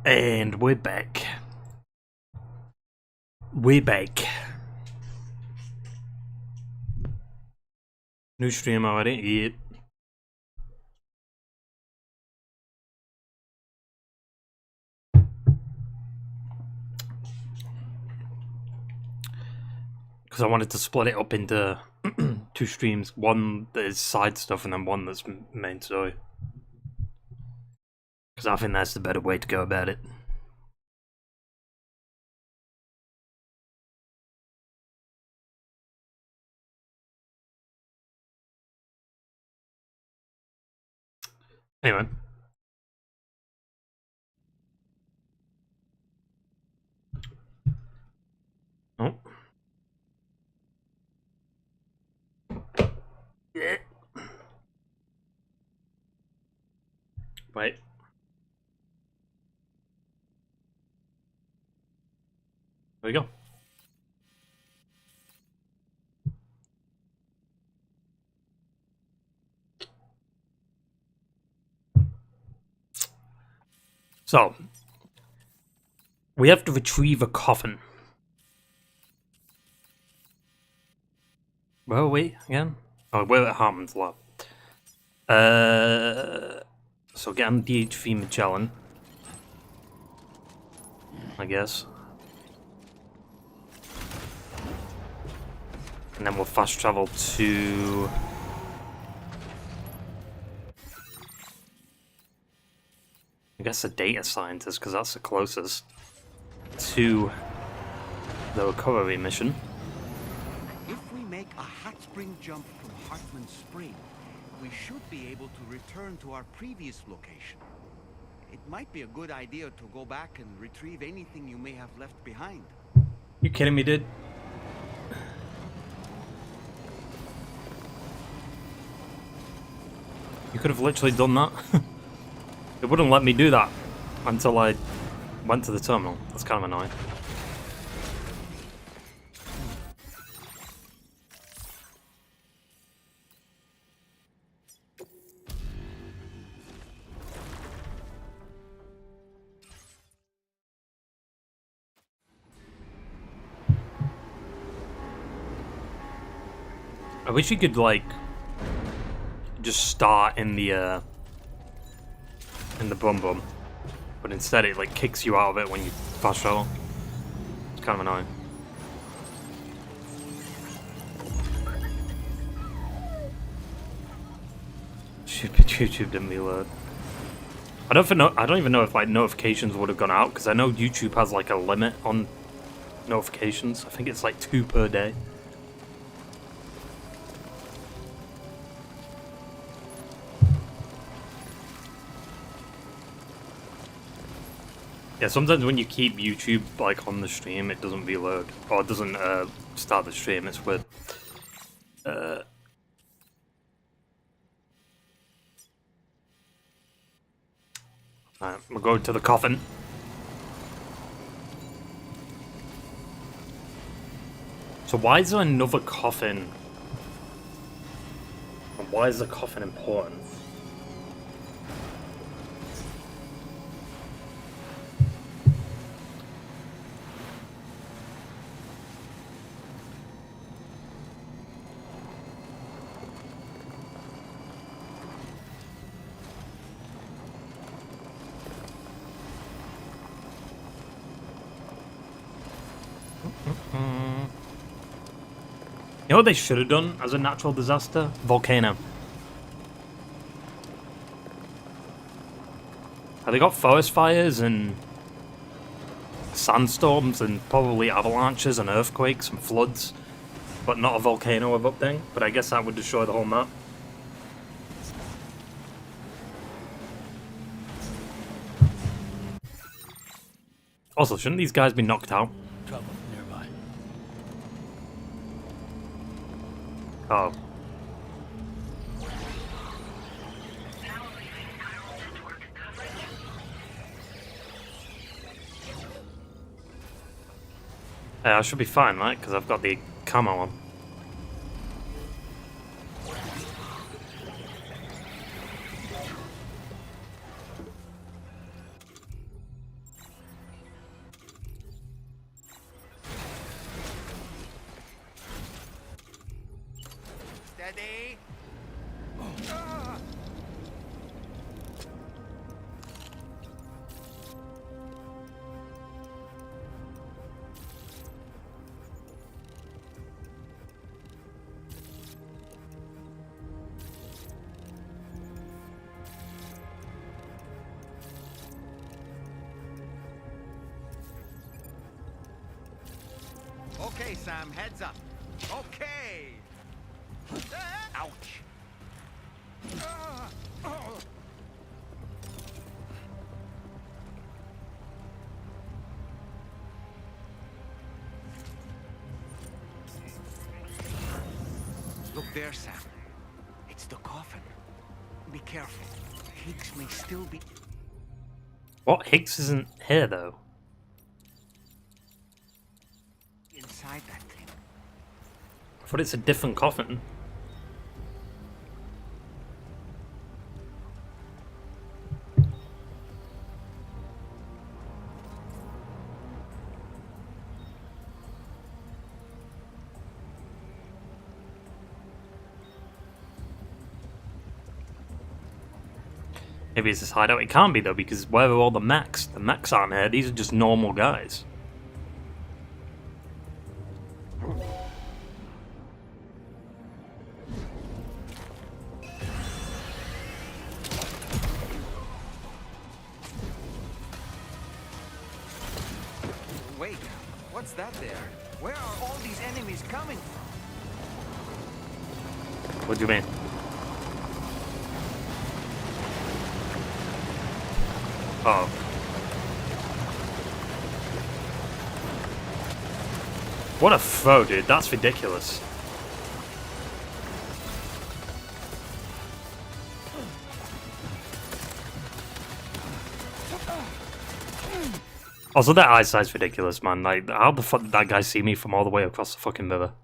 And we're back. We're back. New stream already? Yep. Because I wanted to split it up into two streams. One that is side stuff and then one that's main story. Because I think that's the better way to go about it. Anyway. Oh. Yeah. Wait. There we go. So, we have to retrieve a coffin. Where are we again? Oh, we're at Hartman's lab. So get on DHV Magellan, I guess. And then we'll fast travel to... I guess the data scientist, because that's the closest to the recovery mission. If we make a hot spring jump from Hartman Spring, we should be able to return to our previous location. It might be a good idea to go back and retrieve anything you may have left behind. You kidding me, dude? You could have literally done that. It wouldn't let me do that until I went to the terminal. That's kind of annoying. I wish you could, like, just start in the Bum Bum, but instead it, like, kicks you out of it when you fast travel. It's kind of annoying. Stupid YouTube didn't reload. I don't even know if, like, notifications would have gone out, because I know YouTube has, like, a limit on notifications. I think it's like 2 per day. Yeah, sometimes when you keep YouTube like on the stream, it doesn't reload, or it doesn't start the stream. It's weird. Alright, we'll go to the coffin. So why is there another coffin? And why is the coffin important? You know what they should have done as a natural disaster? Volcano. Have they got forest fires and sandstorms and probably avalanches and earthquakes and floods, but not a volcano erupting? But I guess that would destroy the whole map. Also, shouldn't these guys be knocked out? Trouble nearby. Oh. I should be fine, right? Because I've got the camo on. Steady. Okay, Sam, heads up. Okay. Ouch. Look there, Sam. It's the coffin. Be careful. Higgs may still be... What? Higgs isn't here, though. inside that thing. I thought it's a different coffin. Maybe it's this hideout. It can't be though, because where are all the mechs? The mechs aren't here. These are just normal guys. Wait, what's that there? Where are all these enemies coming from? What do you mean? Oh. What a throw, dude. That's ridiculous. Also, that eyesight's ridiculous, man. Like, how the fuck did that guy see me from all the way across the fucking river?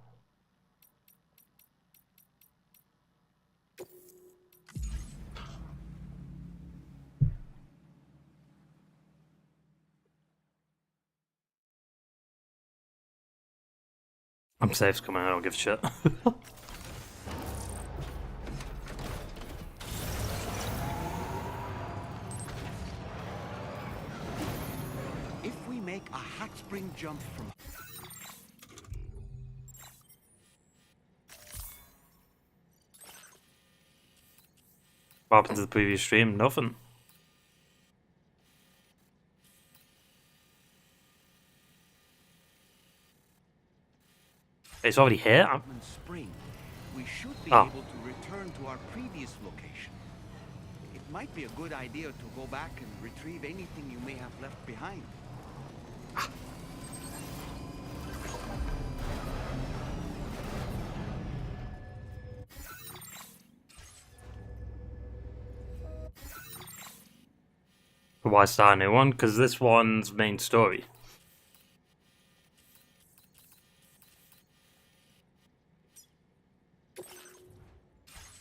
I'm safe coming, I don't give a shit. If we make a hot spring jump from... What happened to the previous stream? Nothing. It's already here? Spring, we should be Oh. able to return to our previous location. It might be a good idea to go back and retrieve anything you may have left behind. Why start a new one? Because this one's main story.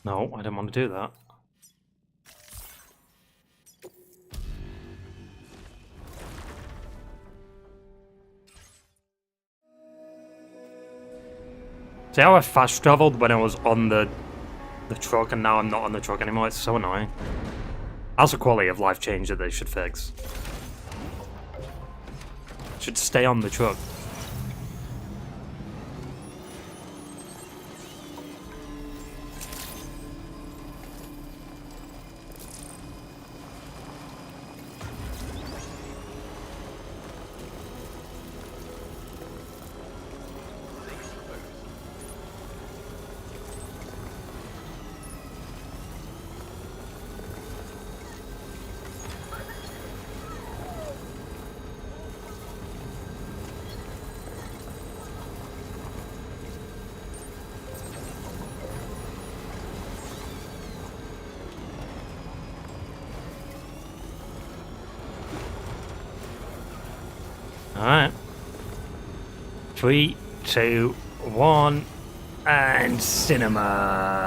No, I didn't want to do that. See how I fast traveled when I was on the truck and now I'm not on the truck anymore? It's so annoying. That's a quality of life change that they should fix. Should stay on the truck. Alright. 3, 2, 1, and cinema.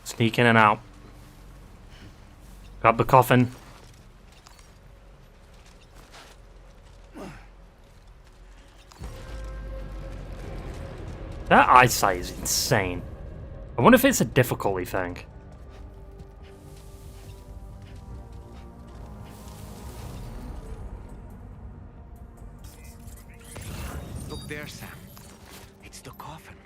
Sneak in and out. Grab the coffin. That eyesight is insane. I wonder if it's a difficulty thing. Look there, Sam. It's the coffin.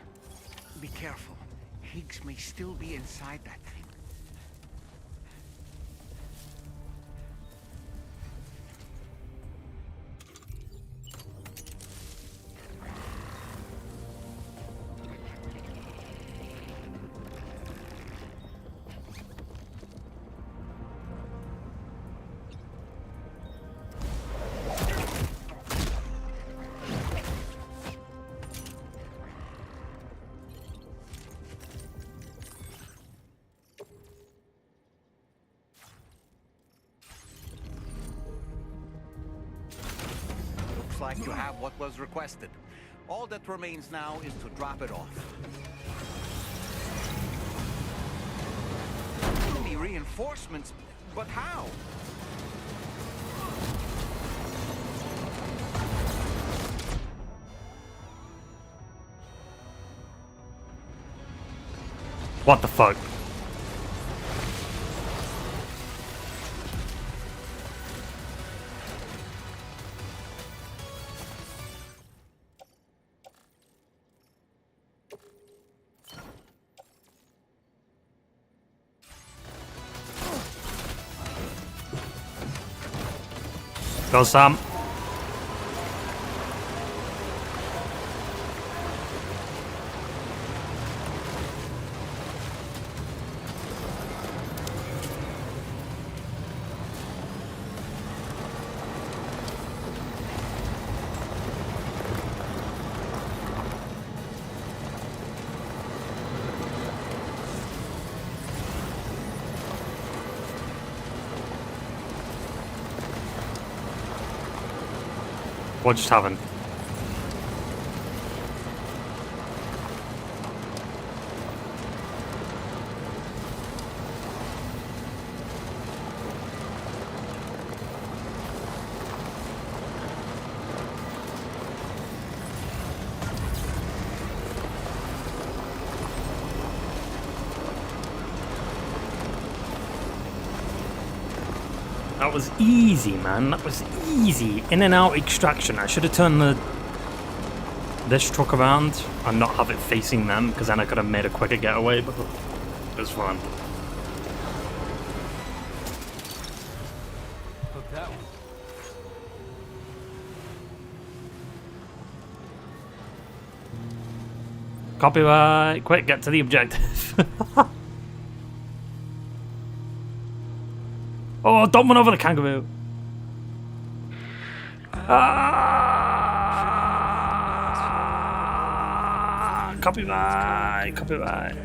Be careful. Higgs may still be inside that thing. Looks like you have what was requested. All that remains now is to drop it off. Enemy reinforcements? But how? What the fuck? Go, Sam. What just happened? That was easy, man. That was easy. In and out extraction. I should have turned this truck around and not have it facing them, because then I could have made a quicker getaway, but it was fun. Hook that one. Copyright. Quick, get to the objective. Oh, don't run over the kangaroo. Copyright, copyright.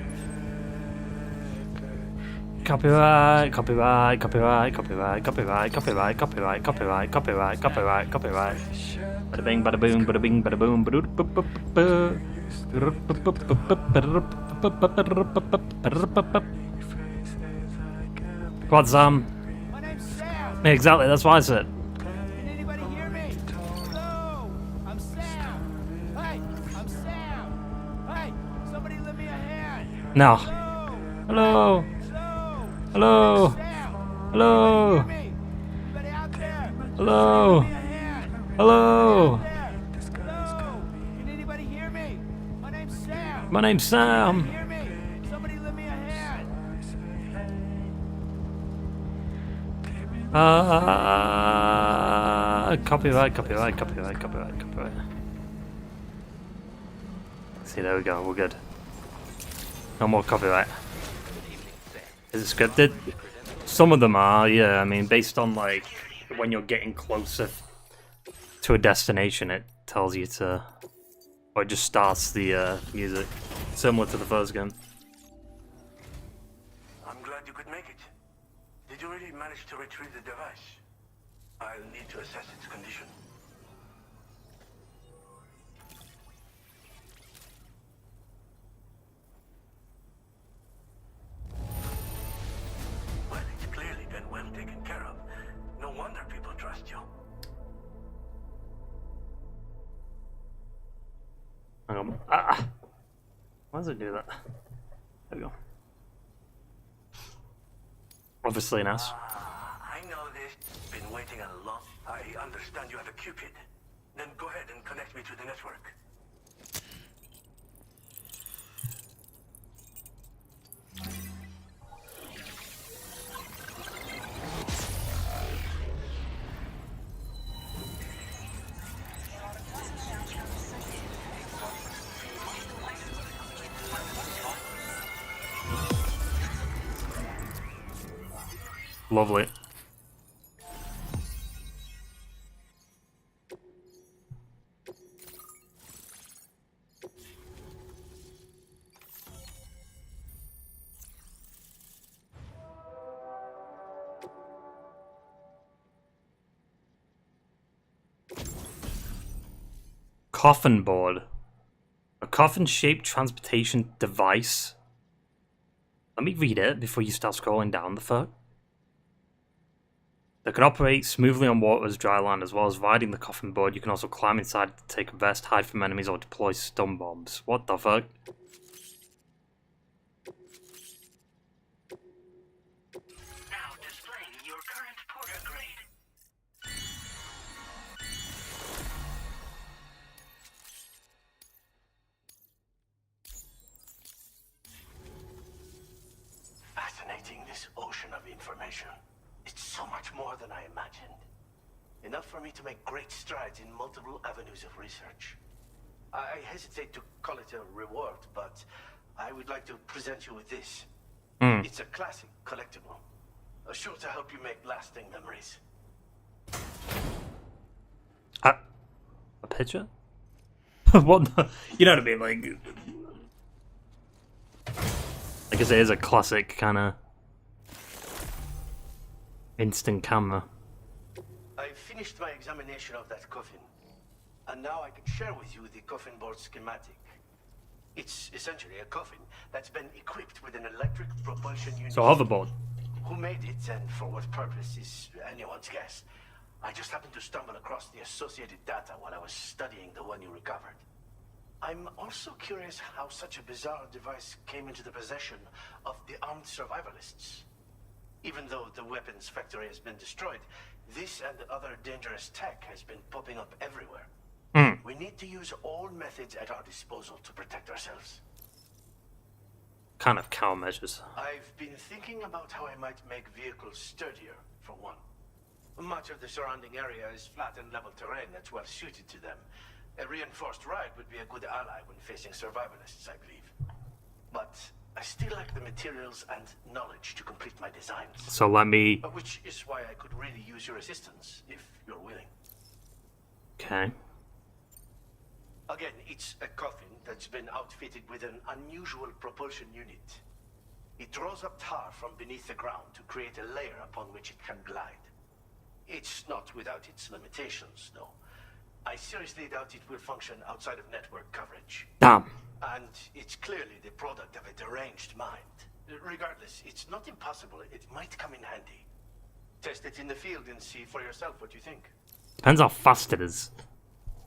Copyright, copyright, copyright, copyright, copyright, copyright, copyright, copyright, copyright, copyright, copyright. Bada bing, bada boom, bada bing, bada boom, Quad Sam. My name's Sam. Exactly, that's what I said. Can anybody hear me? Hello, I'm Sam. Hey, I'm Sam. Hey, somebody lend me a hand. No. Hello. Hello. Hello. Hello. Sam. Hello. Can you hear me? Anybody out there? Hello. Lend me a hand. Hello. Out there. Hello. Can anybody hear me? My name's Sam. My name's Sam. Can you hear me? Somebody lend me a hand. Copyright, copyright, copyright, copyright, copyright. See, there we go, we're good. No more copyright. Is it scripted? Some of them are, yeah. I mean, based on, like, when you're getting closer to a destination, it tells you to... Or it just starts the music. Similar to the first game. I'm glad you could make it. Did you really manage to retrieve the device? I'll need to assess its condition. Well, it's clearly been well taken care of. No wonder people trust you. Hang on. Why does it do that? There we go. Obviously an ass. I know this. Been waiting a long... I understand you have a Cupid. Then go ahead and connect me to the network. Lovely. coffin board. A coffin-shaped transportation device. Let me read it before you start scrolling down the fuck. That can operate smoothly on water as dry land, as well as riding the coffin board. You can also climb inside to take a rest, hide from enemies, or deploy stun bombs. What the fuck? Now displaying your current porter grade. Fascinating, this ocean of information. It's so much more than I imagined. Enough for me to make great strides in multiple avenues of research. I hesitate to call it a reward, but I would like to present you with this. It's a classic collectible. Sure to help you make lasting memories. A picture? What the, you know what I mean? Like I guess it is a classic kind of instant camera. I finished my examination of that coffin, and now I can share with you the coffin board schematic. It's essentially a coffin that's been equipped with an electric propulsion unit. So hoverboard. Who made it and for what purpose is anyone's guess. I just happened to stumble across the associated data while I was studying the one you recovered. I'm also curious how such a bizarre device came into the possession of the armed survivalists. Even though the weapons factory has been destroyed, this and other dangerous tech has been popping up everywhere. We need to use all methods at our disposal to protect ourselves. Kind of countermeasures. I've been thinking about how I might make vehicles sturdier, for one. Much of the surrounding area is flat and level terrain that's well suited to them. A reinforced ride would be a good ally when facing survivalists, I believe. But I still lack the materials and knowledge to complete my designs. So let me... Which is why I could really use your assistance, if you're willing. Okay. Again, it's a coffin that's been outfitted with an unusual propulsion unit. It draws up tar from beneath the ground to create a layer upon which it can glide. It's not without its limitations, though. I seriously doubt it will function outside of network coverage. Damn. And it's clearly the product of a deranged mind. Regardless, it's not impossible. It might come in handy. Test it in the field and see for yourself what you think. Depends how fast it is.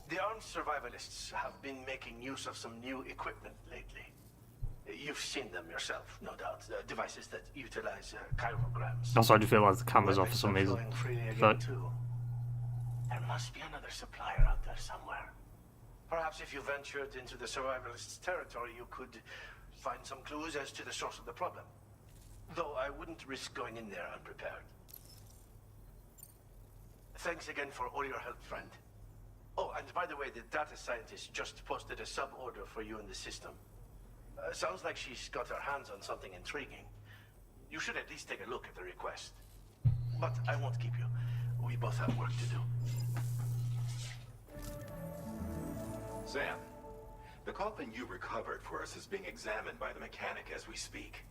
The armed survivalists have been making use of some new equipment lately. You've seen them yourself, no doubt. Devices that utilize chirograms. Also, I do feel like the camera's off for some reason. But there must be another supplier out there somewhere. Perhaps if you ventured into the survivalists' territory, you could find some clues as to the source of the problem. Though I wouldn't risk going in there unprepared. Thanks again for all your help, friend. Oh, and by the way, the data scientist just posted a sub-order for you in the system. Sounds like she's got her hands on something intriguing. You should at least take a look at the request. But I won't keep you. We both have work to do. Sam, the coffin you recovered for us is being examined by the mechanic as we speak.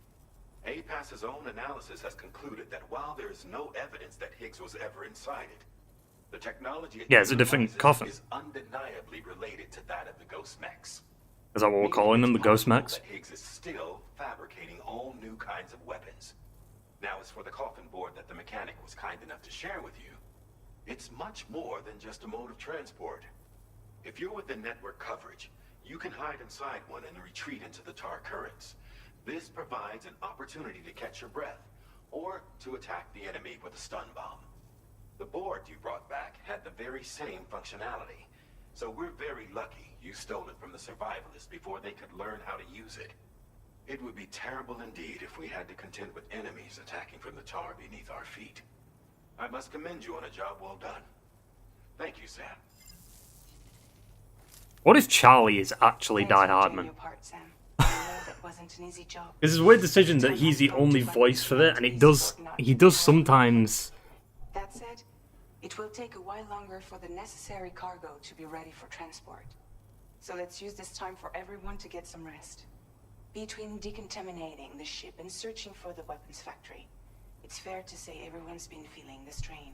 APAS's own analysis has concluded that while there is no evidence that Higgs was ever inside it, the technology it's a different coffin. Is undeniably related to that of the ghost mechs. Is that what we're calling them, the ghost mechs? That Higgs is still fabricating all new kinds of weapons. Now, as for the coffin board that the mechanic was kind enough to share with you, it's much more than just a mode of transport. If you're within network coverage, you can hide inside one and retreat into the tar currents. This provides an opportunity to catch your breath, or to attack the enemy with a stun bomb. The board you brought back had the very same functionality, so we're very lucky you stole it from the survivalists before they could learn how to use it. It would be terrible indeed if we had to contend with enemies attacking from the tar beneath our feet. I must commend you on a job well done. Thank you, Sam. What if Charlie is actually Die Hardman? It's a weird decision that he's the only voice for it, and he does sometimes. That said, it will take a while longer for the necessary cargo to be ready for transport. So let's use this time for everyone to get some rest. Between decontaminating the ship and searching for the weapons factory, it's fair to say everyone's been feeling the strain.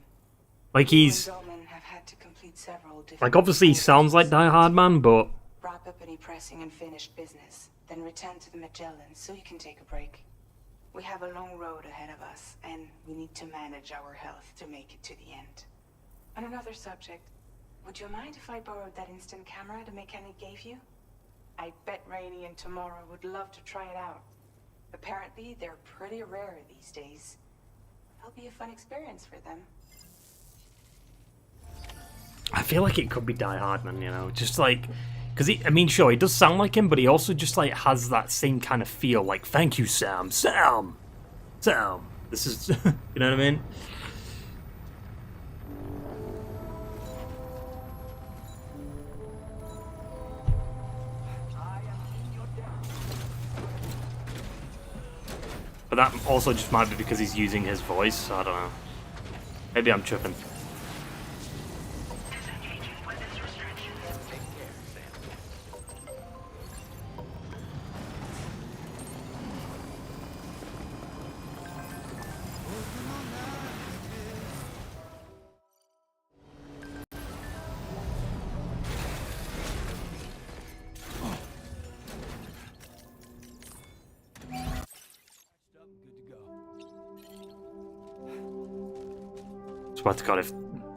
Like he's... Have had to complete several Like, obviously he sounds like Die Hard Man, but... Wrap up any pressing and finished business, then return to the Magellan so you can take a break. We have a long road ahead of us, and we need to manage our health to make it to the end. On another subject, would you mind if I borrowed that instant camera the mechanic gave you? I bet Rainey and Tomorrow would love to try it out. Apparently, they're pretty rare these days. It'll be a fun experience for them. I feel like it could be Die Hard Man, you know, just like... Because, I mean, sure, he does sound like him, but he also just, like, has that same kind of feel, like, thank you, Sam, Sam, Sam. This is, you know what I mean? But that also just might be because he's using his voice, I don't know. Maybe I'm tripping. Swear to God, if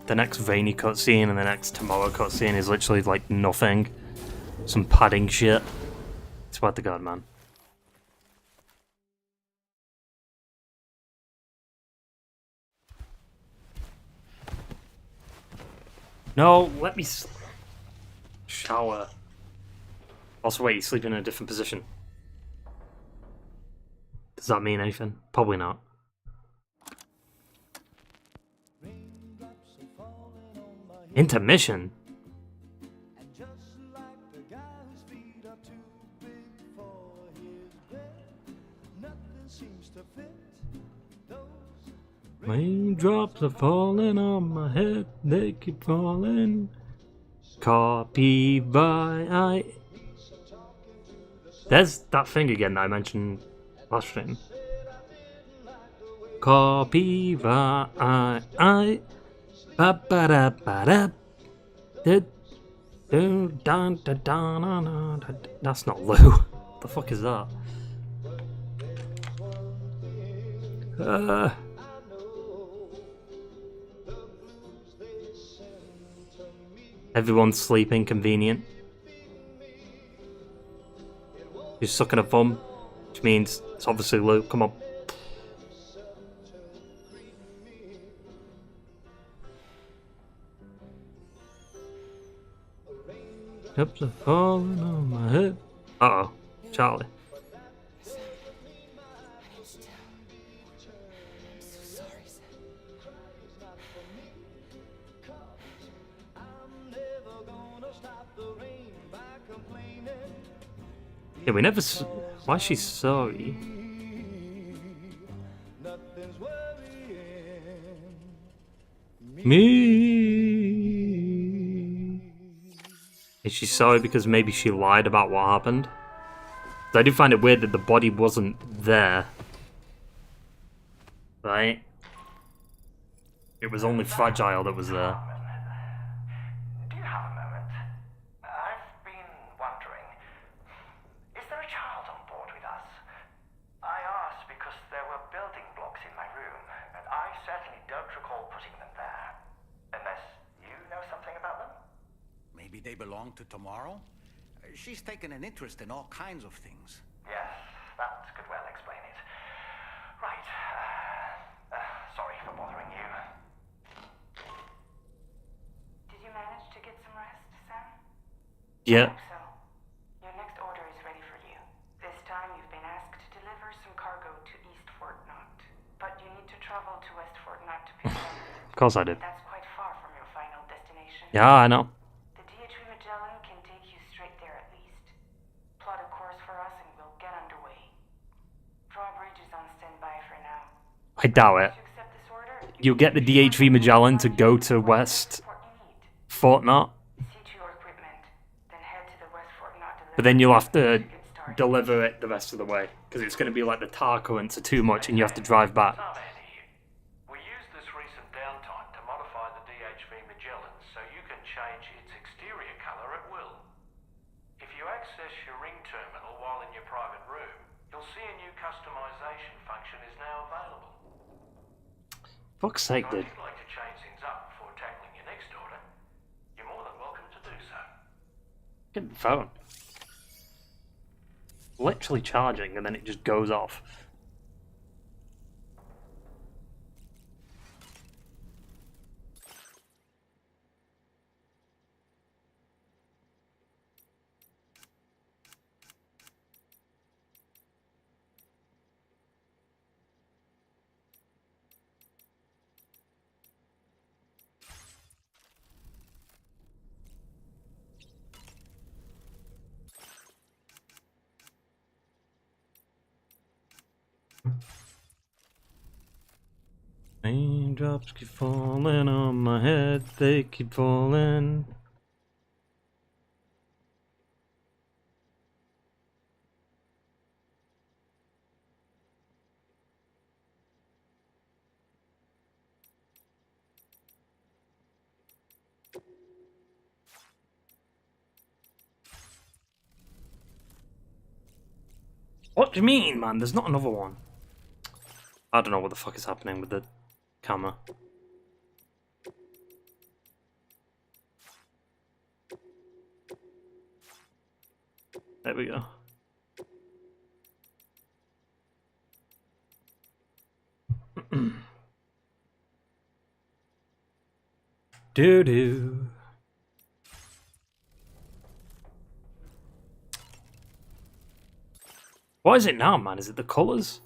the next Rainy cutscene and the next Tomorrow cutscene is literally like nothing, some padding shit. Swear to God, man. No, let me shower. Also, wait, you sleep in a different position. Does that mean anything? Probably not. Intermission? Raindrops are falling on my head, they keep falling. Copy by... There's that thing again that I mentioned last stream. Copy by... That's not Lou. The fuck is that? Everyone's sleeping, convenient. You're sucking a thumb, which means it's obviously Lou. Come on. Drops are falling on my head. Uh-oh, Charlie. Yeah, we never... Why is she sorry? Me. Is she sorry because maybe she lied about what happened? I do find it weird that the body wasn't there. Right? It was only Fragile that was there. Do you have a moment? I've been wondering, is there a child on board with us? I asked because there were building blocks in my room, and I certainly don't recall putting them there. Unless you know something about them? Maybe they belong to Tomorrow? She's taken an interest in all kinds of things. Yes, that could well explain it. Right. Sorry for bothering you. Did you manage to get some rest, Sam? Yeah. I hope so. Your next order is ready for you. This time you've been asked to deliver some cargo to East Fort Knott. But you need to travel to West Fort Knott to pick it up. Of course I did. That's quite far from your final destination. Yeah, I know. The DH Magellan can take you straight there at least. Plot a course for us and we'll get underway. Drawbridge is on standby for now. I doubt it. To accept this order, You get the DHV Magellan to go to West what you need. Fort Knott, See to your equipment, then head to the West Fort Knott but then you'll have to get started. deliver it the rest of the way. Because it's going to be like the tar currents are too much and you have to drive back. Now, Andy, we used this recent downtime to modify the DHV Magellan so you can change its exterior color at will. If you access your ring terminal while in your private room, you'll see a new customization function is now available. Fuck's sake, Now, dude. if you'd like to change things up before tackling your next order, you're more than welcome to do so. Get the phone. Literally charging and then it just goes off. Raindrops keep falling on my head, they keep falling. What do you mean, man? There's not another one. I don't know what the fuck is happening with the camera. There we go. Doo-doo. What is it now, man? Is it the colours?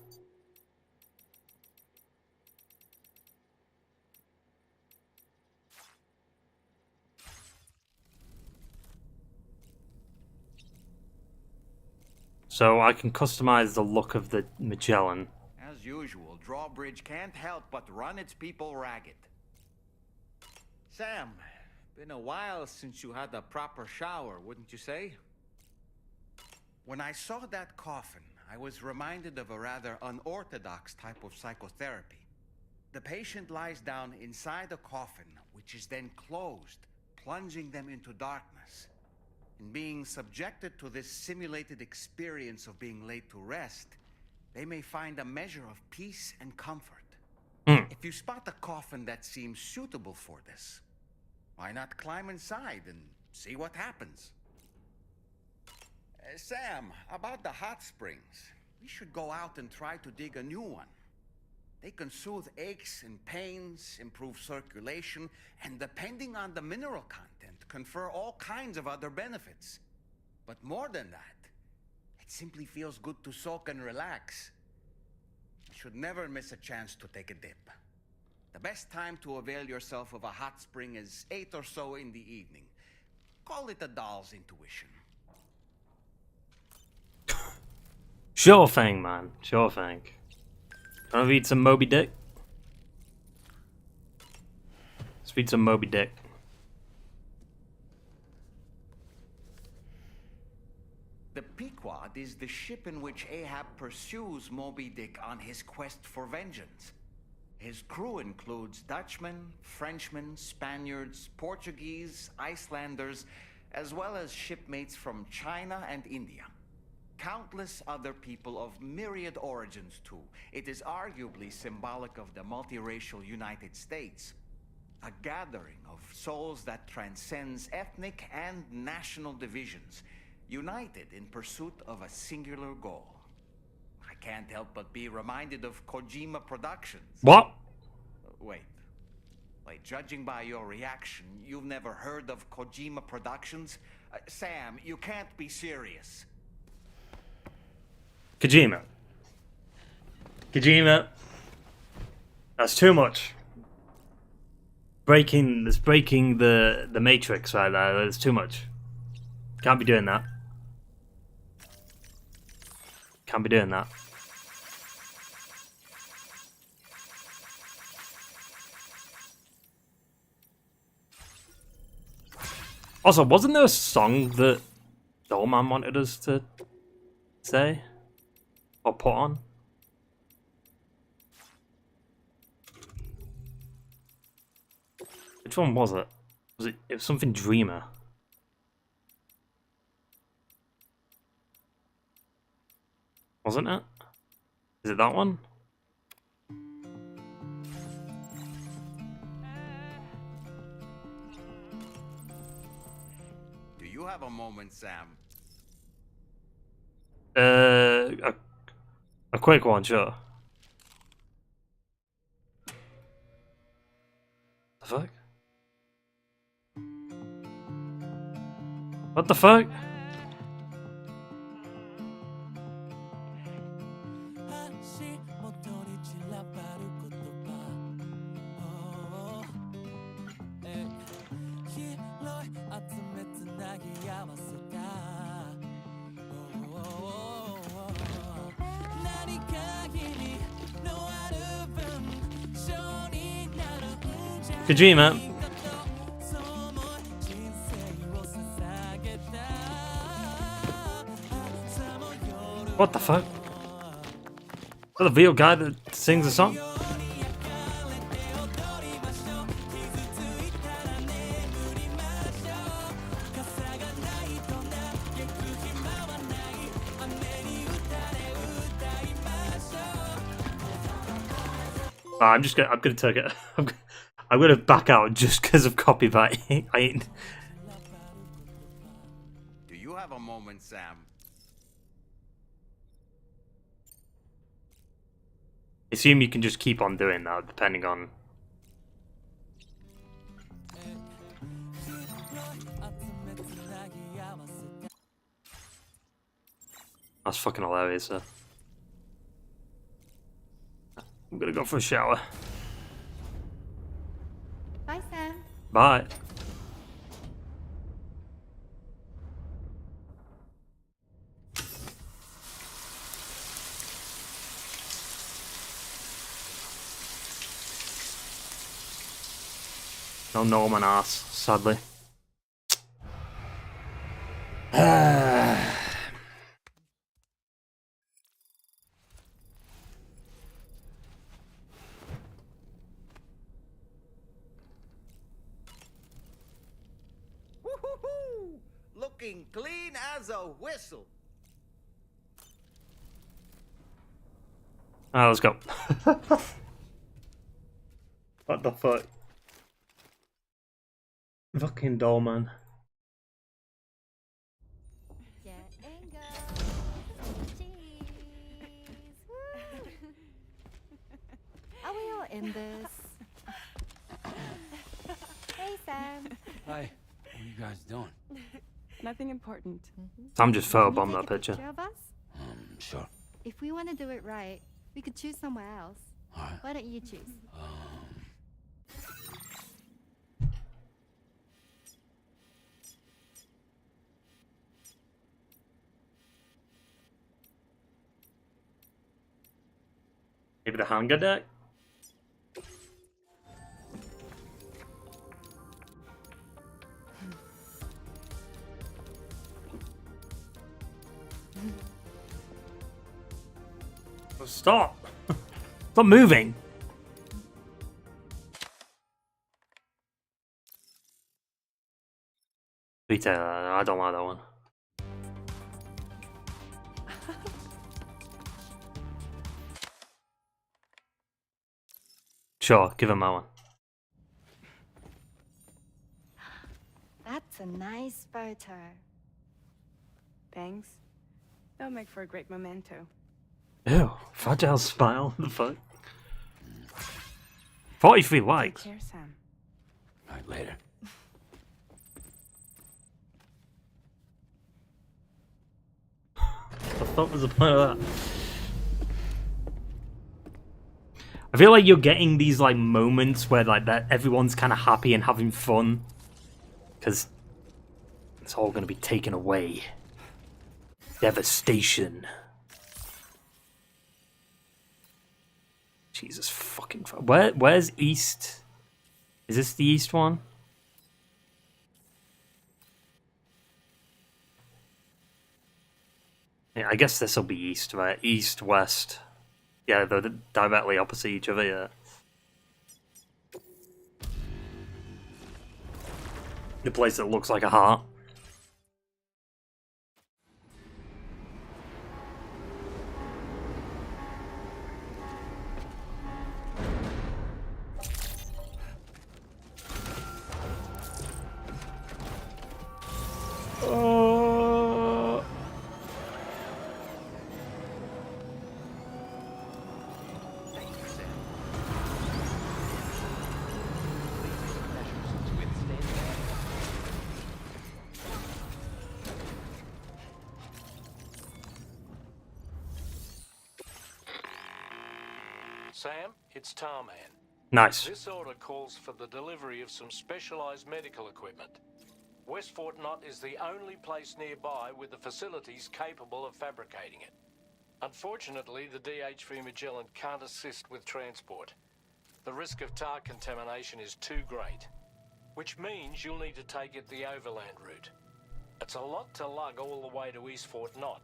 So I can customize the look of the Magellan. As usual, Drawbridge can't help but run its people ragged. Sam, been a while since you had a proper shower, wouldn't you say? When I saw that coffin, I was reminded of a rather unorthodox type of psychotherapy. The patient lies down inside a coffin, which is then closed, plunging them into darkness. In being subjected to this simulated experience of being laid to rest, they may find a measure of peace and comfort. If you spot a coffin that seems suitable for this, why not climb inside and see what happens? Sam, about the hot springs, we should go out and try to dig a new one. They can soothe aches and pains, improve circulation, and depending on the mineral content, confer all kinds of other benefits. But more than that, it simply feels good to soak and relax. You should never miss a chance to take a dip. The best time to avail yourself of a hot spring is 8 or so in the evening. Call it a doll's intuition. Sure thing, man. Sure thing. Wanna read some Moby Dick? Let's read some Moby Dick. The Pequod is the ship in which Ahab pursues Moby Dick on his quest for vengeance. His crew includes Dutchmen, Frenchmen, Spaniards, Portuguese, Icelanders, as well as shipmates from China and India. Countless other people of myriad origins, too. It is arguably symbolic of the multiracial United States. A gathering of souls that transcends ethnic and national divisions, united in pursuit of a singular goal. I can't help but be reminded of Kojima Productions. What? Wait, judging by your reaction, you've never heard of Kojima Productions? Sam, you can't be serious. Kojima. That's too much. Breaking the Matrix right there. That's too much. Can't be doing that. Can't be doing that. Also, wasn't there a song that Dollman wanted us to say? Or put on? Which one was it? It was something Dreamer. Wasn't it? Is it that one? Do you have a moment, Sam? A quick one, sure. The fuck? What the fuck? Kojima. What the fuck? Is that the real guy that sings the song? I'm gonna take it. I'm gonna back out just because of copyright. I ain't. Do you have a moment, Sam? I assume you can just keep on doing that, depending on. That's fucking hilarious, sir. I'm gonna go for a shower. Bye, Sam. Bye. No Norman ass, sadly. Woo-hoo-hoo! Looking clean as a whistle. Alright, let's go. What the fuck? Fucking doll, man. Yeah, and go. Cheese. Woo. Are we all in this? Hey, Sam. Hi. What are you guys doing? Nothing important. Sam just Can you photobombed take that a picture. of us? Sure. If we want to do it right, we could choose somewhere else. Alright. Why don't you choose? Maybe the hangar deck? Stop! Stop moving! Retail, I don't like that one. Sure, give him that one. That's a nice photo. Thanks. That'll make for a great memento. Ew, fragile smile, the fuck? 43 likes. Take care, Sam. Alright, later. What the fuck was the point of that? I feel like you're getting these like moments where like that everyone's kind of happy and having fun, because it's all gonna be taken away. Devastation. Jesus fucking. Where's East? Is this the East one? Yeah, I guess this will be East, right? East, West. Yeah, they're directly opposite each other, yeah. The place that looks like a heart. Sam, it's Tarman. Nice. This order calls for the delivery of some specialized medical equipment. West Fort Knott is the only place nearby with the facilities capable of fabricating it. Unfortunately, the DHV Magellan can't assist with transport. The risk of tar contamination is too great, which means you'll need to take it the overland route. It's a lot to lug all the way to East Fort Knott,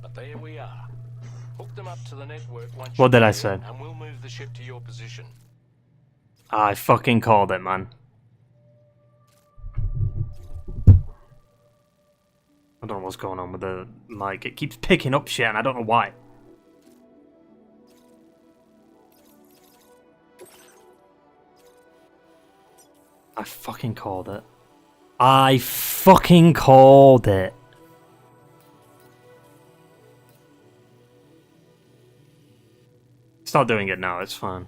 but there we are. Hook them up to the network once What did I you're say? there, and we'll move the ship to your position. I fucking called it, man. I don't know what's going on with the mic. It keeps picking up shit and I don't know why. I fucking called it. I fucking called it. Start doing it now, it's fine.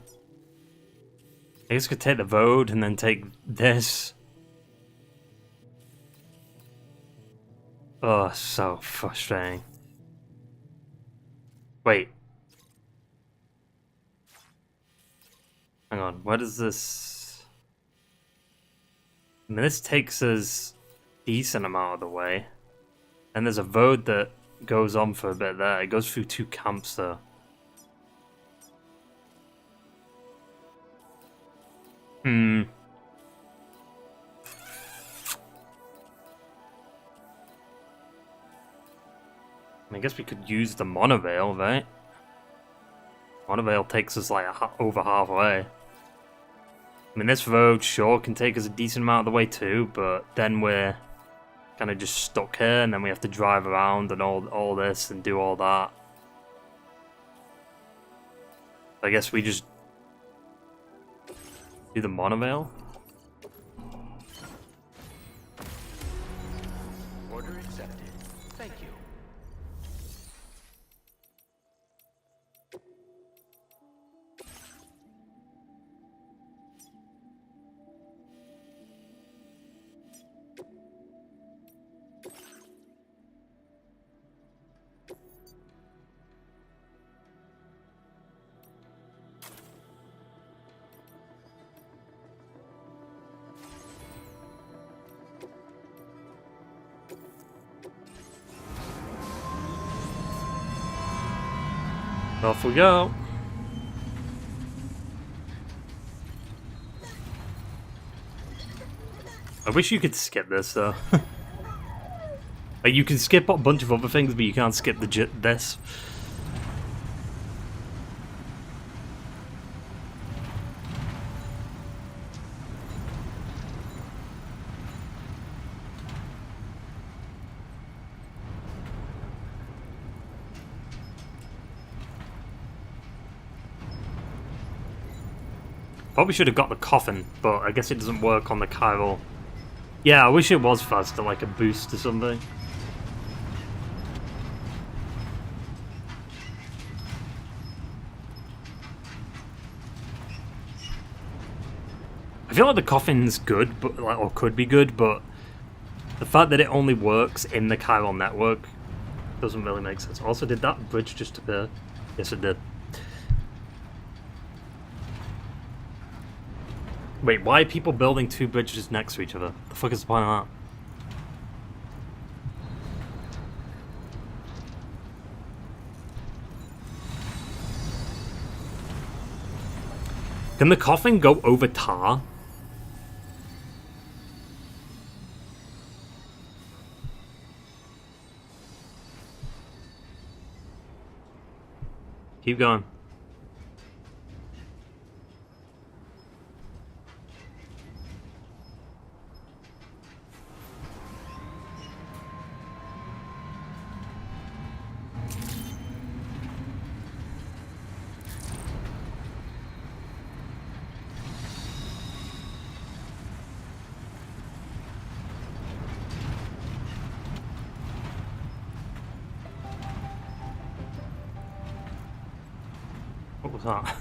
I guess I could take the vote and then take this. Oh, so frustrating. Wait. Hang on, what is this? I mean, this takes us a decent amount of the way. And there's a vote that goes on for a bit there. It goes through 2 camps though. I guess we could use the monorail, right? Monorail takes us like over halfway. I mean, this road sure can take us a decent amount of the way too, but then we're kind of just stuck here, and then we have to drive around and all this and do all that. I guess we just do the monorail. Order accepted. Thank you. Off we go. I wish you could skip this though. Like, you can skip a bunch of other things, but you can't skip this. Probably should have got the coffin, but I guess it doesn't work on the chiral. Yeah, I wish it was faster, like a boost or something. I feel like the coffin's good, but like, or could be good, but the fact that it only works in the chiral network doesn't really make sense. Also, did that bridge just appear? Yes, it did. Wait, why are people building 2 bridges next to each other? The fuck is the point of that? Can the coffin go over tar? Keep going. What was that?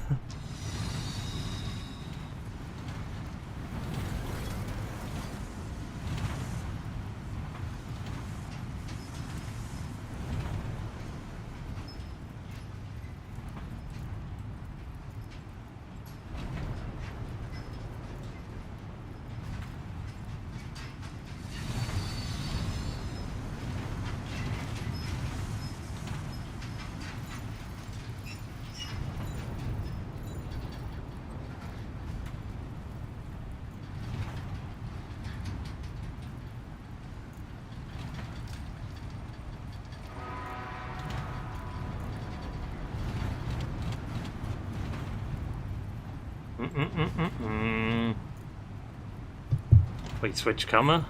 Wait, switch camera?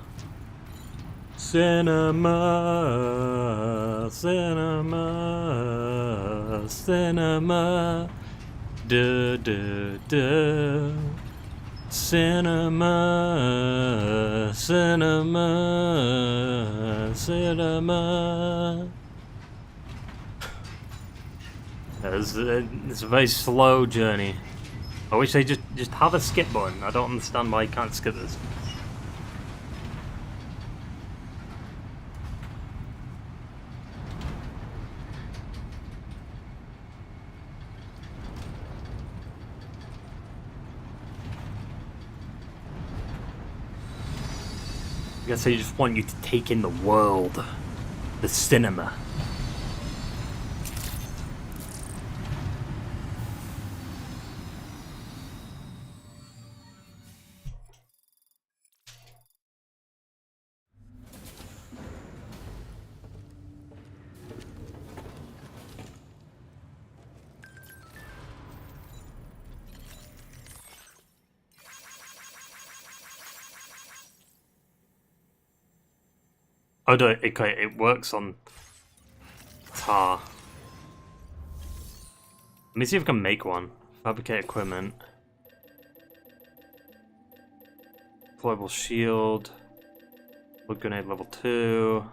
Cinema, cinema, cinema, duh, duh, duh. Cinema, cinema, cinema. It's a very slow journey. I wish they just have a skip button. I don't understand why you can't skip this. I guess they just want you to take in the world, the cinema. Oh, no, it works on tar. Let me see if I can make one. Fabricate equipment. Deployable shield. Blood grenade level 2.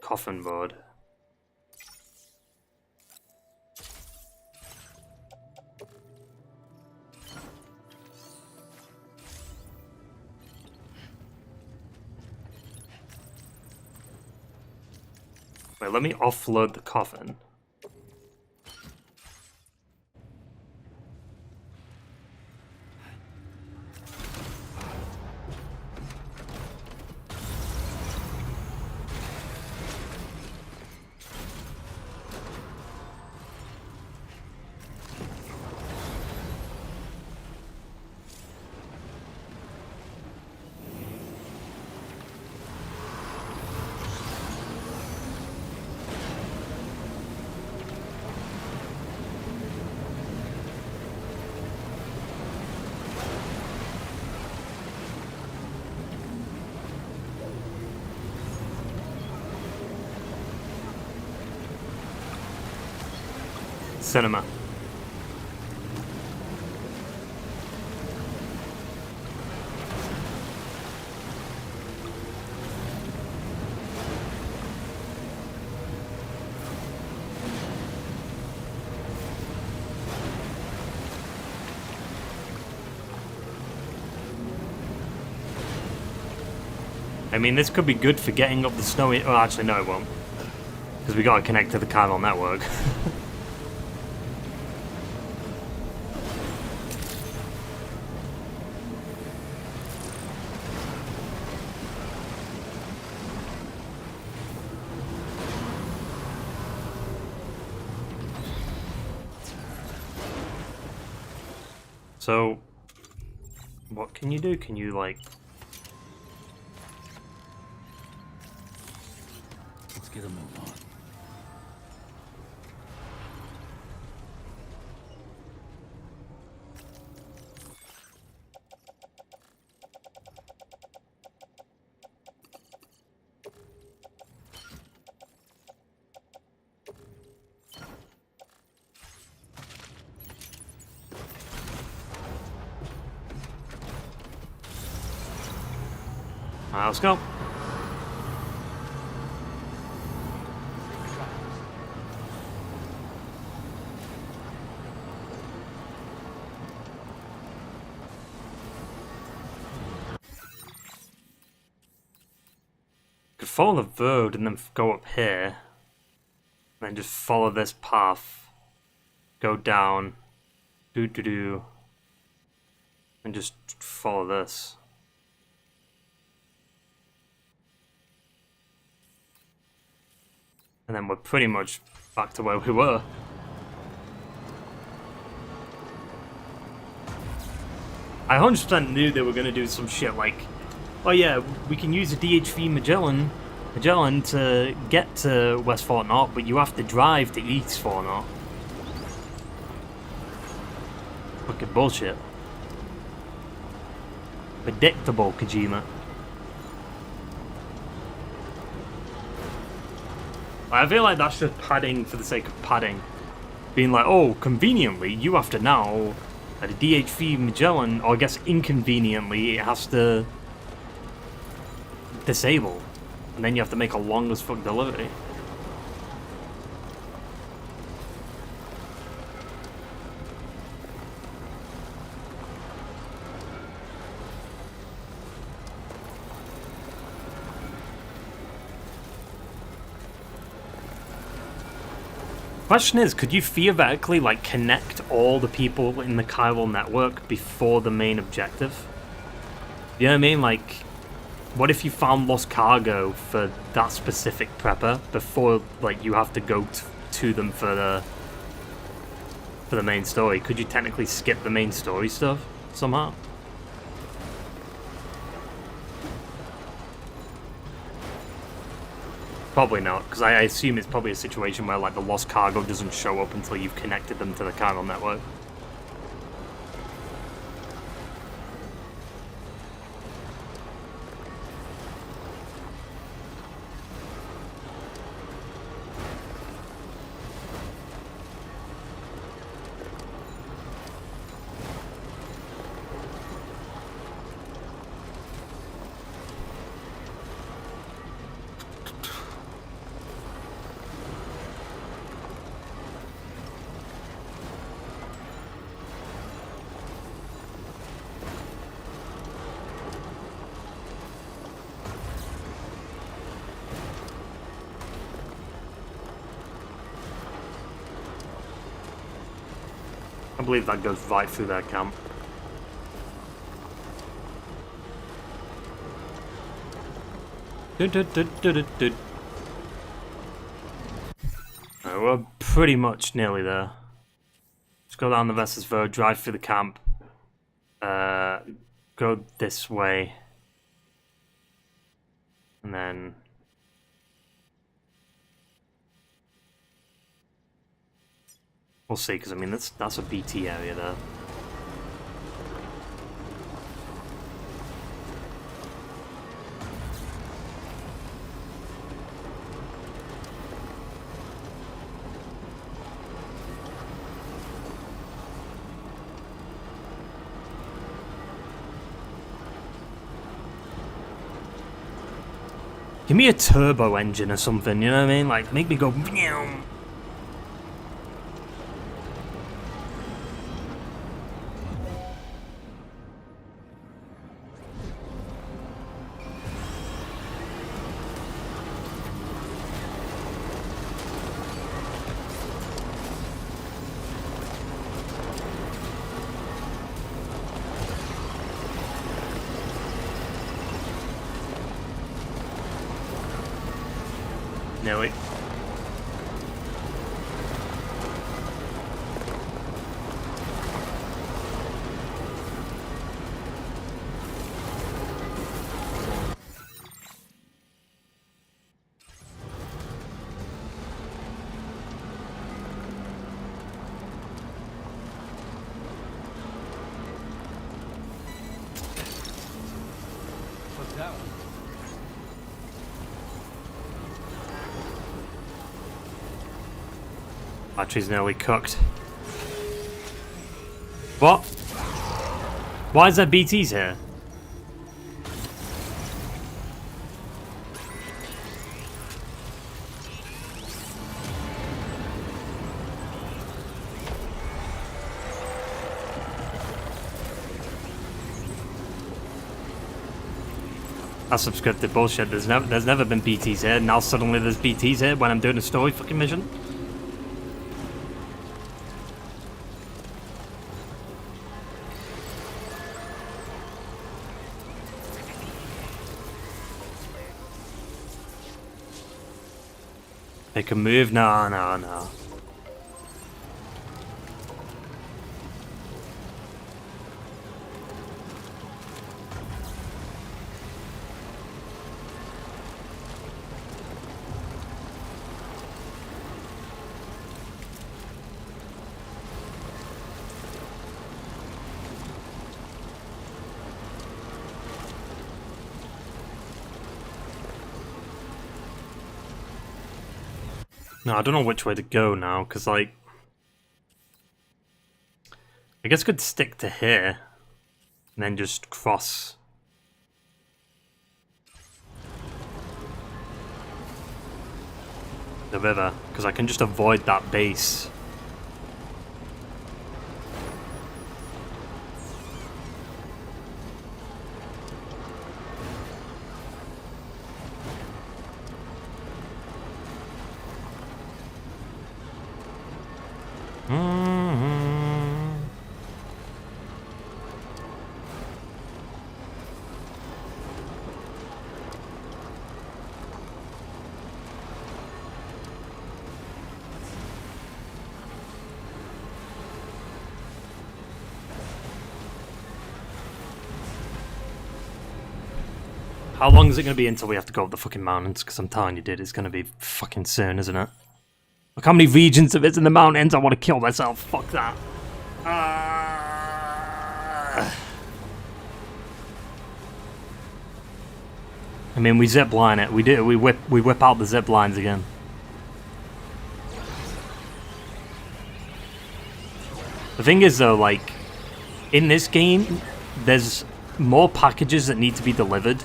Coffin board. Wait, let me offload the coffin. Cinema. I mean, this could be good for getting up the snowy... Oh, actually, no, it won't. Because we gotta connect to the Carmel network. So, what can you do? Can you, like... Let's get a move on. Let's go. follow the road and then go up here. And then just follow this path. Go down. And just follow this. And then we're pretty much back to where we were. I 100% knew they were going to do some shit like, oh yeah, we can use a DHV Magellan to get to West Fort Knox, but you have to drive to East Fort Knox. Fucking bullshit. Predictable, Kojima. I feel like that's just padding for the sake of padding. Being like, oh, conveniently, you have to now, at a DHV Magellan, or I guess inconveniently, it has to disable. And then you have to make a long as fuck delivery. Question is, could you theoretically like connect all the people in the chiral network before the main objective? You know what I mean? Like, what if you found lost cargo for that specific prepper before like you have to go to them for the main story? Could you technically skip the main story stuff somehow? Probably not, because I assume it's probably a situation where like the lost cargo doesn't show up until you've connected them to the chiral network. I believe that goes right through their camp. We're pretty much nearly there. Let's go down the Vestas Road, drive through the camp. Go this way. And then... we'll see, because I mean that's a BT area there. Give me a turbo engine or something, you know what I mean? Like, make me go... No, it... What's that? Battery's nearly cooked. What? Why is there BTs here? That's subscripted bullshit. There's never been BTs here. Now suddenly there's BTs here when I'm doing a story fucking mission. They can move? No, no, no. No, I don't know which way to go now, because, like... I guess I could stick to here, and then just cross. The river, because I can just avoid that base. How long is it going to be until we have to go up the fucking mountains? Because I'm telling you, dude, it's going to be fucking soon, isn't it? Look how many regions there is in the mountains. I want to kill myself. Fuck that. I mean, we zip line it. We do. We whip out the zip lines again. The thing is, though, like, in this game, there's more packages that need to be delivered.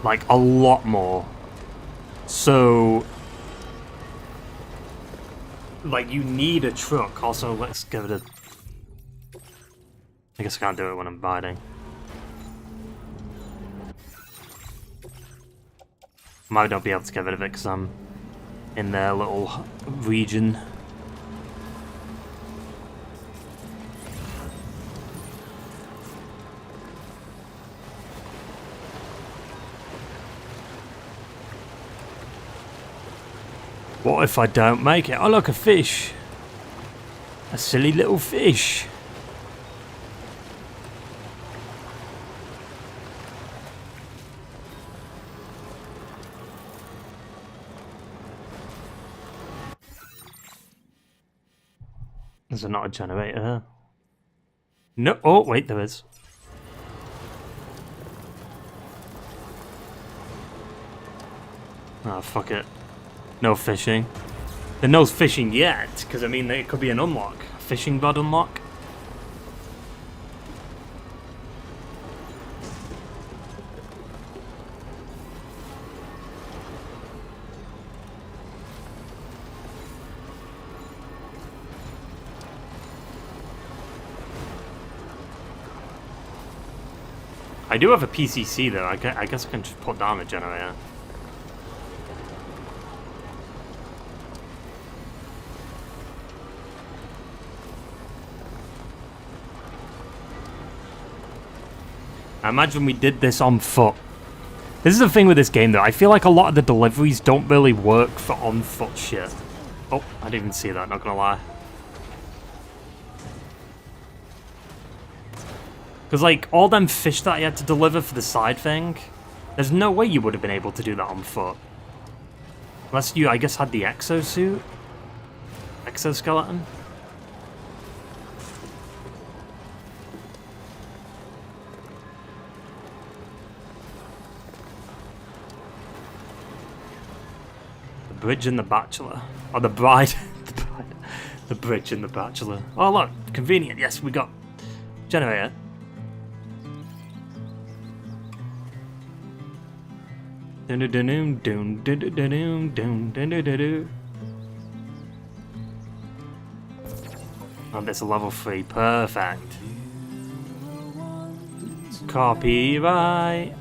Like, a lot more. So, like, you need a truck. Also, let's give it a... I guess I can't do it when I'm biting. Might not be able to get rid of it because I'm in their little region. What if I don't make it? Oh, look, a fish. A silly little fish. Is there not a generator here? No. Oh, wait, there is. Oh, fuck it. No fishing. There's no fishing yet, because I mean, it could be an unlock. A fishing rod unlock. I do have a PCC though. I guess I can just put down a generator. I imagine we did this on foot. This is the thing with this game though. I feel like a lot of the deliveries don't really work for on foot shit. Oh, I didn't even see that, not gonna lie. Because, like, all them fish that you had to deliver for the side thing, there's no way you would have been able to do that on foot. Unless you, I guess, had the exosuit? Exoskeleton? The bridge and the bachelor. Or the bride. The bridge and the bachelor. Oh, look, convenient. Yes, we got generator. Oh, there's a level 3. Perfect. Copyright.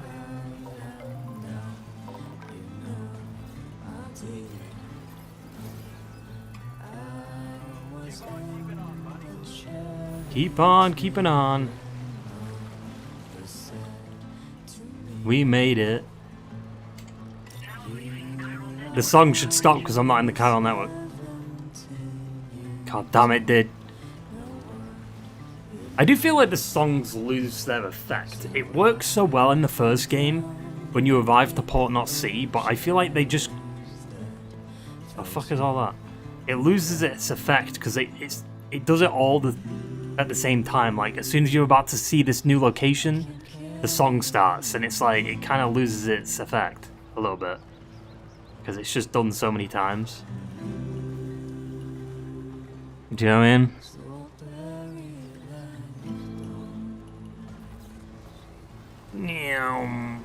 Keep on keeping on. We made it. The song should stop because I'm not in the Chiral network. God damn it, dude. I do feel like the songs lose their effect. It works so well in the first game when you arrive to Port Not C, but I feel like they just... The fuck is all that? It loses its effect because it does it all at the same time. Like, as soon as you're about to see this new location, the song starts, and it's like, it kind of loses its effect a little bit. Because it's just done so many times. Do you know what I mean? Meow.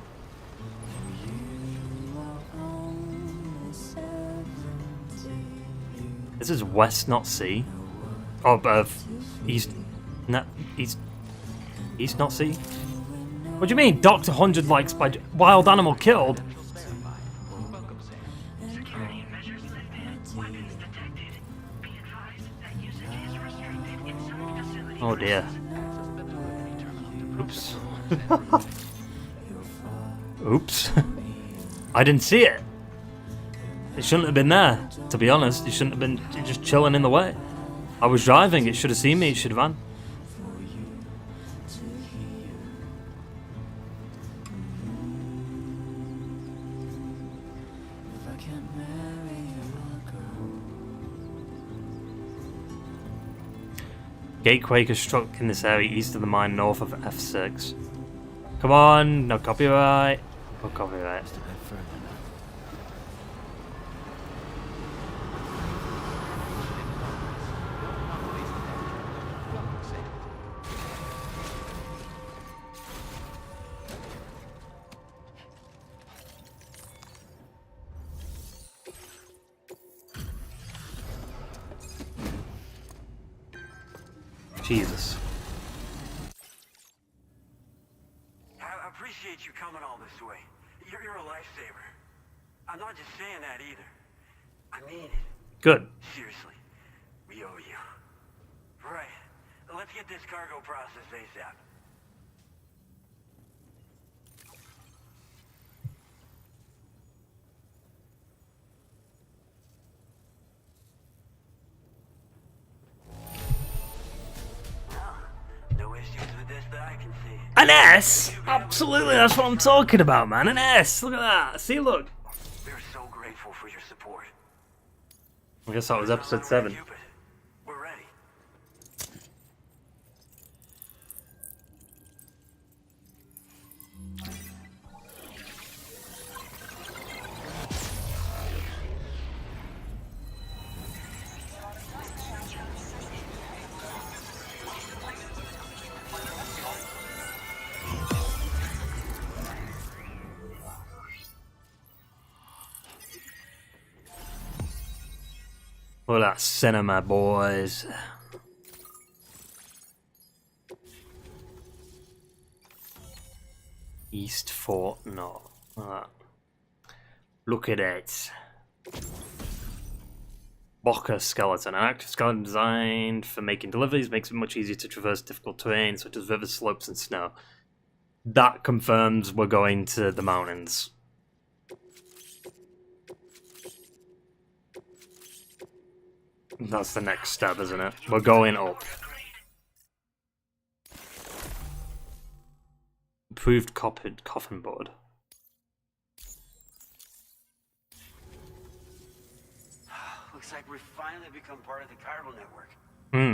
This is West Not C. Oh, East Not C? What do you mean? Dr. 100 likes by wild animal killed? Oh dear. Oops. Oops. I didn't see it. It shouldn't have been there, to be honest. It shouldn't have been just chilling in the way. I was driving, it should have seen me, it should have run. Gatequaker struck in this area east of the mine north of F6. Come on, no copyright. No copyright. Jesus. I appreciate you coming all this way. You're a lifesaver. I'm not just saying that either. I mean it. Good. Seriously. We owe you. Right. Let's get this cargo processed ASAP. An S? Absolutely, that's what I'm talking about, man. An S. Look at that. See, look. We're so grateful for your support. I guess that was episode 7. We're ready. Look at that cinema, boys. East Fort, no. Look at it. Bocker skeleton. An active skeleton designed for making deliveries makes it much easier to traverse difficult terrain such as rivers, slopes, and snow. That confirms we're going to the mountains. That's the next step, isn't it? We're going up. Improved coffin board. Looks like we've finally become part of the chiral network.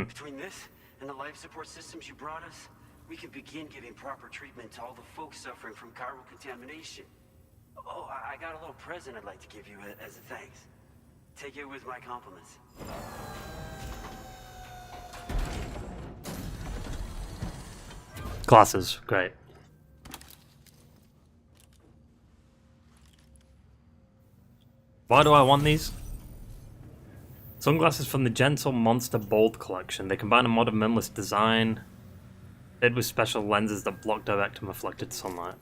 Between this and the life support systems you brought us, we can begin giving proper treatment to all the folks suffering from chiral contamination. Oh, I got a little present I'd like to give you as a thanks. Take it with my compliments. Glasses, great. Why do I want these? Sunglasses from the Gentle Monster Bold collection. They combine a modern minimalist design It with special lenses that block direct and reflected sunlight.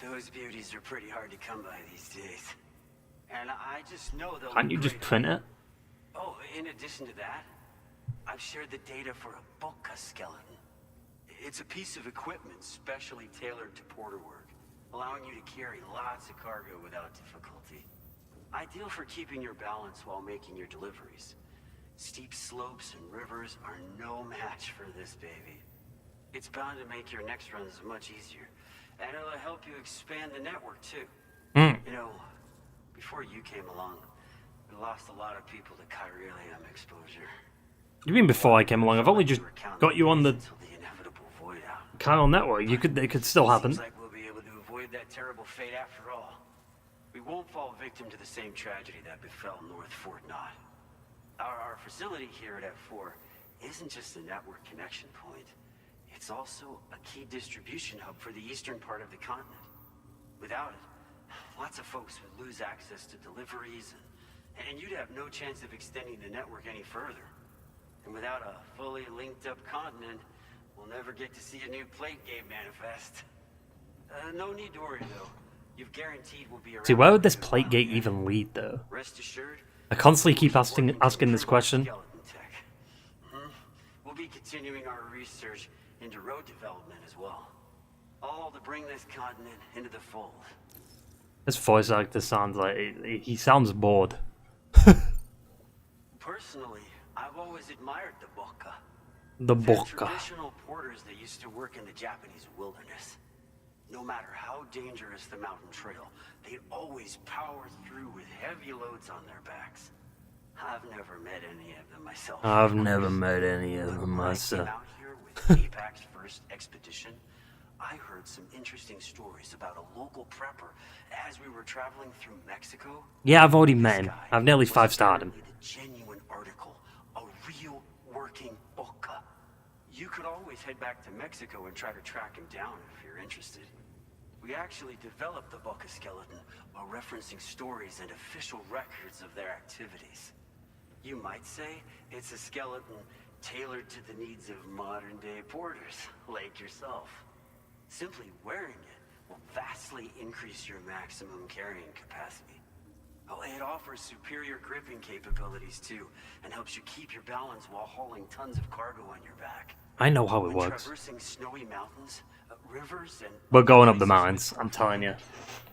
Those beauties are pretty hard to come by these days. And I just know they'll Can't you look just great. print it? Oh, in addition to that, I've shared the data for a Boca skeleton. It's a piece of equipment specially tailored to porter work, allowing you to carry lots of cargo without difficulty. Ideal for keeping your balance while making your deliveries. Steep slopes and rivers are no match for this baby. It's bound to make your next runs much easier, and it'll help you expand the network too. You know, before you came along, we lost a lot of people to chiralium exposure. You mean before I came along? I've only just got you on the Kyle network. It could still happen. Seems like we'll be able to avoid that terrible fate after all. We won't fall victim to the same tragedy that befell North Fort Knott. Our facility here at F4 isn't just a network connection point. It's also a key distribution hub for the eastern part of the continent. Without it, lots of folks would lose access to deliveries, and you'd have no chance of extending the network any further. And without a fully linked up continent, we'll never get to see a new plate game manifest. No need to worry though. You've guaranteed we'll be around. See, where would this plate gate even lead though? Rest assured, I constantly keep asking this question. we'll be continuing our research into road development as well. All to bring this continent into the fold. This voice actor sounds like he sounds bored. Personally, I've always admired the Boca. The They're Boca. traditional porters that used to work in the Japanese wilderness. No matter how dangerous the mountain trail, they'd always power through with heavy loads on their backs. I've never met any of them myself. I've never met any of them When I myself. came out here with APAC's first expedition, I heard some interesting stories about a local prepper as we were traveling through Mexico. Yeah, I've already met This him. guy I've nearly was 5-starred him. apparently the genuine article, a real working Boca. You could always head back to Mexico and try to track him down if you're interested. We actually developed the Boca skeleton while referencing stories and official records of their activities. You might say it's a skeleton tailored to the needs of modern-day porters like yourself. Simply wearing it will vastly increase your maximum carrying capacity. Oh, it offers superior gripping capabilities too, and helps you keep your balance while hauling tons of cargo on your back. I know how it When works. traversing snowy mountains, rivers, and We're going up the mountains, I'm telling you.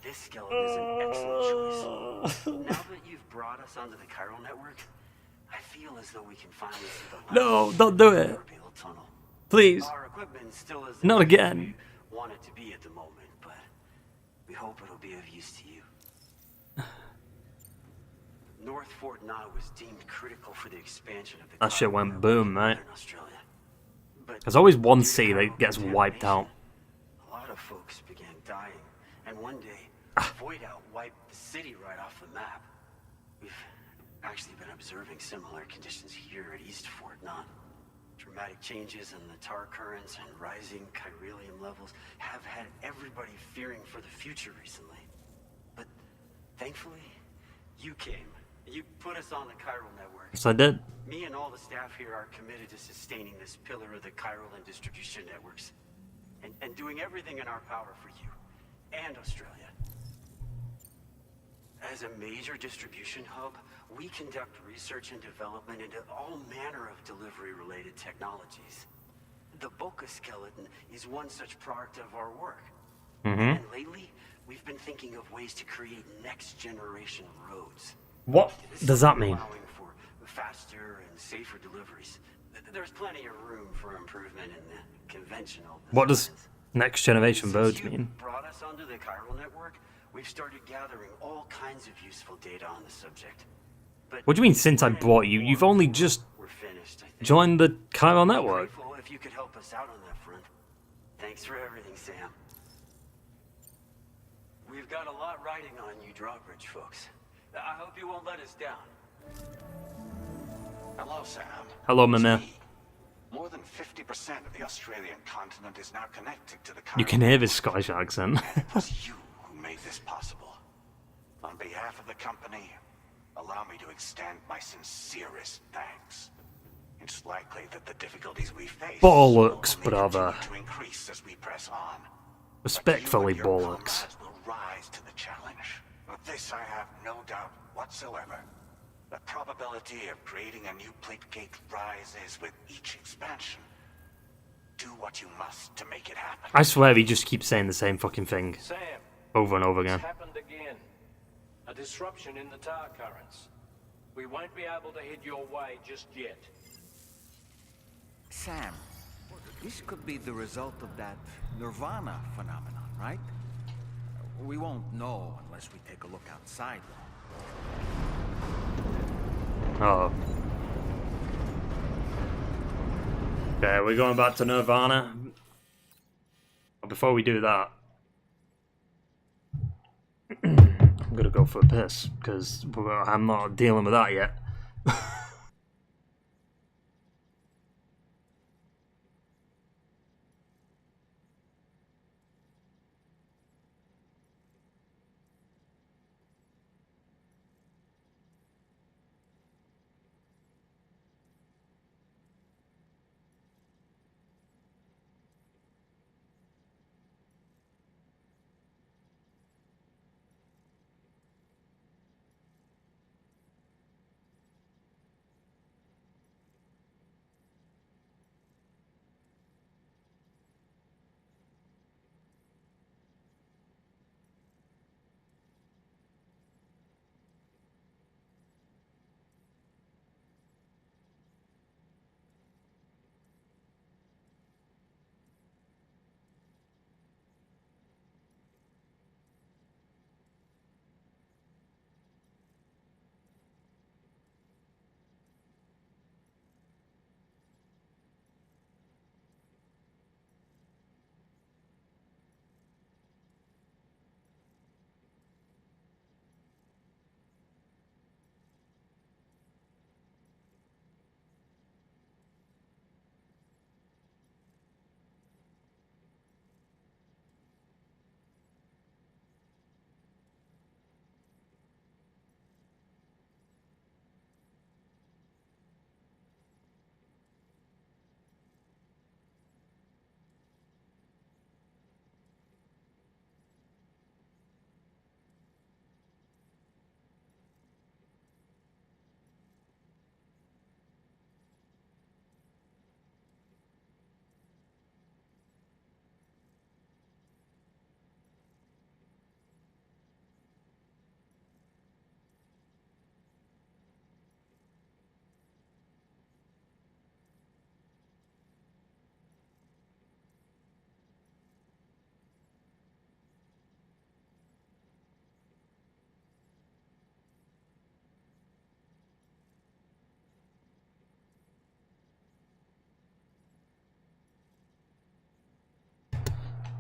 this skeleton is an excellent choice. Now that you've brought us onto the chiral network, I feel as though we can finally see the light No, don't do in it. the orbital tunnel. Please. Our equipment still isn't Not where again. we want it to be at the moment, but we hope it'll be of use to you. North Fort Knott was deemed critical for the expansion of the That shit chiral went network boom, in right? northern Australia. But There's always one due to sea that chiral gets wiped out. contamination, a lot of folks began dying, and one day, void out wiped the city right off the map. We've actually been observing similar conditions here at East Fort Knott. Dramatic changes in the tar currents and rising chiralium levels have had everybody fearing for the future recently. But thankfully, you came. You put us on the chiral network. Yes, I did. Me and all the staff here are committed to sustaining this pillar of the chiral and distribution networks. And doing everything in our power for you and Australia. As a major distribution hub, we conduct research and development into all manner of delivery-related technologies. The Boca skeleton is one such product of our work. And lately, we've been thinking of ways to create next-generation roads. What does that mean? Allowing for faster and safer deliveries. There's plenty of room for improvement in the conventional What does designs. next generation roads Since you mean? brought us onto the chiral network, we've started gathering all kinds of useful data on the subject. But What do you mean since I brought you? You've only just we're finished, I think. joined the Chiral I'd be network. grateful if you could help us out on that front. Thanks for everything, Sam. We've got a lot riding on you drawbridge folks. I hope you won't let us down. Hello, Sam. Hello, It's Mama. me. More than 50% of the Australian continent is now connected to the You chiral can hear this network. Scottish accent. And it was you who made this possible. On behalf of the company, allow me to extend my sincerest thanks. It's likely that the difficulties we face Bollocks, will only brother. continue to increase as we press on. Respectfully, But you and your bollocks. comrades will rise to the challenge. Of this I have no doubt whatsoever. The probability of creating a new plate gate rises with each expansion. Do what you must to make it happen. I swear he just keeps saying the same fucking thing Sam, over and over it's again. happened again. A disruption in the tar currents. We won't be able to head your way just yet. Sam, this could be the result of that Nirvana phenomenon, right? We won't know unless we take a look outside. Oh. Okay, we're going back to Nirvana. But before we do that, I'm gonna go for a piss, because I'm not dealing with that yet.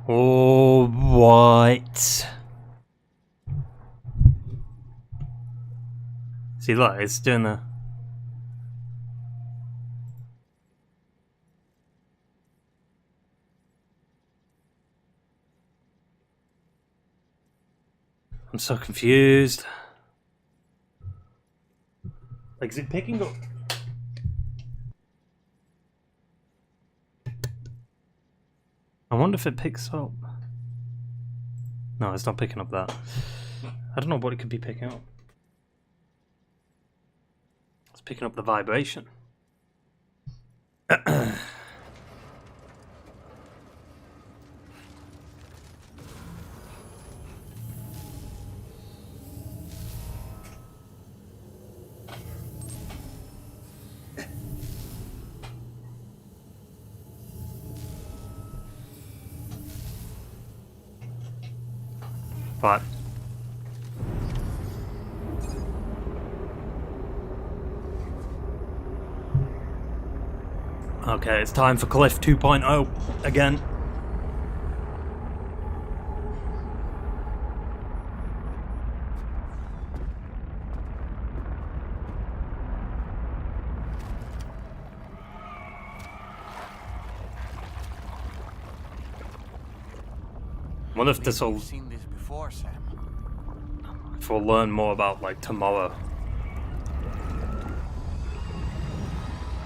Oh, what? See, look, it's doing the... I'm so confused. Like, is it picking up? I wonder if it picks up. No, it's not picking up that. I don't know what it could be picking up. It's picking up the vibration. But okay, it's time for Cliff 2.0 again. I wonder if this will... seen this before, Sam. If we'll learn more about, like, tomorrow.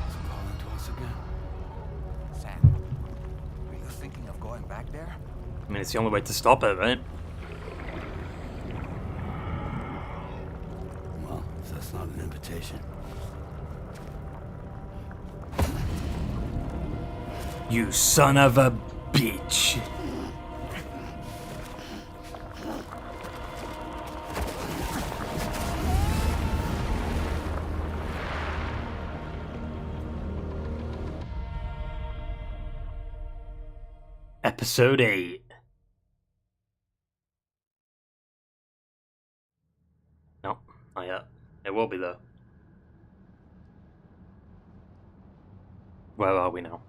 It's calling to us again. Sam, are you thinking of going back there? I mean, it's the only way to stop it, right? Well, if that's not an invitation. You son of a bitch. Episode 8. No, not yet. It will be though. Where are we now?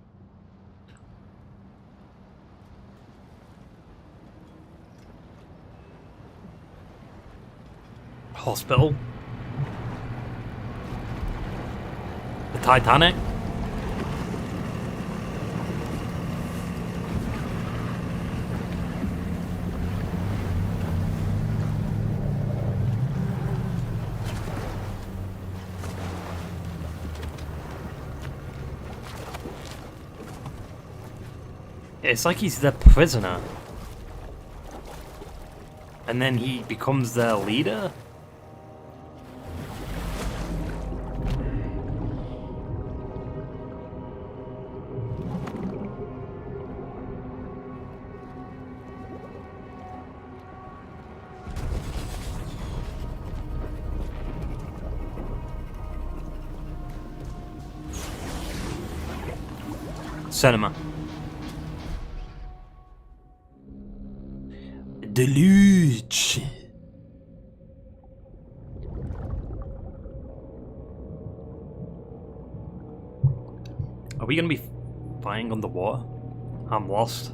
Hospital? The Titanic? It's like he's their prisoner. And then he becomes their leader? Cinema. Deluge. Are we gonna be flying on the water? I'm lost.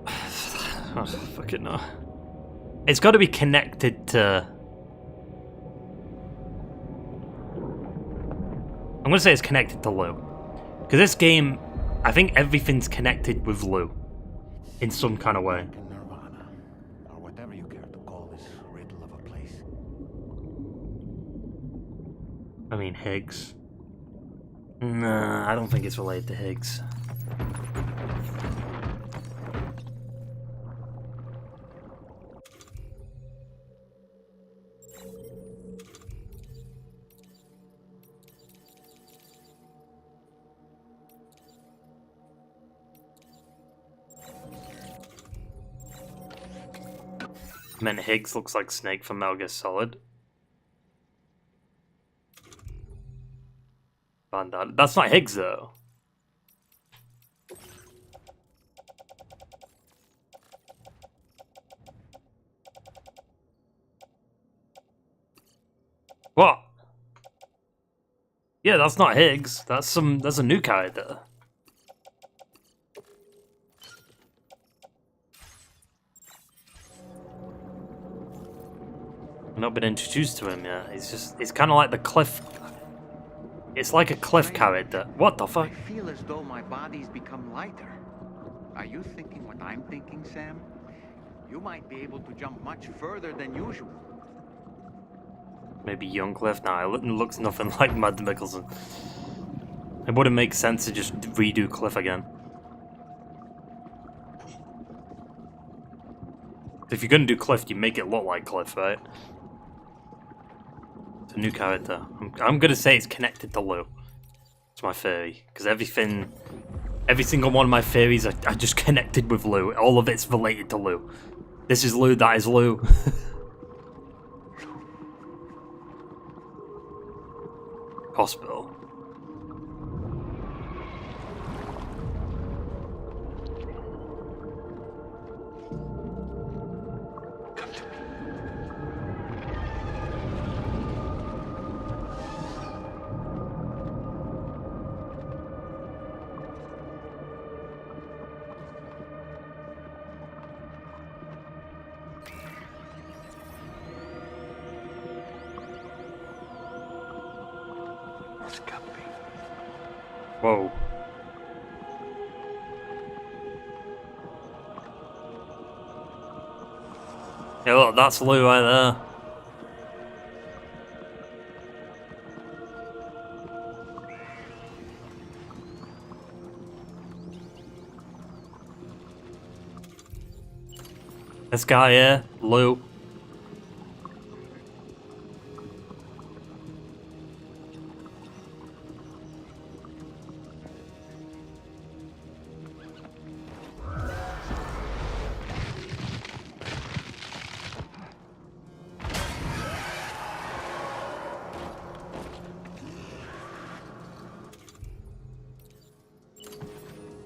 Oh, fucking no. It's got to be connected to. I'm gonna say it's connected to Lou, because this game, I think everything's connected with Lou, in some kind of way. Nirvana, or whatever you care to call this riddle of a place. I mean, Higgs. Nah, I don't think it's related to Higgs. And then Higgs looks like Snake from Metal Gear Solid. Bandana. That's not Higgs though. What? Yeah, that's not Higgs. That's a new character. I've not been introduced to him yet. It's kind of like the Cliff. It's like a Cliff character. What the fuck? I feel as though my body's become lighter. Are you thinking what I'm thinking, Sam? You might be able to jump much further than usual. Maybe young Cliff? Nah, it looks nothing like Mads Mikkelsen. It wouldn't make sense to just redo Cliff again. If you're gonna do Cliff, you make it look like Cliff, right? It's a new character. I'm gonna say it's connected to Lou. It's my theory. Because every single one of my theories are just connected with Lou. All of it's related to Lou. This is Lou, that is Lou. Hospital. Whoa. Yeah, look, that's Lou right there. This guy here, Lou.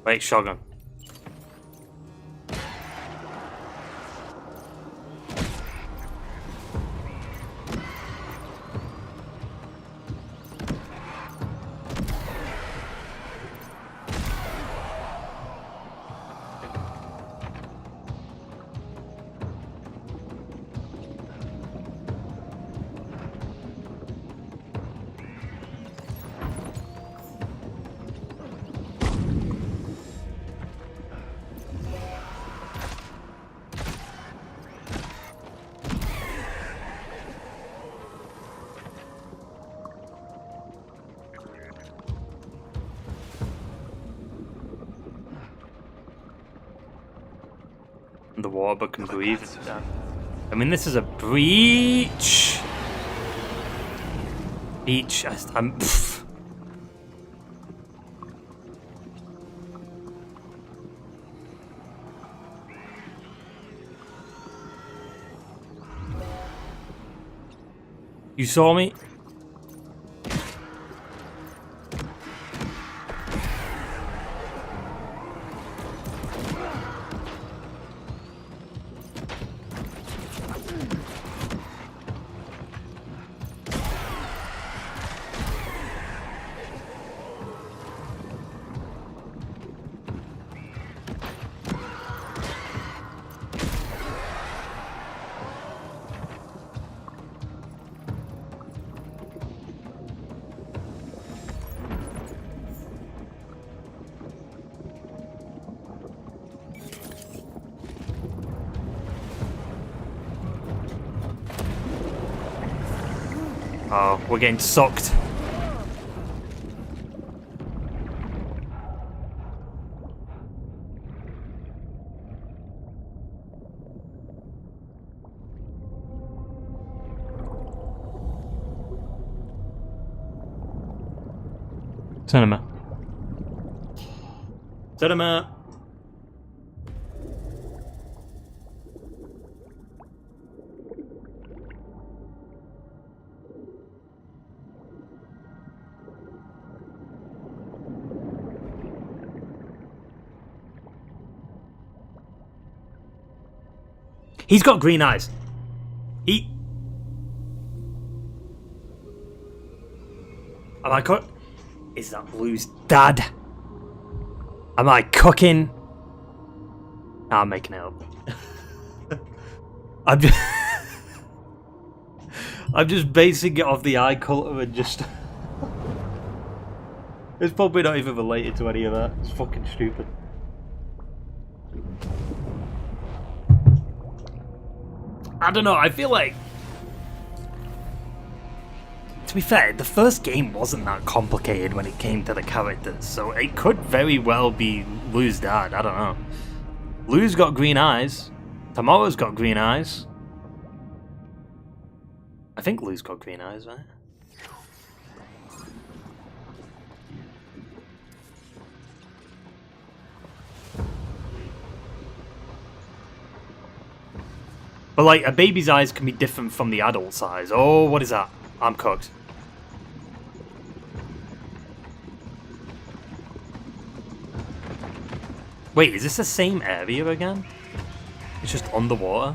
Wait, shotgun. The water but can breathe. I mean, this is a breach. Beach. I'm. Pff. You saw me? Oh, we're getting sucked. Cinema. Cinema. He's got green eyes. Am I cook? Is that Blue's dad? Am I cooking? Nah, I'm making it up. I'm just basing it off the eye colour and just. It's probably not even related to any of that. It's fucking stupid. I don't know, I feel like, to be fair, the first game wasn't that complicated when it came to the characters, so it could very well be Lou's dad, I don't know. Lou's got green eyes, Tamara's got green eyes. I think Lou's got green eyes, right? But like, a baby's eyes can be different from the adult's eyes. Oh, what is that? I'm cooked. Wait, is this the same area again? It's just underwater?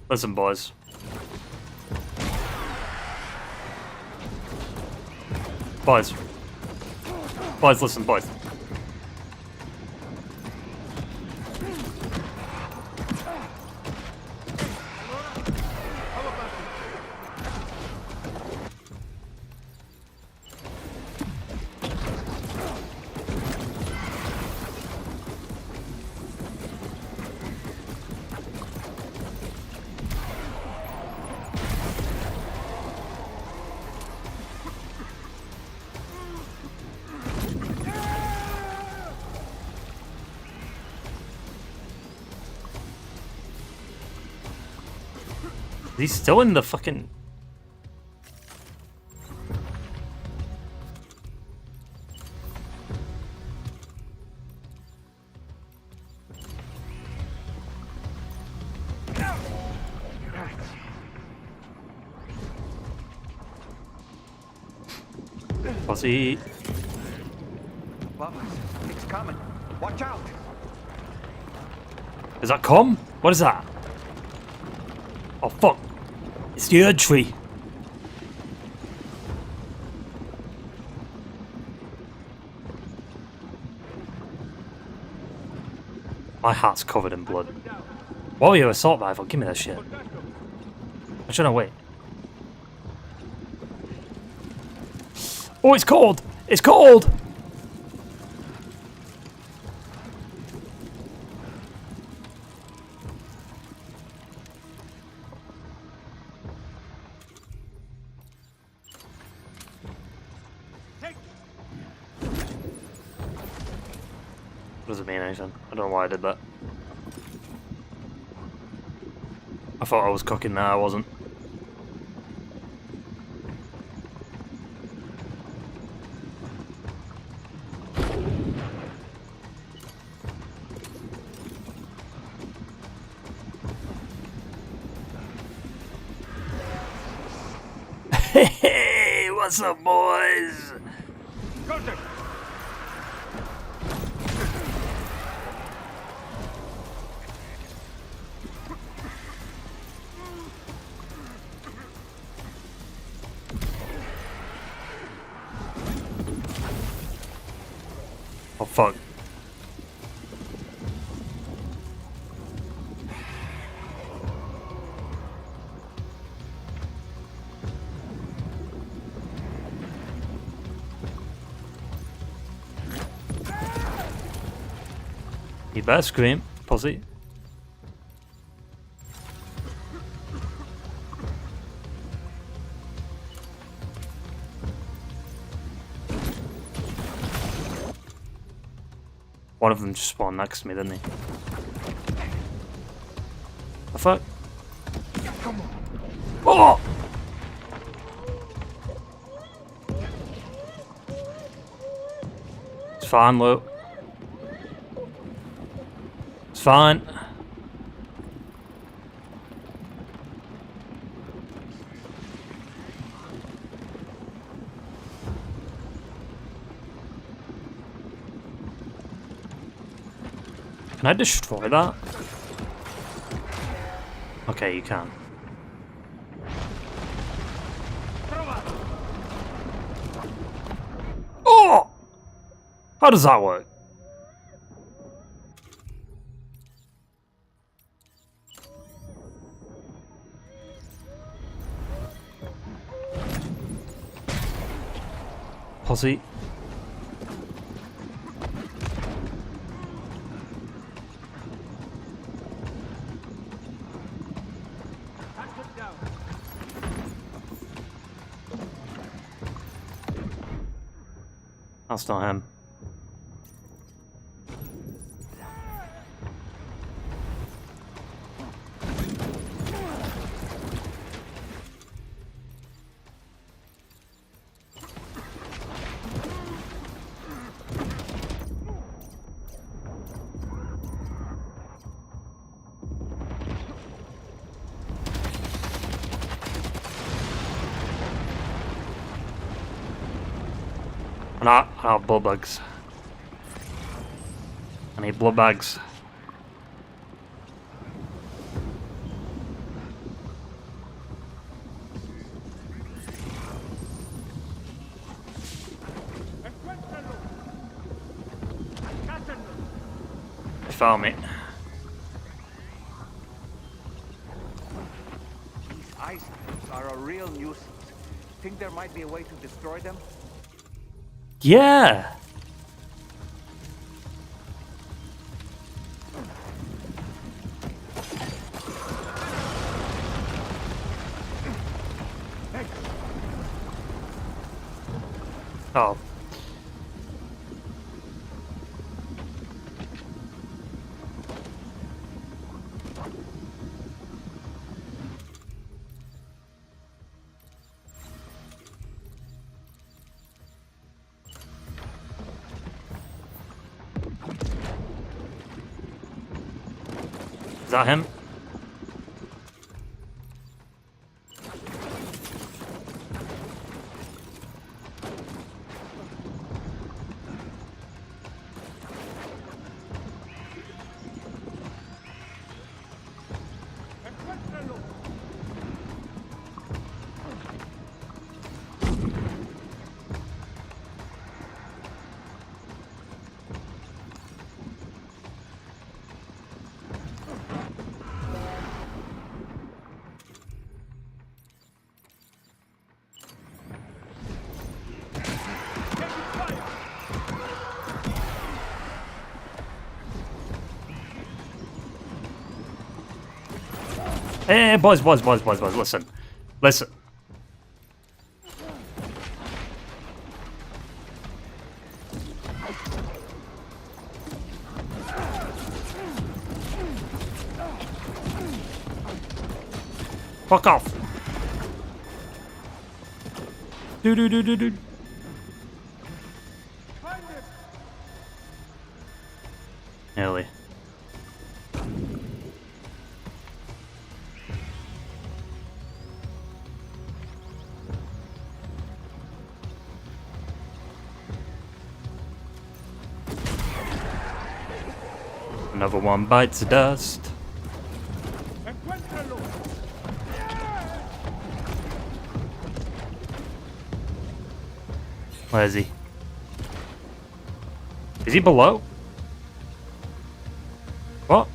Listen, boys. Boys. Boys, listen, boys. He's still in the fucking... Pussy. Bubba, it's coming. Watch out! Is that com? What is that? Oh fuck. It's the Erd tree. My hat's covered in blood. Warrior assault rifle, give me that shit. I shouldn't wait. Oh, it's cold! It's cold! Doesn't mean anything. I don't know why I did that. I thought I was cooking there, I wasn't. Hey, what's up, boys? Oh fuck. You better scream, pussy. One of them just spawned next to me, didn't he? The fuck? Oh! It's fine, Luke. It's fine. Can I destroy that? Okay, you can. Oh! How does that work? Pussy. That's not him. I need blood bags. I need blood bags. They found me. These ice caps are a real nuisance. Think there might be a way to destroy them? Yeah. Oh. Is that him? Hey, boys, listen. Listen. Fuck off. Do. Nearly. Another one bites the dust. Where is he? Is he below? What?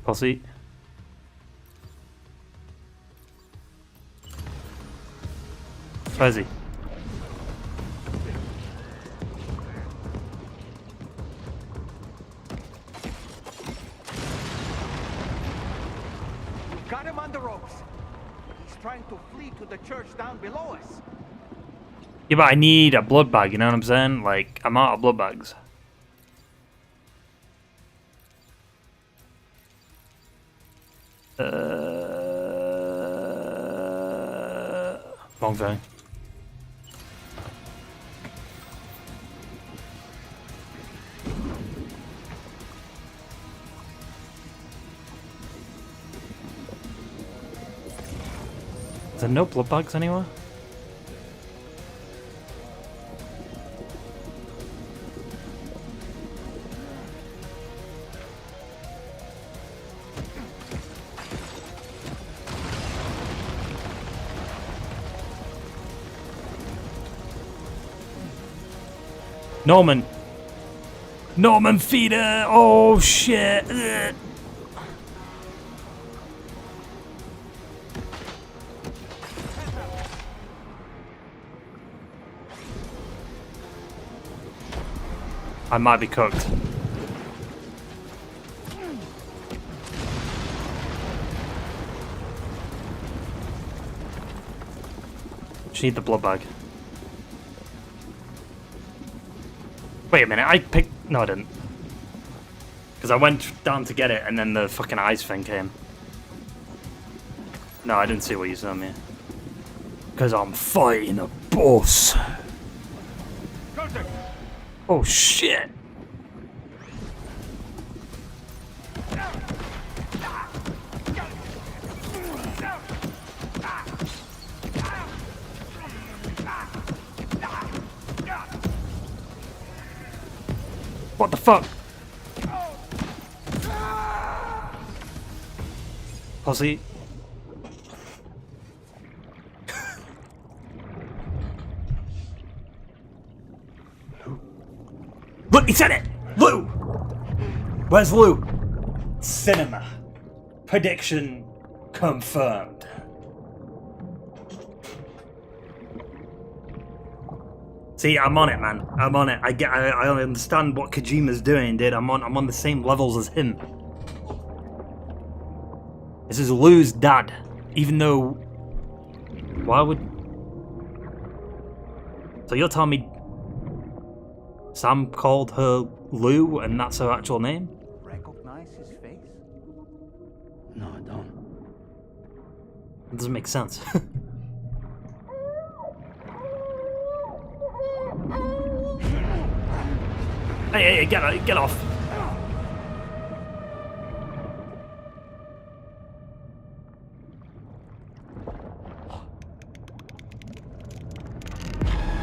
Posse. Where is he? We've got him on the ropes. He's trying to flee to the church down below us. Yeah, but I need a blood bag, you know what I'm saying? Like, I'm out of blood bags. Wrong thing. Is there no blood bags anywhere? Norman feeder. Oh shit. Ugh. I might be cooked. Just need the blood bag. Wait a minute, I picked... No, I didn't. Because I went down to get it, and then the fucking ice thing came. No, I didn't see what you saw me. Because I'm fighting a boss. Oh, shit. What the fuck? Posse. Look, he said it! Lou! Where's Lou? Cinema. Prediction confirmed. See, I'm on it, man. I'm on it. I understand what Kojima's doing, dude. I'm on the same levels as him. This is Lou's dad. Even though... Why would... So you're telling me Sam called her Lou and that's her actual name? Recognize his face? No, I don't. It doesn't make sense. Hey, get off.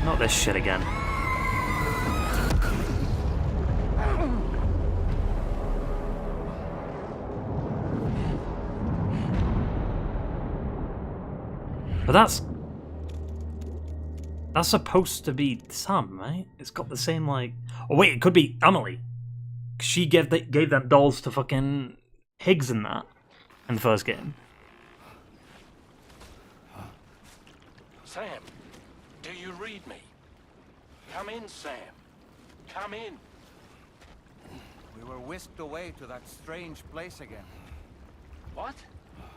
Not this shit again. But that's supposed to be Sam, right? It's got the same, like... Oh wait, it could be Emily. She gave them dolls to fucking Higgs in that, in the first game. Sam, do you read me? Come in, Sam. Come in. We were whisked away to that strange place again. What?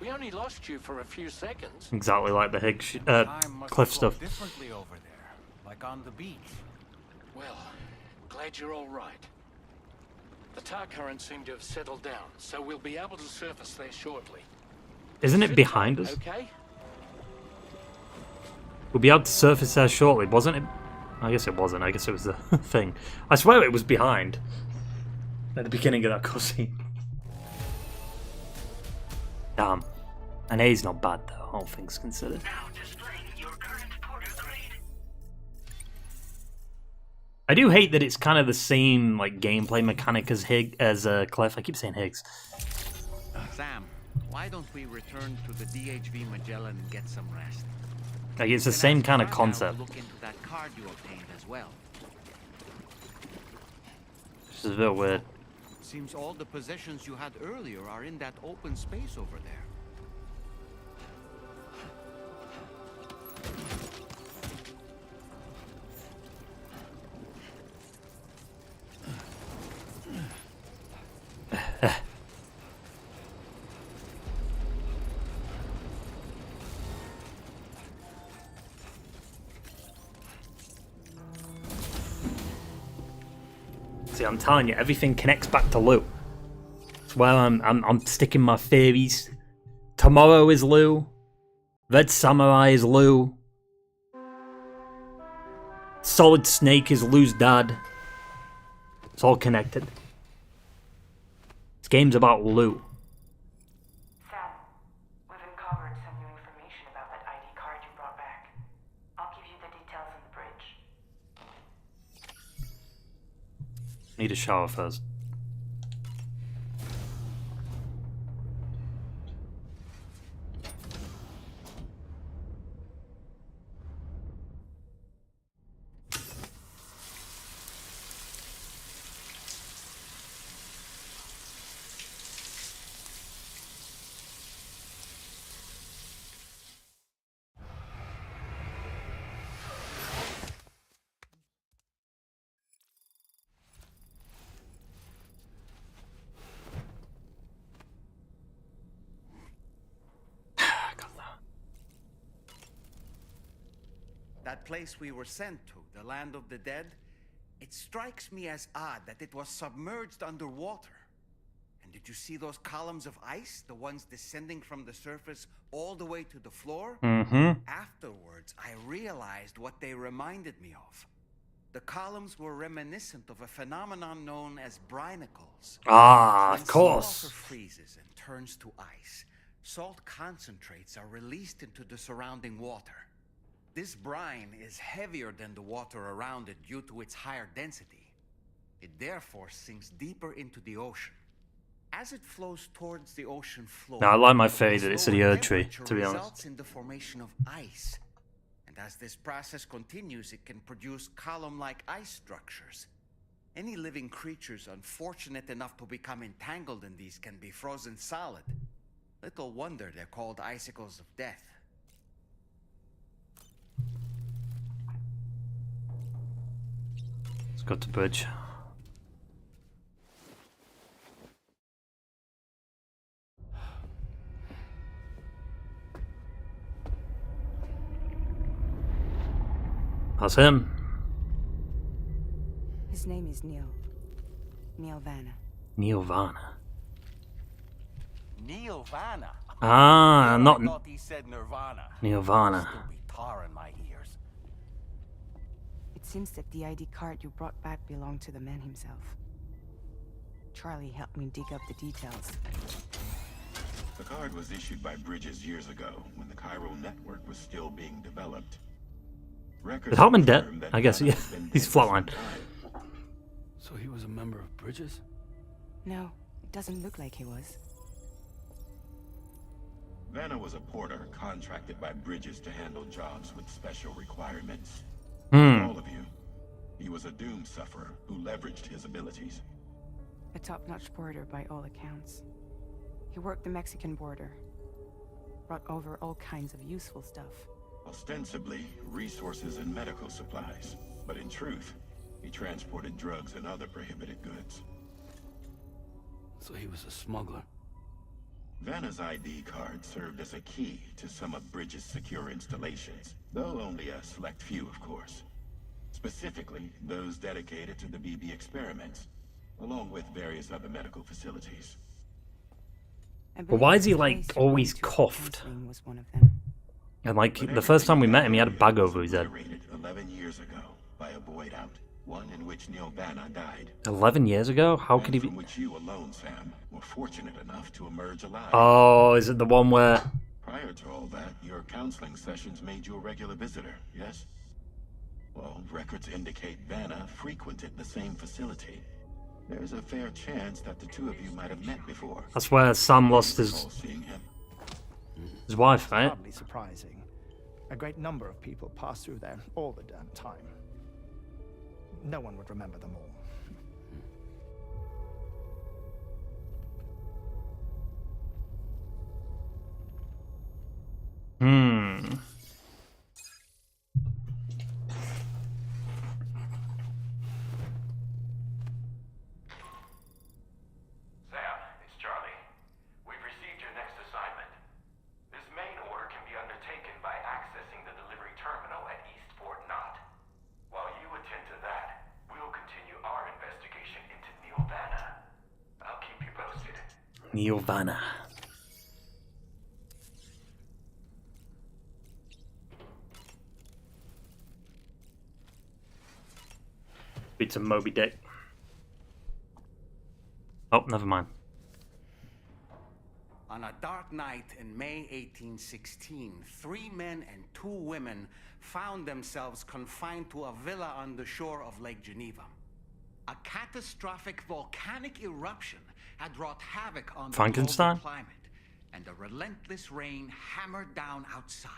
We only lost you for a few seconds. Exactly like the Higgs, Time must Cliff flow stuff. differently over there, like on the beach. Well, glad you're all right. The tar currents seem to have settled down, so we'll be able to surface there shortly. Isn't it Sit behind tight, us? Okay? We'll be able to surface there shortly, wasn't it? I guess it wasn't. I guess it was the thing. I swear it was behind. At the beginning of that cutscene. Damn. An A's not bad though, all things considered. Now displaying your current porter grade. I do hate that it's kind of the same like gameplay mechanic as Cliff. I keep saying Higgs. Sam, why don't we return to the DHV Magellan and get some rest? Like it's the You can same ask kind of Argyle to concept. Look into that card you obtained as well. This is a bit weird. Seems all the possessions you had earlier are in that open space over there. See, I'm telling you, everything connects back to Lou. That's where I'm sticking my theories. Tomorrow is Lou. Red Samurai is Lou. Solid Snake is Lou's dad. It's all connected. This game's about Lou. Sam, we've uncovered some new information about that ID card you brought back. I'll give you the details on the bridge. Need a shower first. That place we were sent to, the land of the dead, it strikes me as odd that it was submerged underwater. And did you see those columns of ice, the ones descending from the surface all the way to the floor? Mm-hmm. Afterwards, I realized what they reminded me of. The columns were reminiscent of a phenomenon known as brinicles. Ah, of When course. sea water freezes and turns to ice, salt concentrates are released into the surrounding water. This brine is heavier than the water around it due to its higher density. It therefore sinks deeper into the ocean. As it flows towards the ocean floor, Now, I like my theory that it's its the lower Earth tree, temperature to be honest. results in the formation of ice. And as this process continues, it can produce column-like ice structures. Any living creatures unfortunate enough to become entangled in these can be frozen solid. Little wonder they're called icicles of death. Let's go to bridge. That's him. His name is Neil. Neil Vanna. Neil Vanna. Neil Vanna. Ah, not I thought he said Nirvana. Neil Vanna. Still be tar in my ears. It seems that the ID card you brought back belonged to the man himself. Charlie helped me dig up the details. The card was issued by Bridges years ago, when the chiral network was still being developed. Is Hartman dead? confirm that I guess, Vanna yeah. has been He's dead for some flatlined. time. So he was a member of Bridges? No, it doesn't look like he was. Vanna was a porter contracted by Bridges to handle jobs with special requirements. Hmm. All of you. He was a doom sufferer who leveraged his abilities. A top-notch porter by all accounts. He worked the Mexican border. Brought over all kinds of useful stuff. Ostensibly, resources and medical supplies. But in truth, he transported drugs and other prohibited goods. So he was a smuggler. Vanna's ID card served as a key to some of Bridges' secure installations, though only a select few, of course. Specifically, those dedicated to the BB experiments, along with various other medical facilities. But why is he, like, always coughed? Was one of them. And, like, the first time we met him, he had a bag over his head. 11 years ago by a void out, one in which Neil Vanna died. 11 years ago? How could he be? From which you alone, Sam, were fortunate enough to emerge alive. Oh, is it the one where... Prior to all that, your counseling sessions made you a regular visitor, yes? Well, records indicate Vanna frequented the same facility. There's a fair chance that the two of you might have met before. That's where Sam lost his wife, right? Hardly surprising. A great number of people pass through there all the damn time. No one would remember them all. Hmm. Sam, it's Charlie. We've received your next assignment. This main order can be undertaken by accessing the delivery terminal at East Fort Knott. While you attend to that, we'll continue our investigation into Neil Vanna. I'll keep you posted. Neil Vanna. Beat some Moby Dick. Oh, never mind. On a dark night in May 1816, 3 men and 2 women found themselves confined to a villa on the shore of Lake Geneva. A catastrophic volcanic eruption had wrought havoc on the Frankenstein? global climate, and a relentless rain hammered down outside.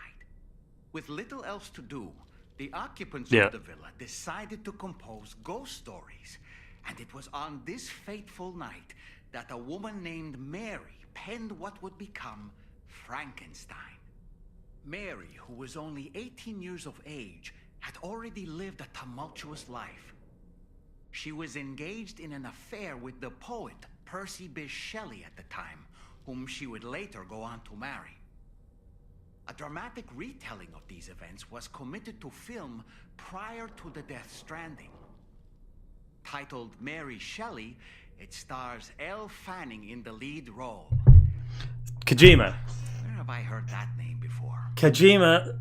With little else to do, the occupants of the villa decided to compose ghost stories. And it was on this fateful night that a woman named Mary penned what would become Frankenstein. Mary, who was only 18 years of age, had already lived a tumultuous life. She was engaged in an affair with the poet Percy Bysshe Shelley at the time, whom she would later go on to marry. A dramatic retelling of these events was committed to film prior to the Death Stranding. Titled Mary Shelley, it stars Elle Fanning in the lead role. Kojima. Where have I heard that name before? Kojima.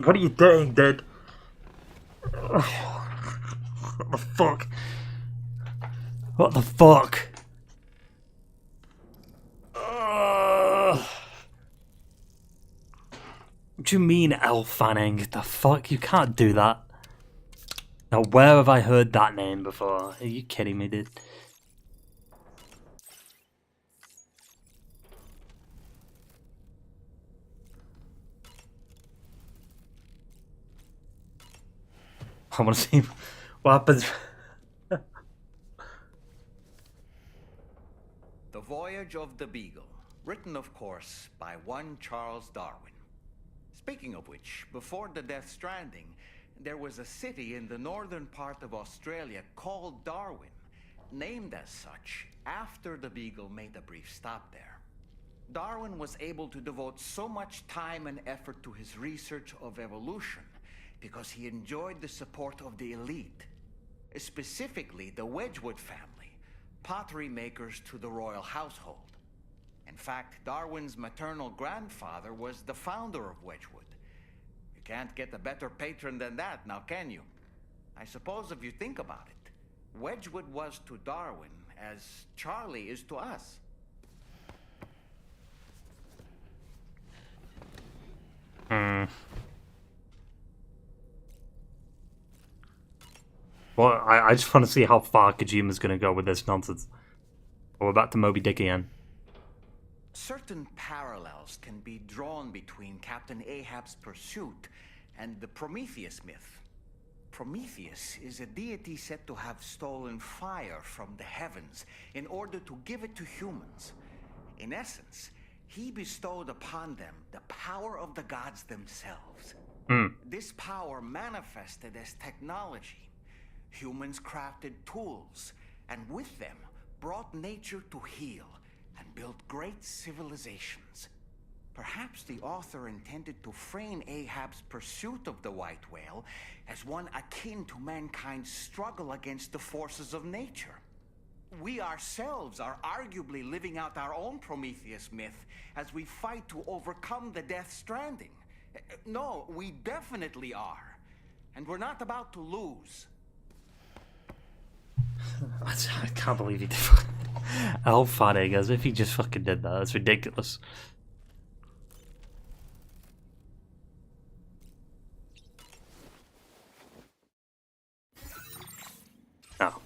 What are you doing, dude? What the fuck? What the fuck? What do you mean, Elle Fanning? The fuck? You can't do that. Now, where have I heard that name before? Are you kidding me, dude? I want to see what happens. The Voyage of the Beagle, written, of course, by one Charles Darwin. Speaking of which, before the Death Stranding, there was a city in the northern part of Australia called Darwin, named as such after the Beagle made a brief stop there. Darwin was able to devote so much time and effort to his research of evolution because he enjoyed the support of the elite, specifically the Wedgwood family, pottery makers to the royal household. In fact, Darwin's maternal grandfather was the founder of Wedgwood. You can't get a better patron than that, now can you? I suppose if you think about it, Wedgwood was to Darwin as Charlie is to us. Well, I just want to see how far Kojima's going to go with this nonsense. We're back to Moby Dick again. Certain parallels can be drawn between Captain Ahab's pursuit and the Prometheus myth. Prometheus is a deity said to have stolen fire from the heavens in order to give it to humans. In essence, he bestowed upon them the power of the gods themselves. This power manifested as technology. Humans crafted tools, and with them brought nature to heal and built great civilizations. Perhaps the author intended to frame Ahab's pursuit of the white whale as one akin to mankind's struggle against the forces of nature. We ourselves are arguably living out our own Prometheus myth as we fight to overcome the Death Stranding. No, we definitely are. And we're not about to lose. I can't believe he did. How funny, as if he just fucking did that. That's ridiculous. Oh.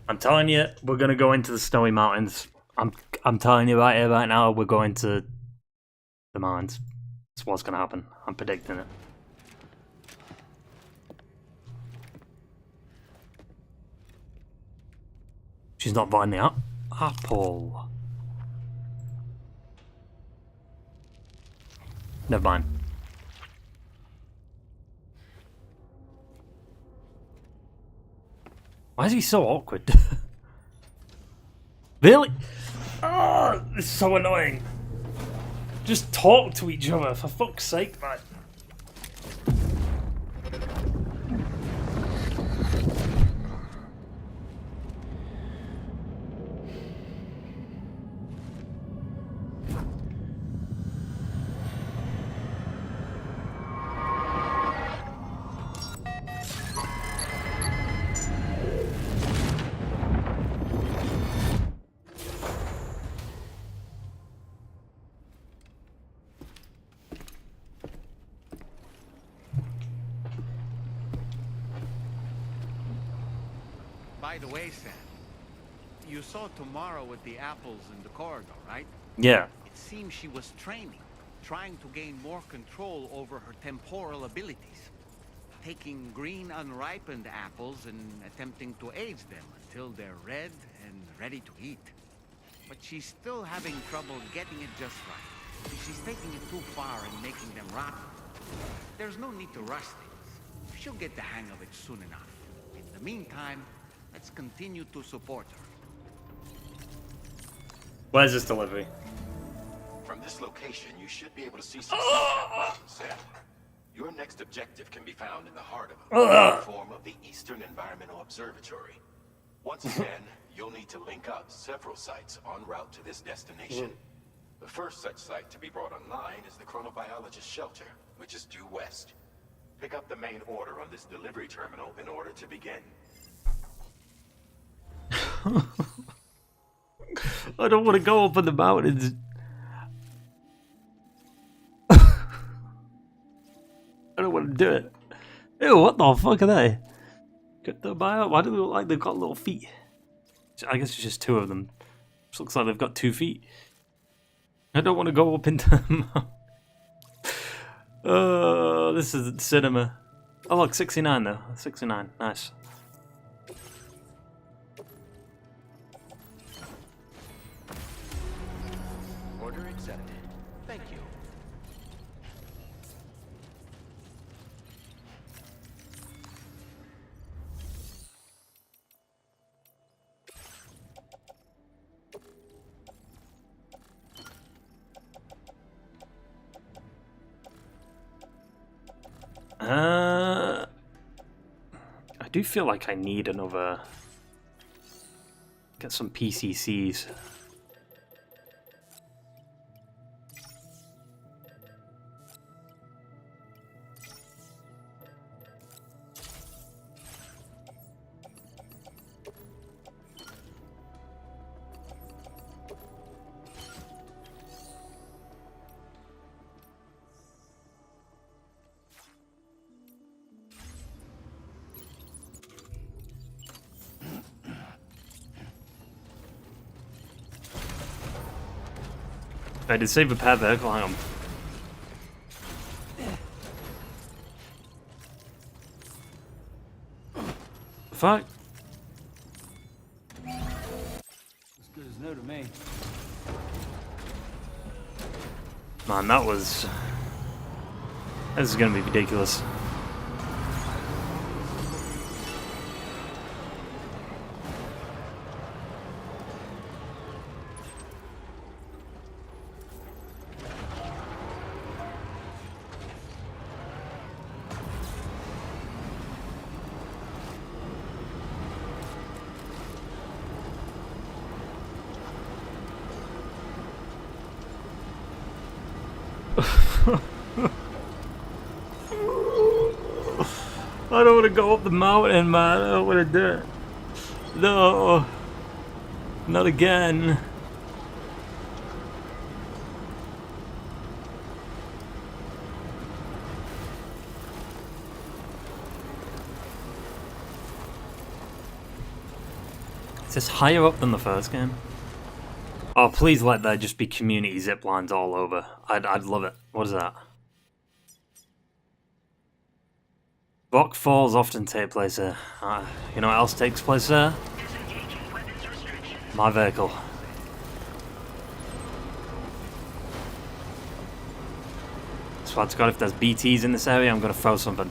I'm telling you, we're gonna go into the snowy mountains. I'm telling you right here, right now, we're going to the mines. That's what's gonna happen. I'm predicting it. She's not buying the apple. Never mind. Why is he so awkward? Really? Oh, it's so annoying. Just talk to each other, for fuck's sake, man. By the way, Sam, you saw Tomorrow with the apples in the corridor, right? Yeah. It seems she was training, trying to gain more control over her temporal abilities. Taking green unripened apples and attempting to age them until they're red and ready to eat. But she's still having trouble getting it just right. She's taking it too far and making them rotten. There's no need to rush things. She'll get the hang of it soon enough. In the meantime, let's continue to support her. Where's this delivery? From this location, you should be able to see some mountains, Sam. Your next objective can be found in the heart of them, in the form of the Eastern Environmental Observatory. Once again, you'll need to link up several sites en route to this destination. The first such site to be brought online is the Chronobiologist Shelter, which is due west. Pick up the main order on this delivery terminal in order to begin. I don't want to go up in the mountains. I don't want to do it. Ew, what the fuck are they? Get the bio? Why do they look like they've got little feet? I guess it's just two of them. Just looks like they've got 2 feet. I don't want to go up into them. This is cinema. Oh look, 69 though. 69, nice. Order accepted. Thank you. do feel like I need another... Get some PCCs. I did save a pad vehicle, hang on. Fuck? As good as new to me. Man, that was... This is gonna be ridiculous. I don't want to go up the mountain, man. I don't want to do it. No. Not again. Is this higher up than the first game? Oh, please let there just be community zip lines all over. I'd love it. What is that? Rock falls often take place here. You know what else takes place there? My vehicle. Swear to God, if there's BTs in this area, I'm gonna throw something.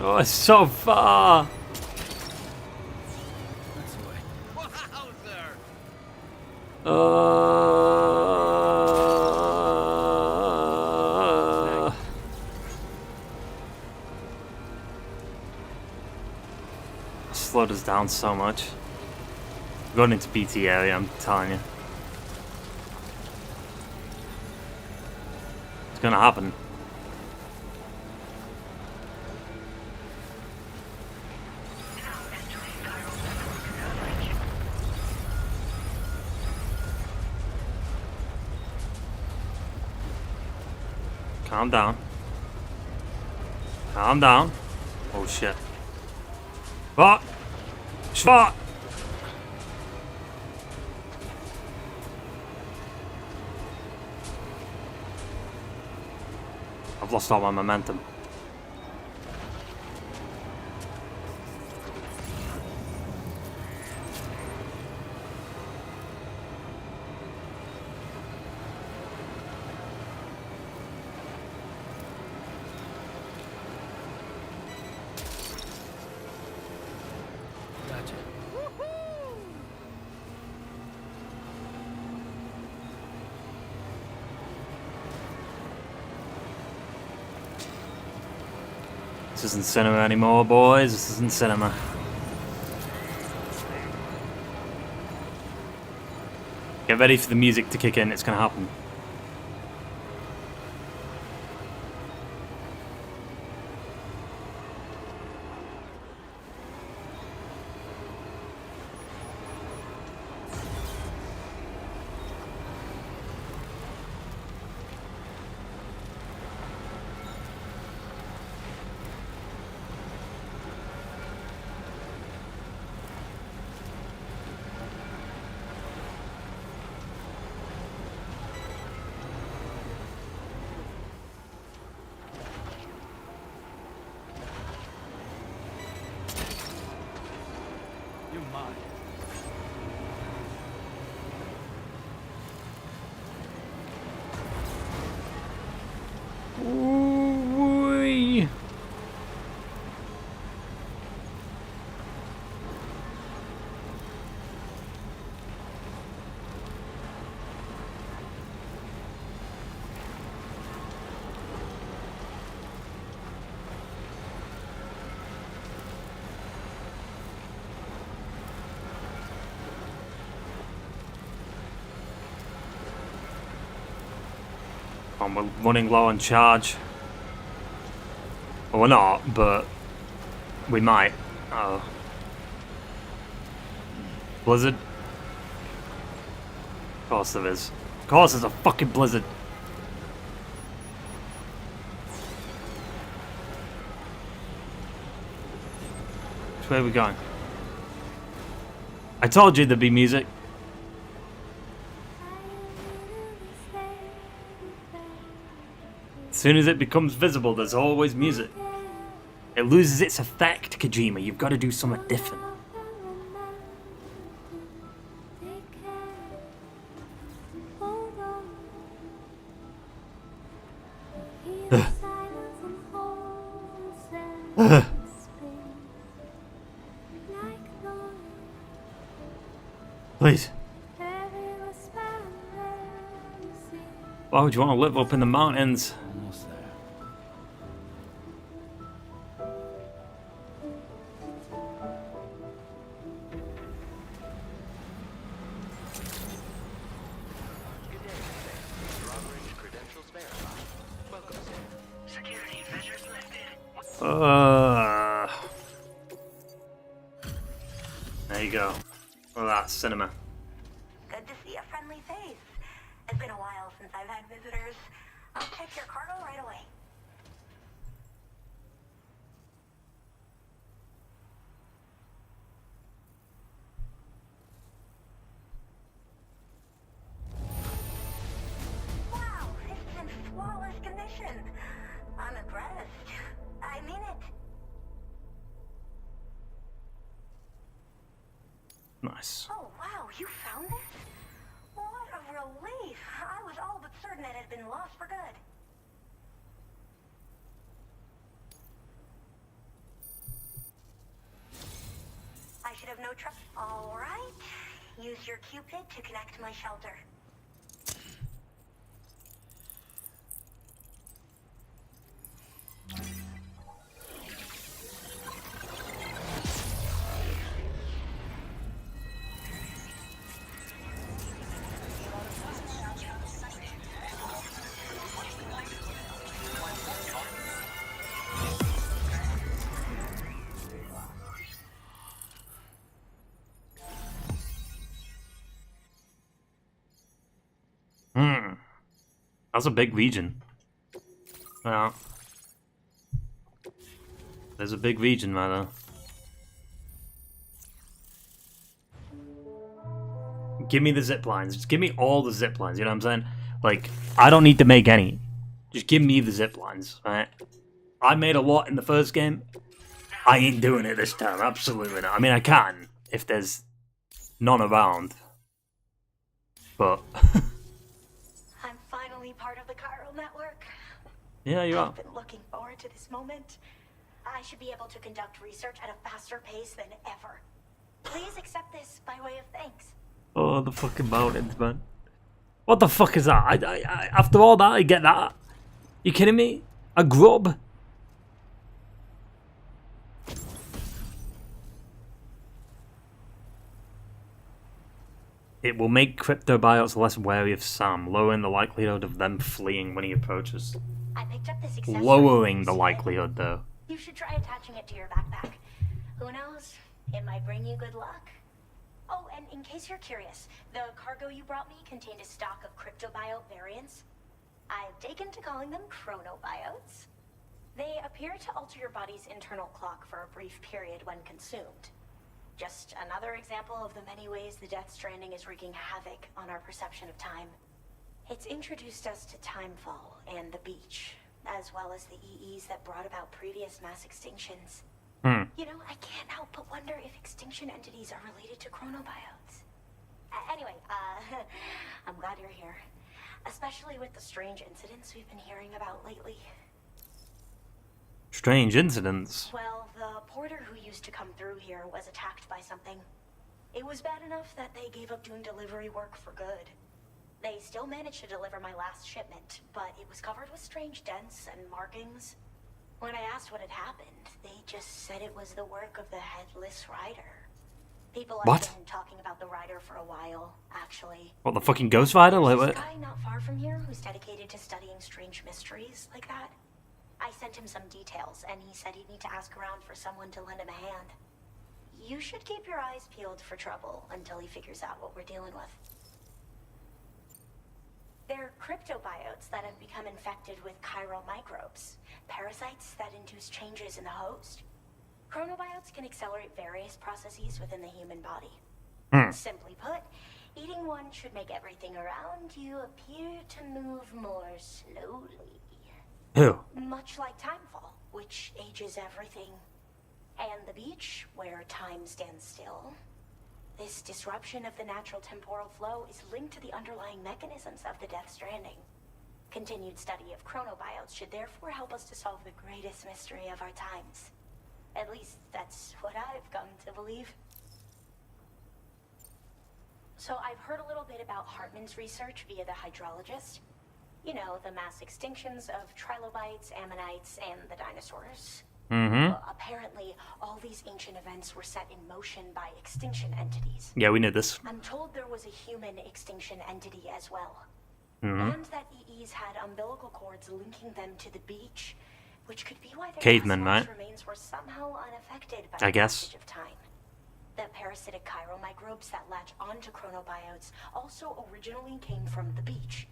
Oh, it's so far! That's the way. Wowzer! Slowed us down so much. Going into BT area, I'm telling you. It's gonna happen. Calm down. Calm down. Oh shit. What? Shot! I've lost all my momentum. This isn't cinema anymore, boys. This isn't cinema. Get ready for the music to kick in. It's gonna happen. on, we're running low on charge. Well, we're not, but we might. Oh. Blizzard? Of course there is. Of course there's a fucking blizzard. Which way are we going? I told you there'd be music. As soon as it becomes visible, there's always music. It loses its effect, Kojima. You've got to do something different. Please. Why would you want to live up in the mountains? Almost there. There you go. Well, that's cinema. Good to see a friendly face. It's been a while since I've had visitors. I'll check your cargo right away. Wow, it's in flawless condition. I'm impressed. I mean it. Nice. Oh, wow, you found this? What a relief. I was all but certain it had been lost for good. I should have no trouble. All right. Use your Cupid to connect to my shelter. That's a big region. Yeah. There's a big region right there. Give me the zip lines. Just give me all the zip lines, you know what I'm saying? Like, I don't need to make any. Just give me the zip lines, alright? I made a lot in the first game. I ain't doing it this time, absolutely not. I mean, I can, if there's none around. But... I'm finally part of the chiral network. yeah, you are. I've been looking forward to this moment. I should be able to conduct research at a faster pace than ever. Please accept this by way of thanks. Oh, the fucking mountains, man. What the fuck is that? After all that, I get that. You kidding me? A grub? It will make cryptobiotes less wary of Sam, lowering the likelihood of them fleeing when he approaches. I picked up this accessory. Lowering the likelihood, though. You should try attaching it to your backpack. Who knows? It might bring you good luck. Oh, and in case you're curious, the cargo you brought me contained a stock of cryptobiote variants. I've taken to calling them chronobiotes. They appear to alter your body's internal clock for a brief period when consumed. Just another example of the many ways the Death Stranding is wreaking havoc on our perception of time. It's introduced us to Timefall and the beach, as well as the EEs that brought about previous mass extinctions. You know, I can't help but wonder if extinction entities are related to chronobiotes. Anyway, I'm glad you're here. Especially with the strange incidents we've been hearing about lately. Strange incidents? Well, the porter who used to come through here was attacked by something. It was bad enough that they gave up doing delivery work for good. They still managed to deliver my last shipment, but it was covered with strange dents and markings. When I asked what had happened, they just said it was the work of the Headless Rider. People What? have been talking about the rider for a while, actually. What, the fucking Ghost Rider? Like, There's what? this guy not far from here who's dedicated to studying strange mysteries like that. I sent him some details, and he said he'd need to ask around for someone to lend him a hand. You should keep your eyes peeled for trouble until he figures out what we're dealing with. They're cryptobiotes that have become infected with chiral microbes, parasites that induce changes in the host. Chronobiotes can accelerate various processes within the human body. Simply put, eating one should make everything around you appear to move more slowly. Who? Much like timefall, which ages everything. And the beach, where time stands still. This disruption of the natural temporal flow is linked to the underlying mechanisms of the Death Stranding. Continued study of chronobiotes should therefore help us to solve the greatest mystery of our times. At least that's what I've come to believe. So I've heard a little bit about Hartman's research via the hydrologist. You know, the mass extinctions of trilobites, ammonites, and the dinosaurs. Well, apparently, all these ancient events were set in motion by extinction entities. Yeah, we knew this. I'm told there was a human extinction entity as well. And that EEs had umbilical cords linking them to the beach, which could be why their Cavemen, fossilized right? remains were somehow unaffected by I the guess. passage of time. The parasitic chiral microbes that latch onto chronobiotes also originally came from the beach.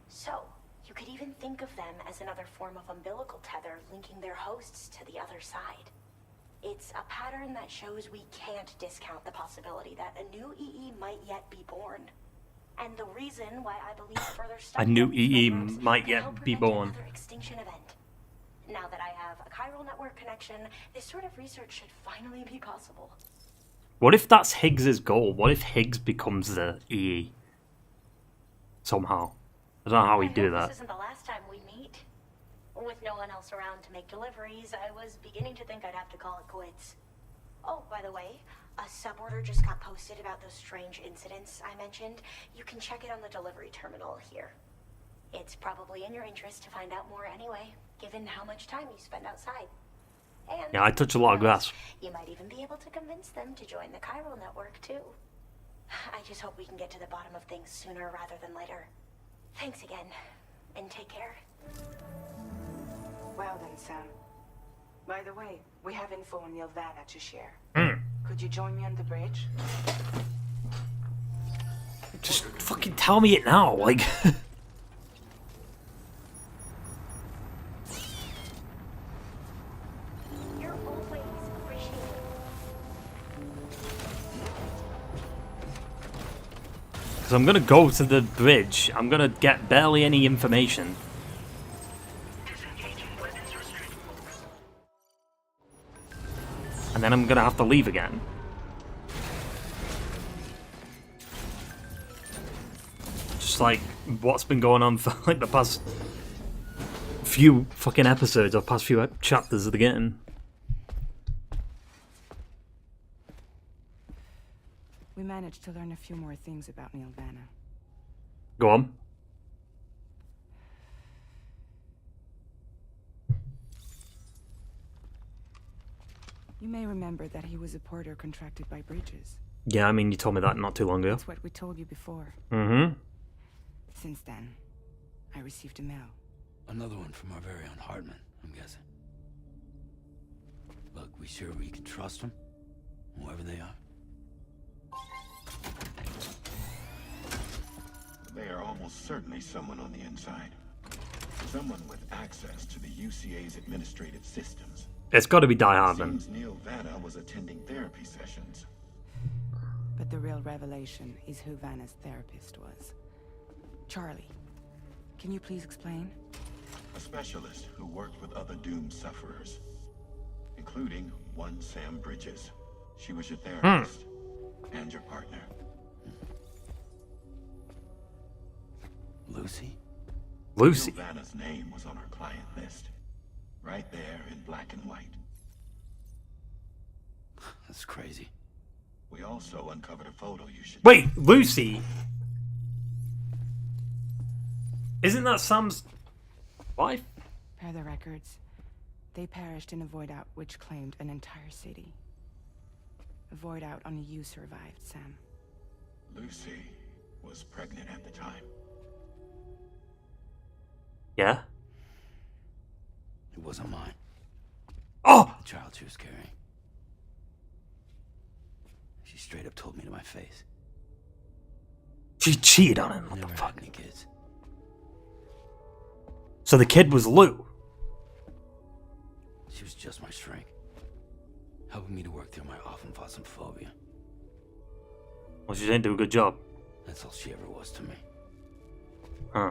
So, you could even think of them as another form of umbilical tether linking their hosts to the other side. It's a pattern that shows we can't discount the possibility that a new EE might yet be born. And the reason why I believe further study A new of these EE microbes might can yet help be prevent born. another extinction event. Now that I have a chiral network connection, this sort of research should finally be possible. What if that's Higgs's goal? What if Higgs becomes the EE? Somehow. I don't know how we do that. This isn't the last time we meet. With no one else around to make deliveries, I was beginning to think I'd have to call it quits. Oh, by the way, a suborder just got posted about those strange incidents I mentioned. You can check it on the delivery terminal here. It's probably in your interest to find out more anyway, given how much time you spend outside. And Yeah, I touch a lot of grass. you might even be able to convince them to join the chiral network too. I just hope we can get to the bottom of things sooner rather than later. Thanks again, and take care. Well then, Sam. By the way, we have info on Nilvana to share. Could you join me on the bridge? Just fucking tell me it now, like. You're always appreciated. Because I'm gonna go to the bridge. I'm gonna get barely any information. And then I'm gonna have to leave again. Just like what's been going on for like the past few fucking episodes or past few chapters of the game. We managed to learn a few more things about Nilvana. Go on. You may remember that he was a porter contracted by Bridges. Yeah, I mean, you told me that not too long ago. That's what we told you before. Mm-hmm. Since then, I received a mail. Another one from our very own Hartman, I'm guessing. Look, we sure we can trust them? Whoever they are? They are almost certainly someone on the inside. Someone with access to the UCA's administrative systems. It's got to be Die Hard then. Seems Neil Vanna was attending therapy sessions. But the real revelation is who Vanna's therapist was. Charlie, can you please explain? A specialist who worked with other doomed sufferers, including one Sam Bridges. She was your therapist and your partner. Lucy? Lucy? Neil Vanna's name was on our client list. Right there in black and white. That's crazy. We also uncovered a photo you should... Wait, Lucy? Isn't that Sam's wife? Per the records, they perished in a void out which claimed an entire city. Avoid out only you survived, Sam. Lucy was pregnant at the time. Yeah? It wasn't mine. Oh! The child she was carrying. She straight up told me to my face. She cheated on him. What the Never fuck? had any kids. So the kid was Lou. She was just my shrink, helping me to work through my phobia. Well, she didn't do a good job. That's all she ever was to me. Huh.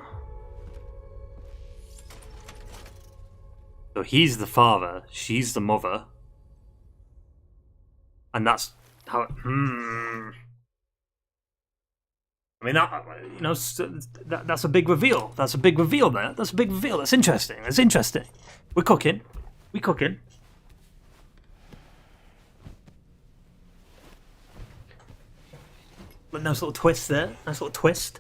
So he's the father, she's the mother. And that's how it, I mean, that, you know, that's a big reveal. That's a big reveal there. That's a big reveal. That's interesting. That's interesting. We're cooking. We're cooking. Nice little twist there. Nice little twist.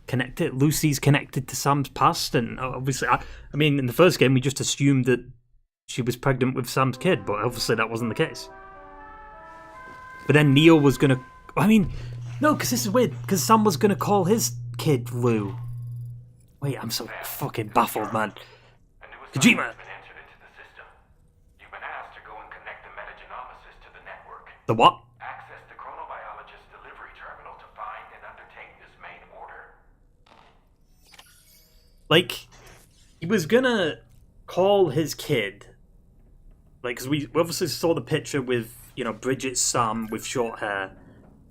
Connected. Lucy's connected to Sam's past, and obviously, I mean, in the first game, we just assumed that she was pregnant with Sam's kid, but obviously that wasn't the case. But then Neil was gonna. I mean, no, because this is weird. Because Sam was gonna call his kid Lou. Wait, I'm so fucking baffled, man. Kojima. The what? Access the chronobiologist's delivery terminal to find and undertake this main order. Like, he was gonna call his kid. Like, because we obviously saw the picture with, you know, Bridget, Sam with short hair,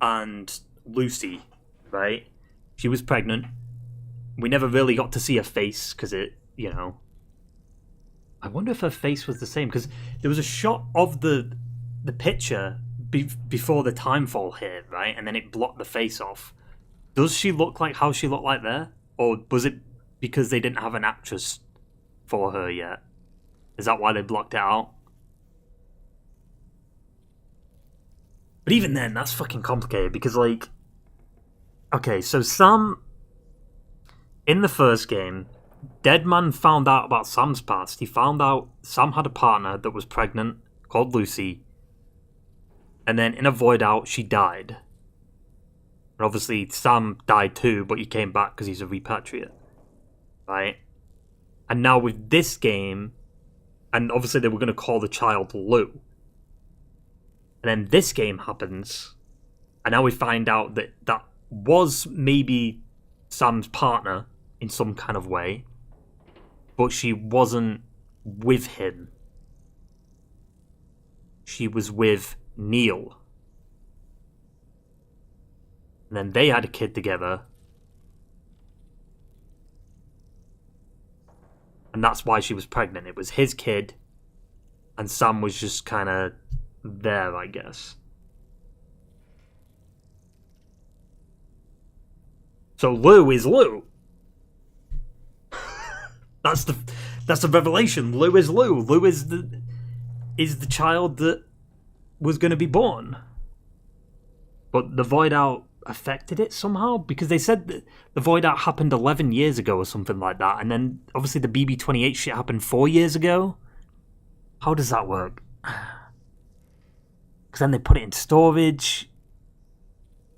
and Lucy, right? She was pregnant. We never really got to see her face, because it, you know. I wonder if her face was the same, because there was a shot of the picture before the timefall hit, right? And then it blocked the face off. Does she look like how she looked like there? Or was it because they didn't have an actress for her yet? Is that why they blocked it out? But even then, that's fucking complicated because, like... Okay, so Sam... In the first game, Deadman found out about Sam's past. He found out Sam had a partner that was pregnant, called Lucy. And then in a void out, she died. And obviously, Sam died too, but he came back because he's a repatriate. Right? And now with this game, and obviously they were going to call the child Lou. And then this game happens, and now we find out that that was maybe Sam's partner in some kind of way, but she wasn't with him. She was with Neil. And then they had a kid together. And that's why she was pregnant. It was his kid. And Sam was just kind of there, I guess. So Lou is Lou. That's the revelation. Lou is Lou. Lou is the child that was going to be born. But the void out affected it somehow, because they said that the void out happened 11 years ago or something like that, and then obviously the BB-28 shit happened 4 years ago. How does that work? Because then they put it in storage.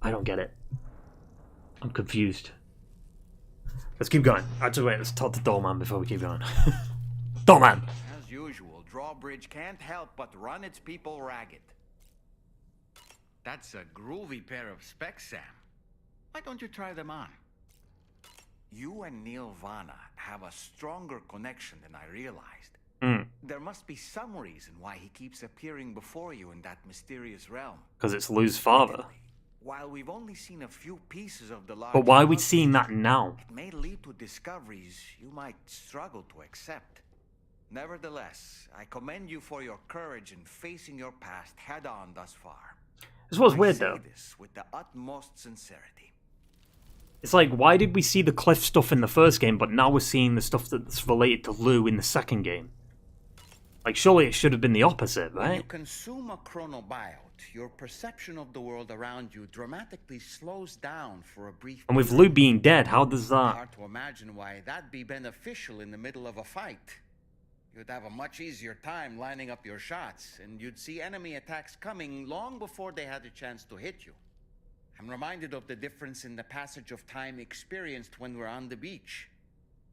I don't get it. I'm confused. Let's keep going. Actually, wait, let's talk to Doorman before we keep going. Doorman! As usual, Drawbridge can't help but run its people ragged. That's a groovy pair of specs, Sam. Why don't you try them on? You and Neil Vana have a stronger connection than I realized. There must be some reason why he keeps appearing before you in that mysterious realm. Because it's Lou's father. While we've only seen a few pieces of the large... But why are we seeing that now? It may lead to discoveries you might struggle to accept. Nevertheless, I commend you for your courage in facing your past head-on thus far. This was weird, though. I say this with the utmost sincerity. It's like, why did we see the Cliff stuff in the first game, but now we're seeing the stuff that's related to Lou in the second game? Like, surely it should have been the opposite, right? When you consume a chronobiote, your perception of the world around you dramatically slows down for a brief... And with Lou being dead, how does that... Hard to imagine why that'd be beneficial in the middle of a fight. You'd have a much easier time lining up your shots, and you'd see enemy attacks coming long before they had a chance to hit you. I'm reminded of the difference in the passage of time experienced when we're on the beach.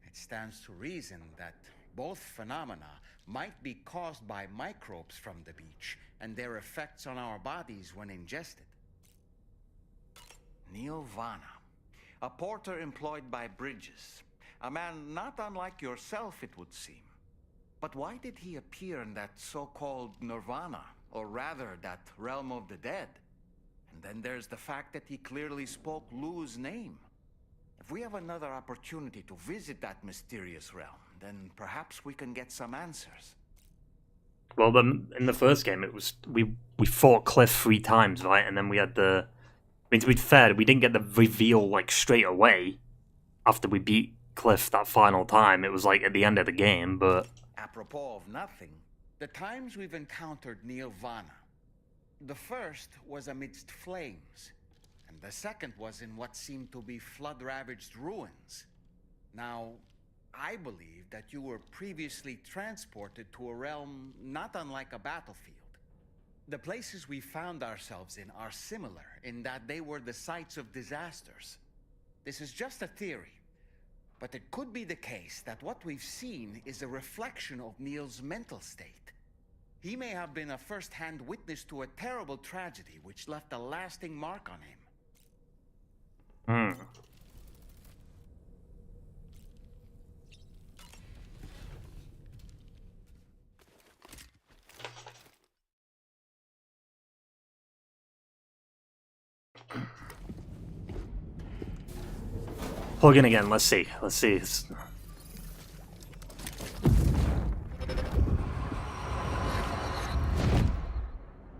It stands to reason that both phenomena might be caused by microbes from the beach and their effects on our bodies when ingested. Neil Vana, a porter employed by Bridges. A man not unlike yourself, it would seem. But why did he appear in that so-called nirvana, or rather, that realm of the dead? And then there's the fact that he clearly spoke Lu's name. If we have another opportunity to visit that mysterious realm, then perhaps we can get some answers. Well, then in the first game, it was we fought Cliff 3 times, right? And then we had the. I mean, to be fair, we didn't get the reveal like straight away after we beat Cliff that final time. It was like at the end of the game, but. Apropos of nothing, the times we've encountered Neil Vana. The first was amidst flames, and the second was in what seemed to be flood-ravaged ruins. Now, I believe that you were previously transported to a realm not unlike a battlefield. The places we found ourselves in are similar in that they were the sites of disasters. This is just a theory, but it could be the case that what we've seen is a reflection of Neil's mental state. He may have been a first-hand witness to a terrible tragedy which left a lasting mark on him. Plug in again, let's see.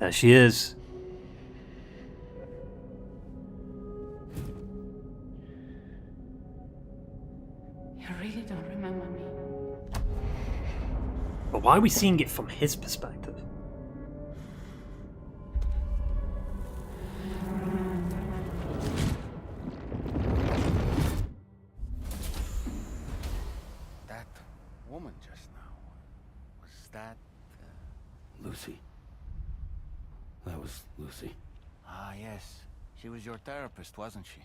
There she is. You really don't remember me. But why are we seeing it from his perspective? That woman just now, was that... Lucy. That was Lucy. Ah, yes. She was your therapist, wasn't she?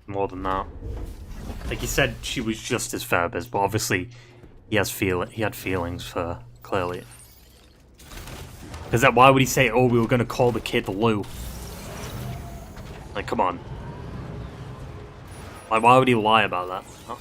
More than that. Like he said, she was just his therapist, but obviously he had feelings for her, clearly. Because why would he say, oh, we were going to call the kid Lou? Like, come on. Like, why would he lie about that? Huh?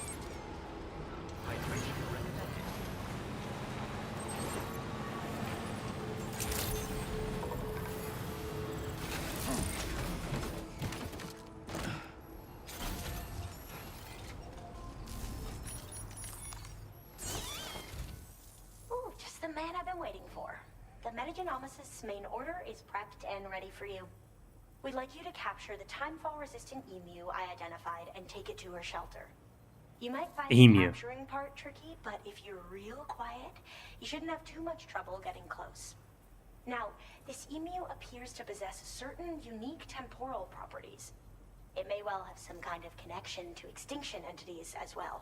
The man I've been waiting for. The Metagenomicist's main order is prepped and ready for you. We'd like you to capture the timefall-resistant emu I identified and take it to her shelter. You might find the capturing part tricky, but if you're real quiet, you shouldn't have too much trouble getting close. Now, this emu appears to possess certain unique temporal properties. It may well have some kind of connection to extinction entities as well.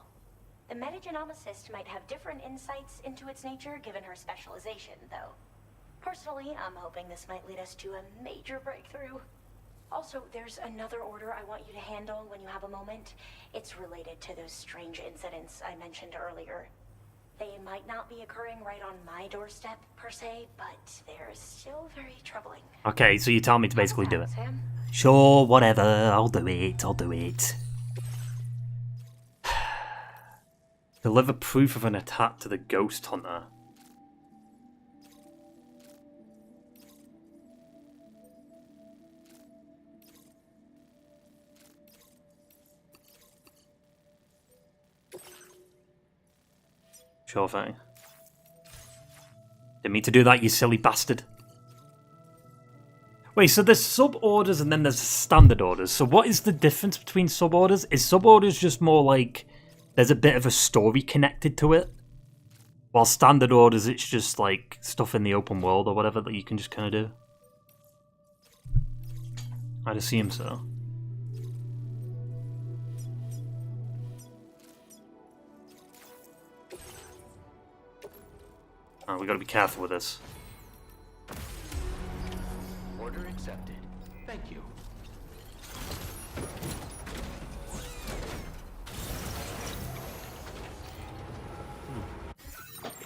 The metagenomicist might have different insights into its nature given her specialization, though. Personally, I'm hoping this might lead us to a major breakthrough. Also, there's another order I want you to handle when you have a moment. It's related to those strange incidents I mentioned earlier. They might not be occurring right on my doorstep, per se, but they're still very troubling. Okay, so you tell me to basically do it. Sam? Sure, whatever, I'll do it. Deliver proof of an attack to the Ghost Hunter. Sure thing. Didn't mean to do that, you silly bastard. Wait, so there's sub-orders and then there's standard orders. So what is the difference between sub-orders? Is sub-orders just more like... there's a bit of a story connected to it. While standard orders, it's just like stuff in the open world or whatever that you can just kind of do. I'd assume so. Oh, we gotta be careful with this. Order accepted. Thank you.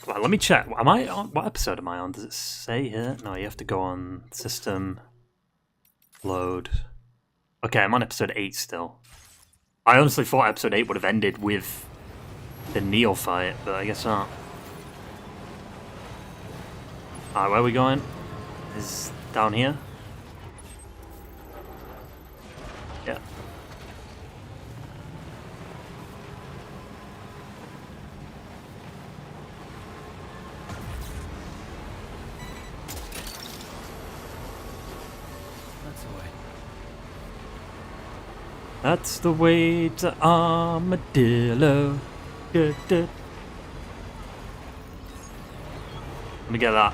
Well, let me check. Am I on? What episode am I on? Does it say here? No, you have to go on system, load. Okay, I'm on episode 8 still. I honestly thought episode 8 would have ended with the Neo fight, but I guess not. Alright, where are we going? Is down here? Yeah. That's the way to Armadillo. Let me get that.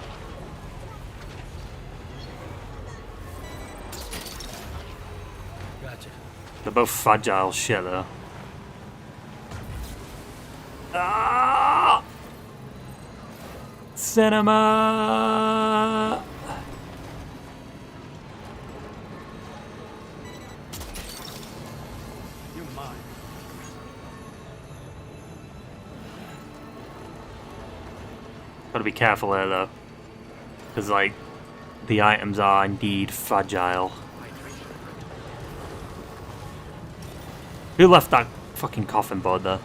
Gotcha. They're both fragile shit though. Ah! Cinema! You're mine. Gotta be careful there though. Because like, the items are indeed fragile. Who left that fucking coffin board there?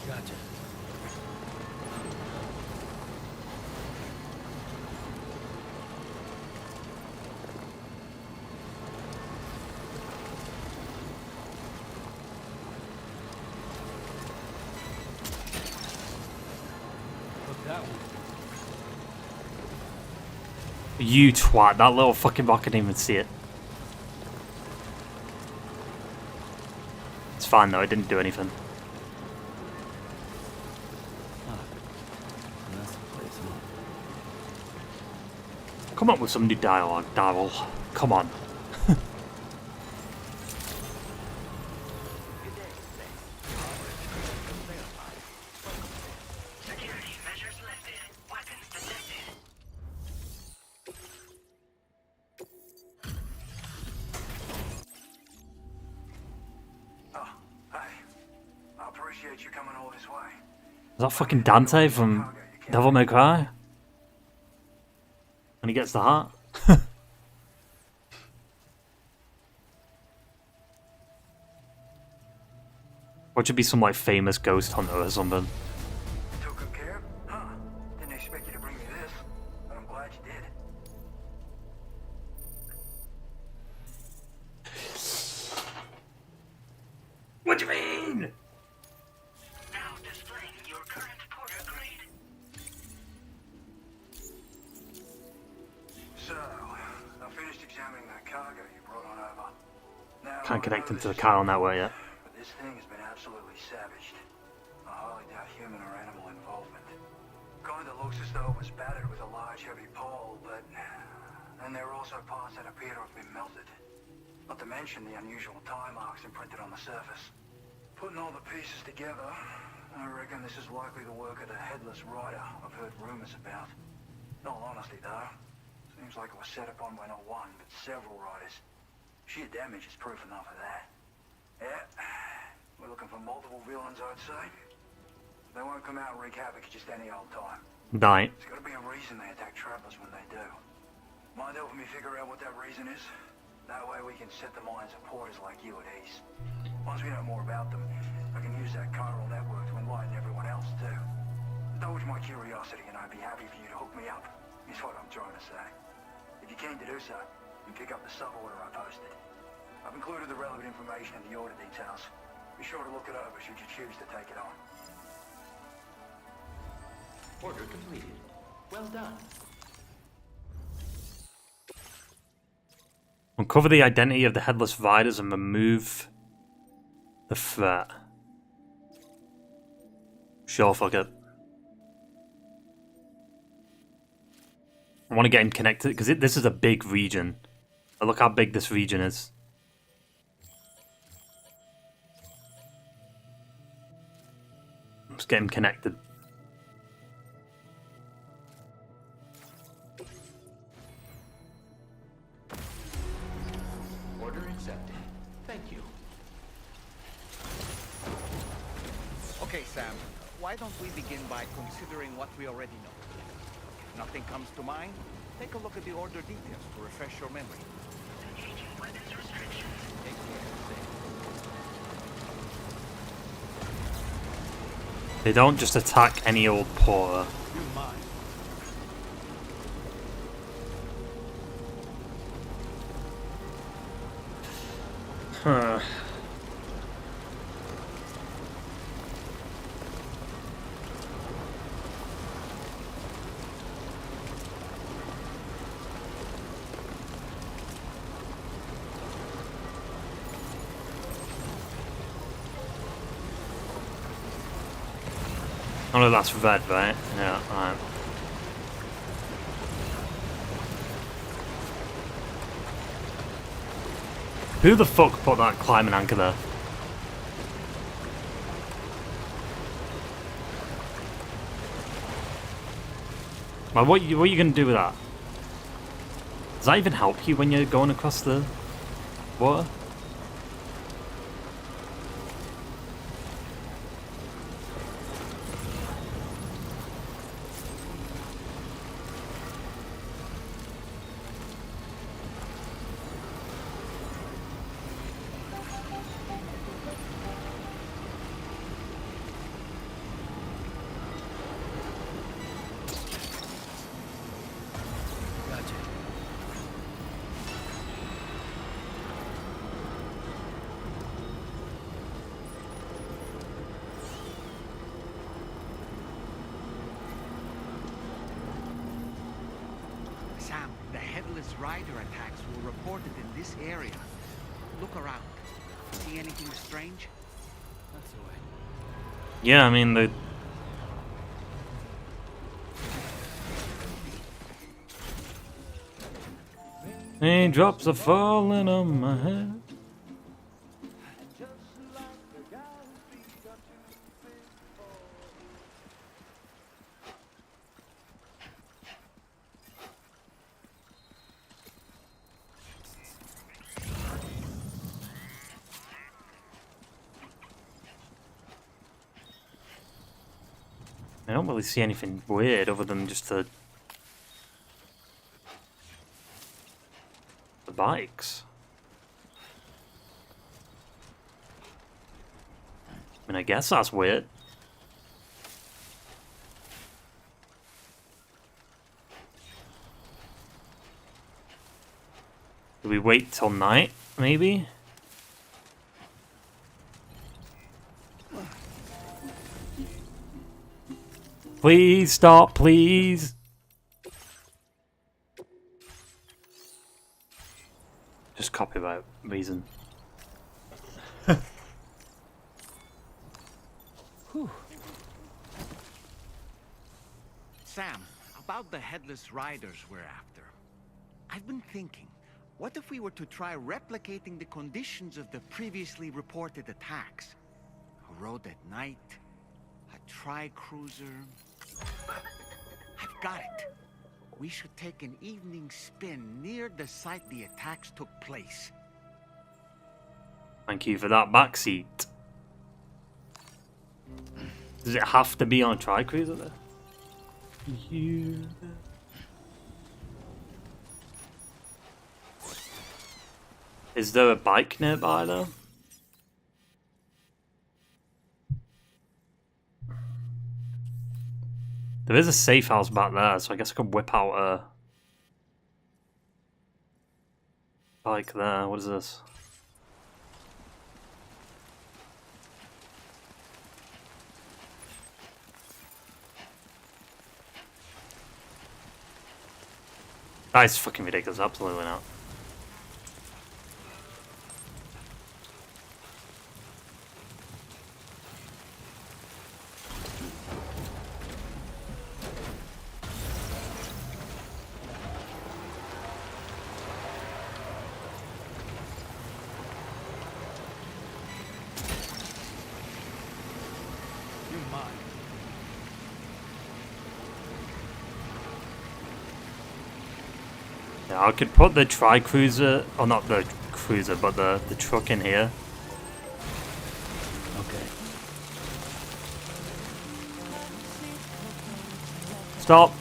Gotcha. You twat, that little fucking rock, I didn't even see it. It's fine though, it didn't do anything. Come up with some new dialogue, Darryl. Come on. Is that fucking Dante from Devil May Cry? When he gets the heart? Or it should be some like famous ghost hunter or something. Took good care? Huh. Didn't expect you to bring me this, but I'm glad you did. What do you mean? Can't connect him to the Kyle network yet. But this thing has been absolutely savaged. I highly doubt human or animal involvement. Kinda looks as though it was battered with a large heavy pole, but then there are also parts that appear to have been melted. Not to mention the unusual tie marks imprinted on the surface. Putting all the pieces together, I reckon this is likely the work of the Headless Rider I've heard rumors about. In all honesty though, seems like it was set upon by not one, but several riders. Sheer damage is proof enough of that. Yeah, we're looking for multiple villains, I'd say. They won't come out and wreak havoc just any old time. Right. There's gotta be a reason they attack travelers when they do. Mind helping me figure out what that reason is? That way we can set the minds of porters like you at ease. Once we know more about them, I can use that chiral network to enlighten everyone else too. Indulge my curiosity and I'd be happy for you to hook me up, is what I'm trying to say. If you're keen to do so, you pick up the sub-order I posted. I've included the relevant information in the order details. Be sure to look it over should you choose to take it on. Order completed. Well done. Uncover the identity of the Headless Riders and remove the threat. Sure, fuck it. I want to get him connected because this is a big region. But look how big this region is. Let's get him connected. Order accepted. Thank you. Okay, Sam. Why don't we begin by considering what we already know? If nothing comes to mind, take a look at the order details to refresh your memory. They don't just attack any old porter. Huh. Oh no, that's red, right? Yeah, alright. Who the fuck put that climbing anchor there? Like, what are you gonna do with that? Does that even help you when you're going across the water? Sam, the headless rider attacks were reported in this area. Look around. See anything strange? That's the way. Yeah, I mean, the... Raindrops are falling on my head. I don't really see anything weird other than just the bikes. I mean, I guess that's weird. Do we wait till night, maybe? Please stop, please. Just copyright reason. Sam, about the headless riders we're after. I've been thinking, what if we were to try replicating the conditions of the previously reported attacks? A road at night, a tri-cruiser. I've got it. We should take an evening spin near the site the attacks took place. Thank you for that backseat. Does it have to be on a tri-cruiser there? Is there a bike nearby though? There is a safe house back there, so I guess I could whip out a bike there. What is this? That is fucking ridiculous, absolutely not. Yeah, I could put the tri-cruiser, or not the cruiser, but the truck in here. Okay. Stop.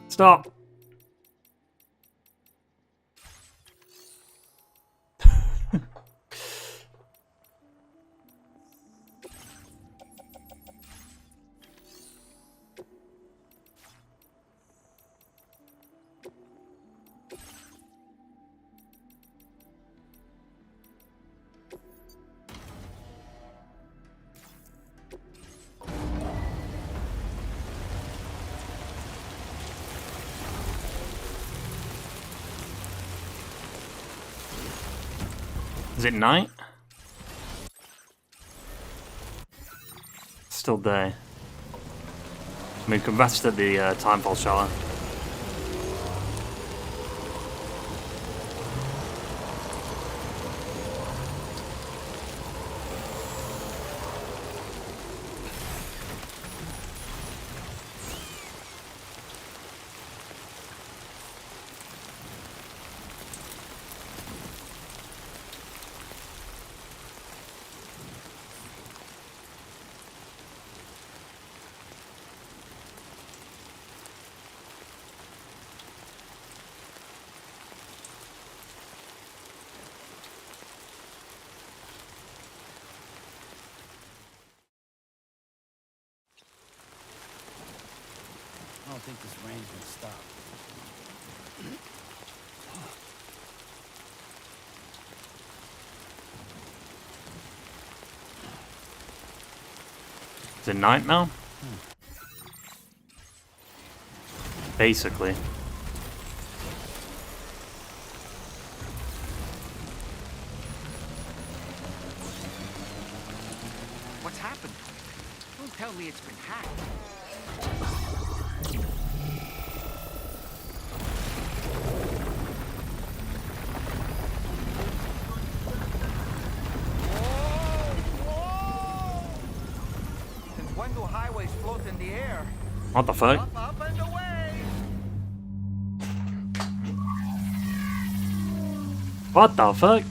Stop. Is it night? Still day. I mean, we can rest at the timefall shower. I don't think this rain's gonna stop. Is it night now? Basically. What's happened? Don't tell me it's been hacked. Since when do highways float in the air? What the fuck? Up and away! What the fuck?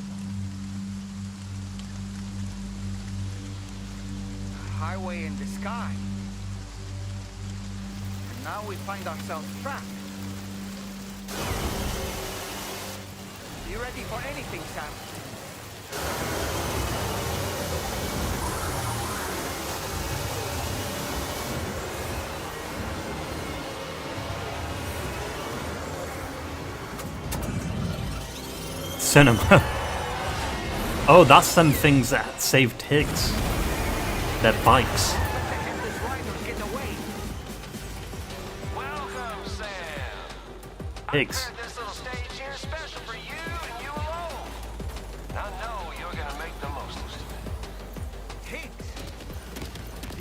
Highway in the sky. And now we find ourselves trapped. You ready for anything, Sam? Cinema. Oh, that's them things that saved Higgs. Their bikes. Welcome, Sam. Higgs. This little stage here is special for you and you alone. I know you're gonna make the most of it. Higgs!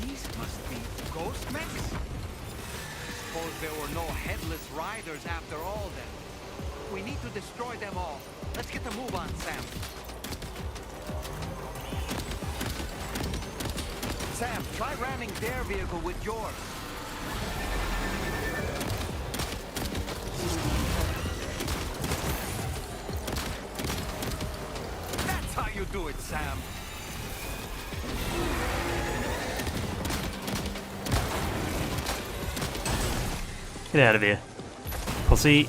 These must be ghost mechs? Suppose there were no headless riders after all then. We need to destroy them all. Let's get the move on, Sam. Sam, try ramming their vehicle with yours. That's how you do it, Sam. Get out of here. Pussy.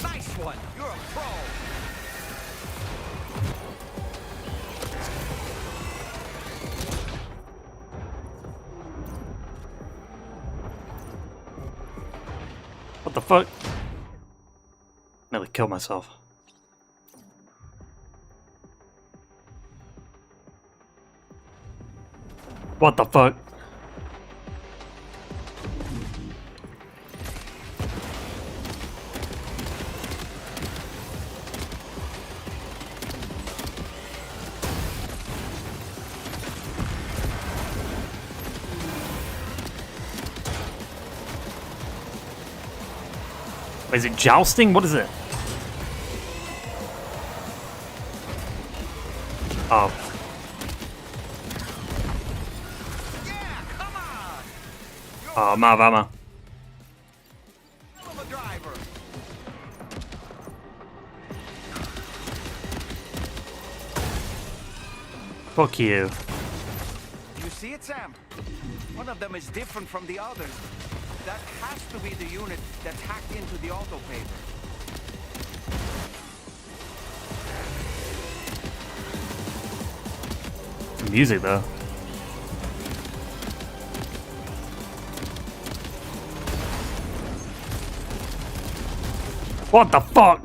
Nice one. You're a pro. What the fuck? Nearly killed myself. What the fuck? Is it jousting? What is it? Oh. Yeah, Oh, I'm out of ammo. Fuck you. You see it, Sam? One of them is different from the others. That has to be the unit that's hacked into the autopaver. Music though. What the fuck?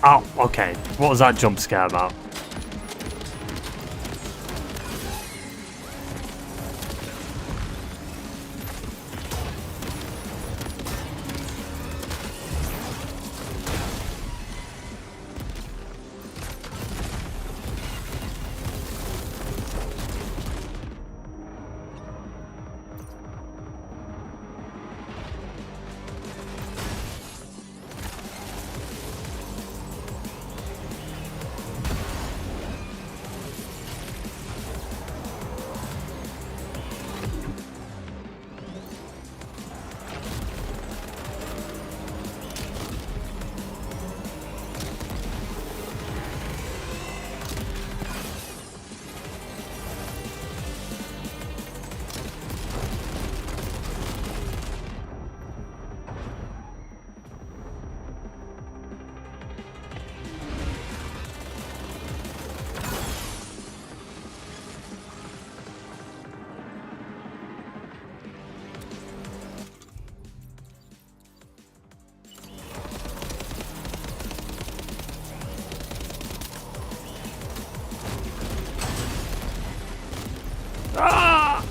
Oh, okay. What was that jump scare about? Ah!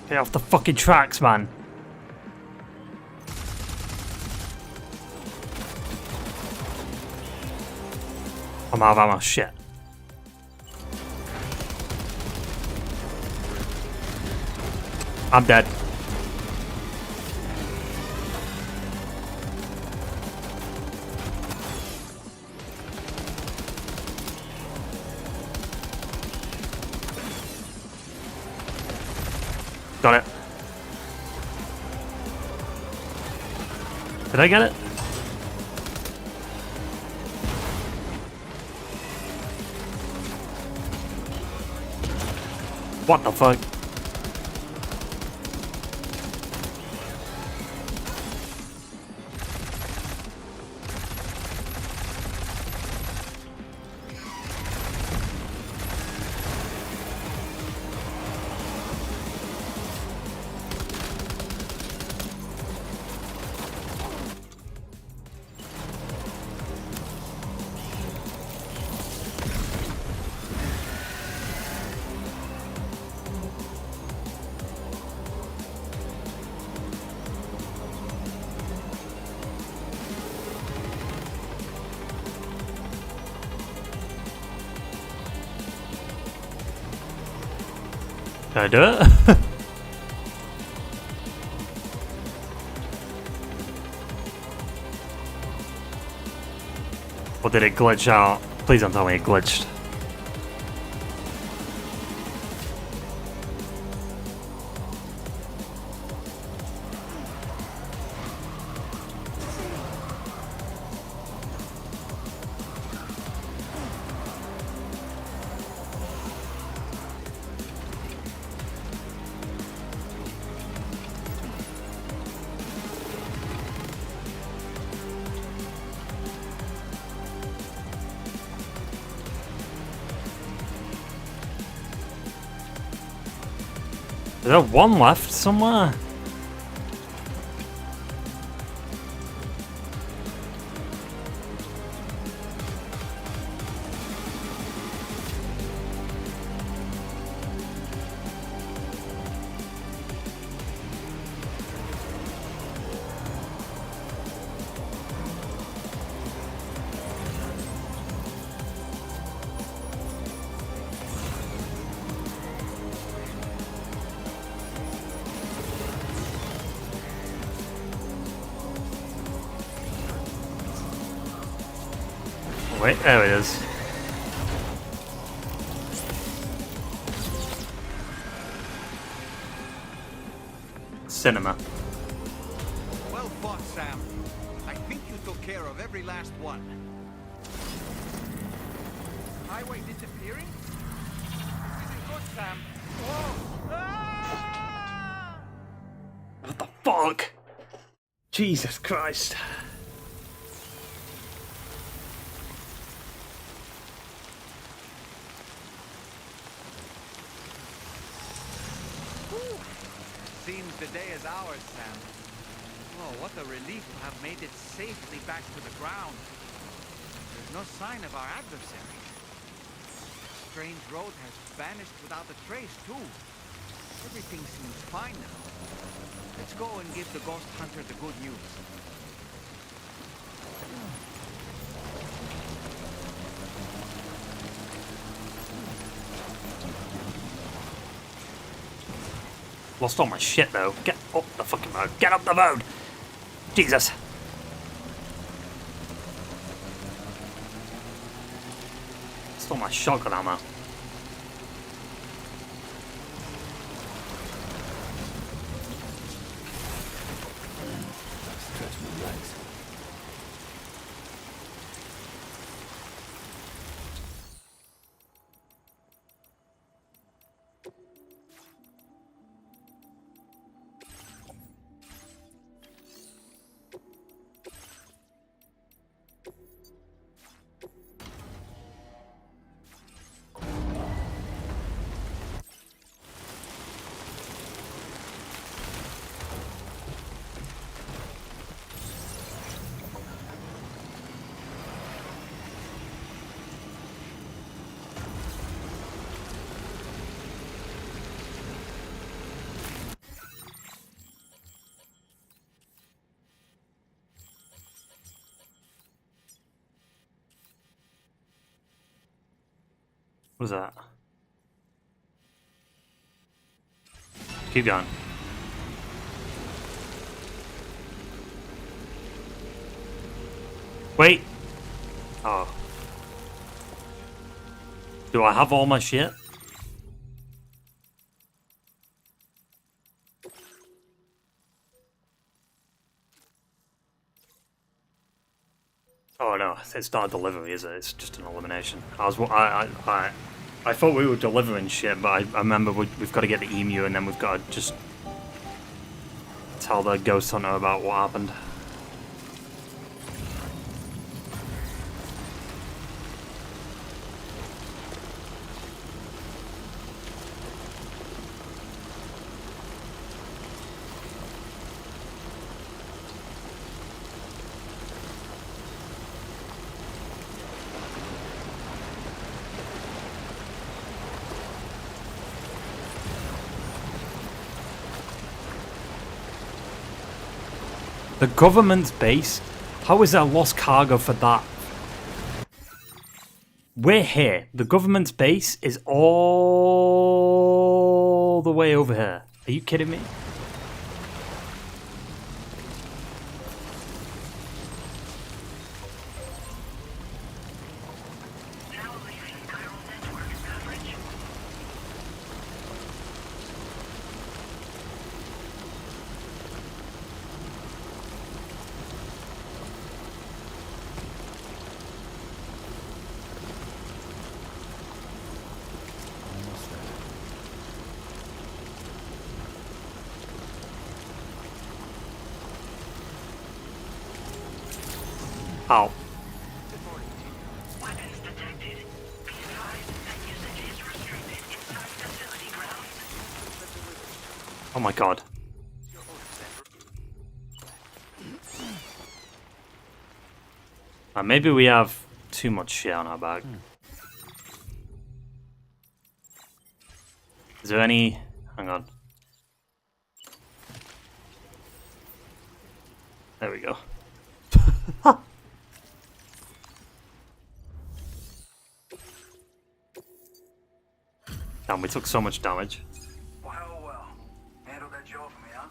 Get off the fucking tracks, man. I'm out of ammo. Shit. I'm dead. Got it. Did I get it? What the fuck? Can I do it? Or did it glitch out? Please don't tell me it glitched. Is there one left somewhere? Wait, there it is. Cinema. Well fought, Sam. I think you took care of every last one. Highway disappearing? This isn't good, Sam. Oh! Ah! What the fuck? Jesus Christ. Seems the day is ours, Sam. Oh, what a relief to have made it safely back to the ground. There's no sign of our adversary. Strange road has vanished without a trace, too. Everything seems fine now. Let's go and give the ghost hunter the good news. Lost all my shit though. Get up the fucking road. Get up the road! Jesus. Stole my shotgun ammo. What was that? Keep going. Wait! Oh. Do I have all my shit? Oh no, it's not a delivery, is it? It's just an elimination. I thought we were delivering shit, but I remember we've got to get the emu, and then we've got to just tell the ghost hunter about what happened. The government's base? How is there lost cargo for that? We're here. The government's base is all the way over here. Are you kidding me? Ow. Oh my god. Maybe we have too much shit on our back. Is there any... Hang on. There we go. Damn, we took so much damage. Well, well. Handled that job for me, huh?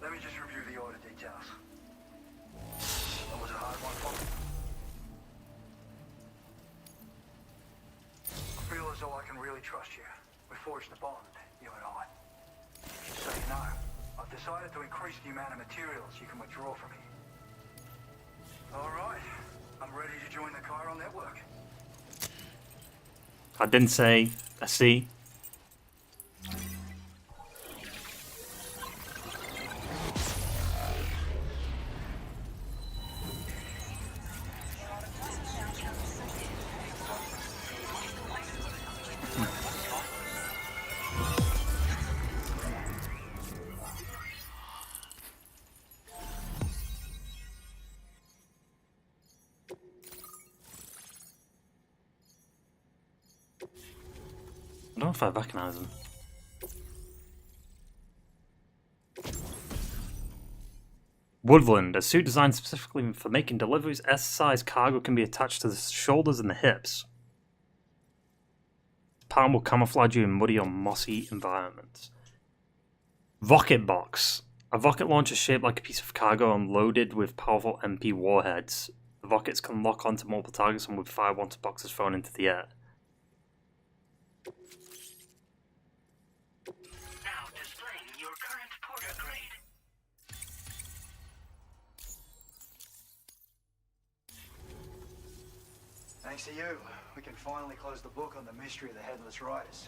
Let me just review the order details. That was a hard one for me. as though I can really trust you. We forged a bond, you and I. So you know, I've decided to increase the amount of materials you can withdraw from me. Alright, I'm ready to join the chiral network. I didn't say a C. I don't know if I recognize him. Woodland, a suit designed specifically for making deliveries. S-size cargo can be attached to the shoulders and the hips. Palm will camouflage you in muddy or mossy environments. Rocket box. A rocket launcher shaped like a piece of cargo and loaded with powerful MP warheads. The rockets can lock onto multiple targets and will fire once the box is thrown into the air. Thanks to you, we can finally close the book on the mystery of the Headless Riders.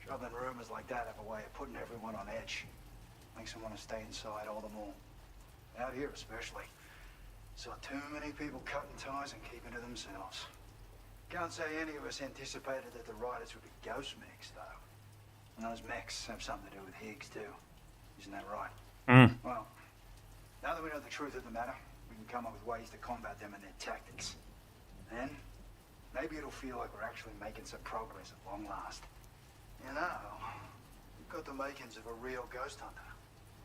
Troubling rumors like that have a way of putting everyone on edge. Makes them want to stay inside all the more. Out here especially. Saw too many people cutting ties and keeping to themselves. Can't say any of us anticipated that the Riders would be ghost mechs, though. And those mechs have something to do with Higgs, too. Isn't that right? Well, now that we know the truth of the matter, we can come up with ways to combat them and their tactics. Then, maybe it'll feel like we're actually making some progress at long last. You know, you've got the makings of a real ghost hunter.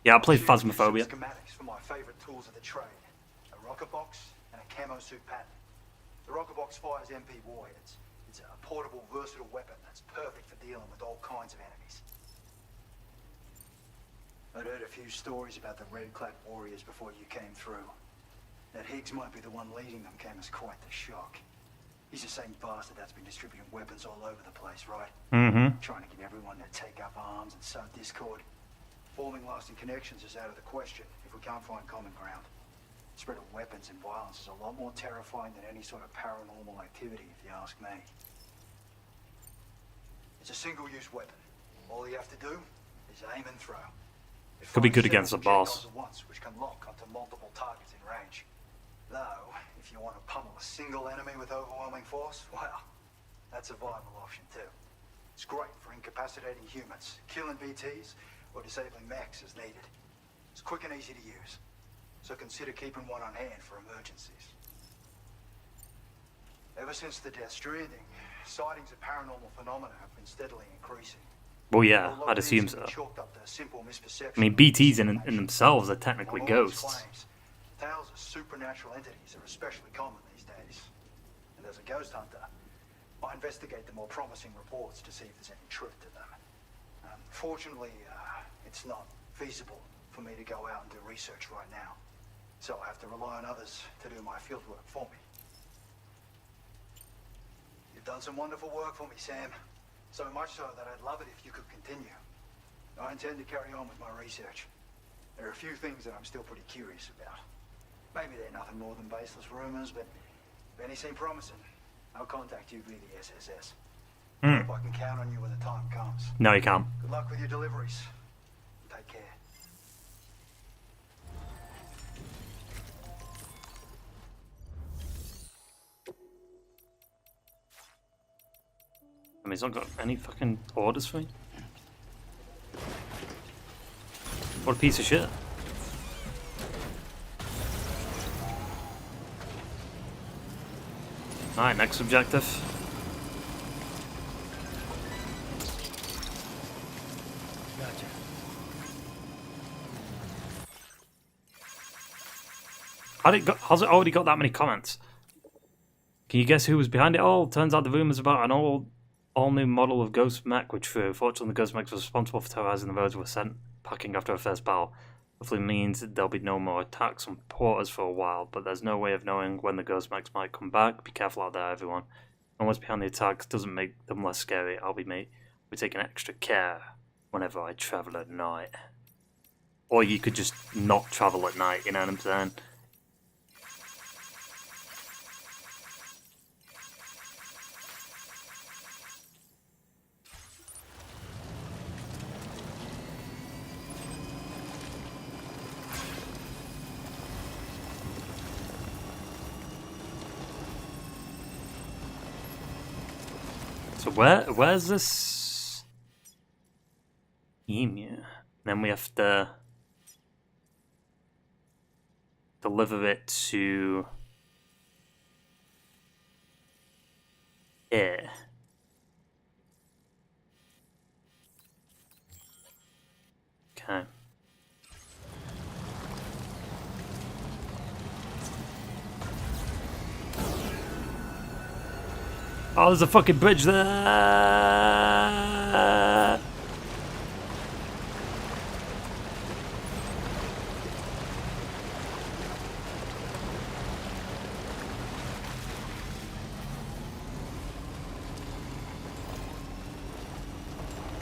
Yeah, I played Phasmophobia. Schematics for my favorite tools of the trade. A rocket box and a camo suit pattern. The rocket box fires MP warheads. It's a portable, versatile weapon that's perfect for dealing with all kinds of enemies. I'd heard a few stories about the red-clad warriors before you came through. That Higgs might be the one leading them came as quite the shock. He's the same bastard that's been distributing weapons all over the place, right? Trying to get everyone to take up arms and sow discord. Forming lasting connections is out of the question if we can't find common ground. The spread of weapons and violence is a lot more terrifying than any sort of paranormal activity, if you ask me. It's a single-use weapon. All you have to do is aim and throw. It Could be good fires against the several boss. projectiles at once, which can lock onto multiple targets in range. Though, if you want to pummel a single enemy with overwhelming force, well, that's a viable option too. It's great for incapacitating humans, killing BTs, or disabling mechs as needed. It's quick and easy to use, so consider keeping one on hand for emergencies. Ever since the Death Stranding, sightings of paranormal phenomena have been steadily increasing. Well, yeah, I'd assume so. I mean, BTs in themselves are technically ghosts. Tales of supernatural entities are especially common these days. And as a ghost hunter, I investigate the more promising reports to see if there's any truth to them. Fortunately, it's not feasible for me to go out and do research right now. So I have to rely on others to do my fieldwork for me. You've done some wonderful work for me, Sam. So much so that I'd love it if you could continue. I intend to carry on with my research. There are a few things that I'm still pretty curious about. Maybe they're nothing more than baseless rumors, but if any seem promising, I'll contact you via the SSS. I hope I can count on you when the time comes. No, you can't. Good luck with your deliveries. Take care. I mean, he's not got any fucking orders for me. What a piece of shit. Alright, next objective. Gotcha. How's it already got that many comments? Can you guess who was behind it all? Turns out the rumors about an all-new model of Ghost Mech were true. Fortunately, the Ghost Mech was responsible for terrorizing the roads were sent packing after a first battle. Hopefully means that there'll be no more attacks on porters for a while, but there's no way of knowing when the Ghost Mechs might come back. Be careful out there, everyone. And what's behind the attacks doesn't make them less scary. We're taking extra care whenever I travel at night. Or you could just not travel at night, you know what I'm saying? So where's this emu? Then we have to deliver it to here. Okay. Oh, there's a fucking bridge there.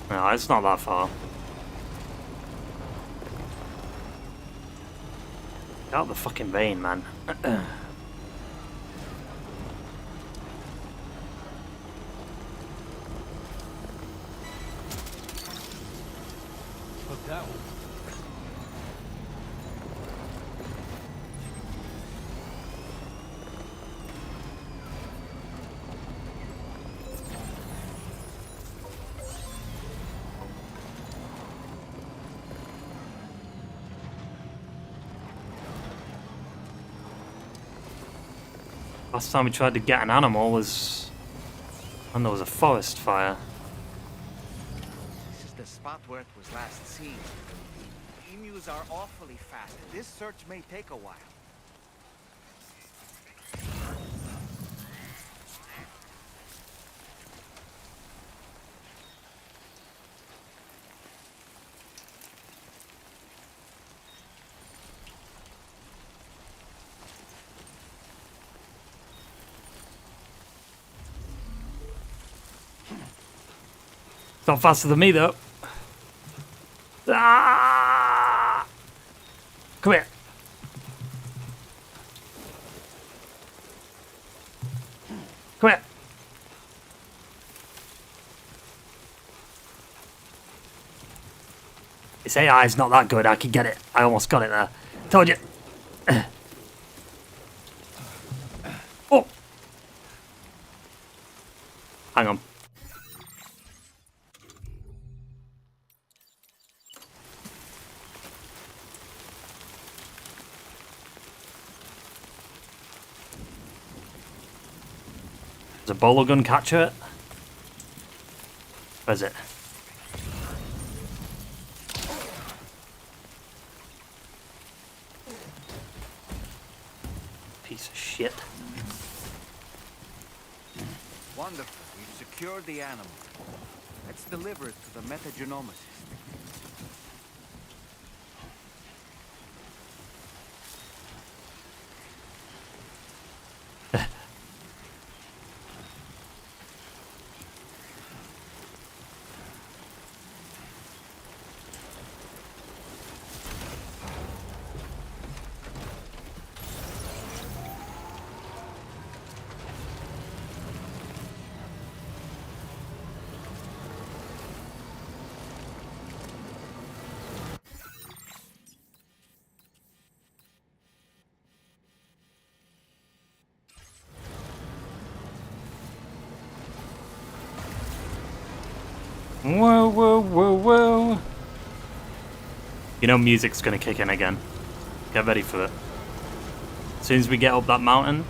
No, it's not that far. Get out the fucking vein, man. That one. Last time we tried to get an animal was when there was a forest fire. This is the spot where it was last seen. Emus are awfully fast. This search may take a while. It's not faster than me though. Ah! Come here. Come here. This AI is not that good. I can get it. I almost got it there. Told you. Oh. Hang on. Does a bowler gun capture it? Where's it? Piece of shit. Wonderful. We've secured the animal. Let's deliver it to the metagenomicist. Whoa, whoa, whoa, whoa. You know music's gonna kick in again. Get ready for it. As soon as we get up that mountain.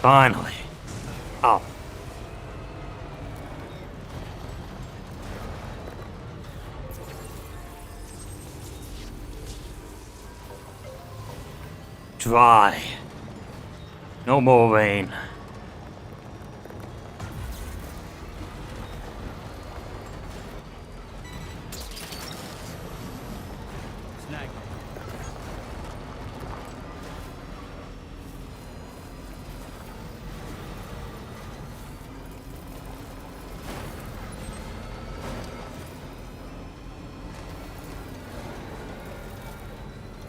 Finally. Oh. dry. No more rain. Snag.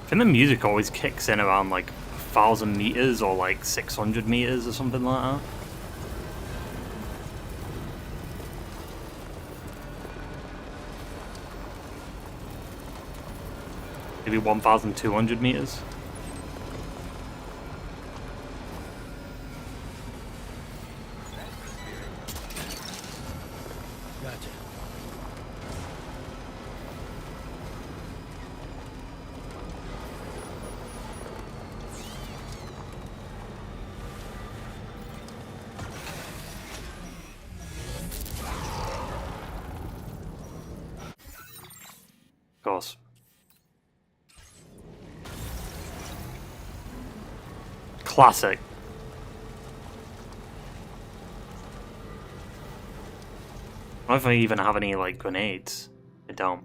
I think the music always kicks in around like 1,000 meters or like 600 meters or something like that. Maybe 1,200 meters. Gotcha. Of course. Classic. I don't know if I even have any like grenades. I don't.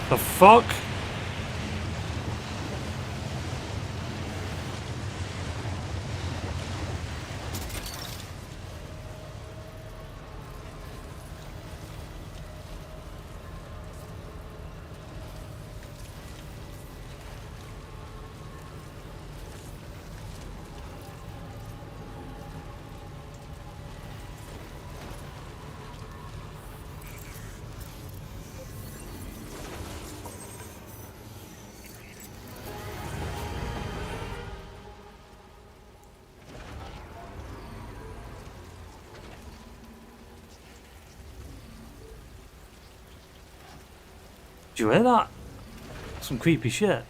The fuck? Did you hear that? Some creepy shit.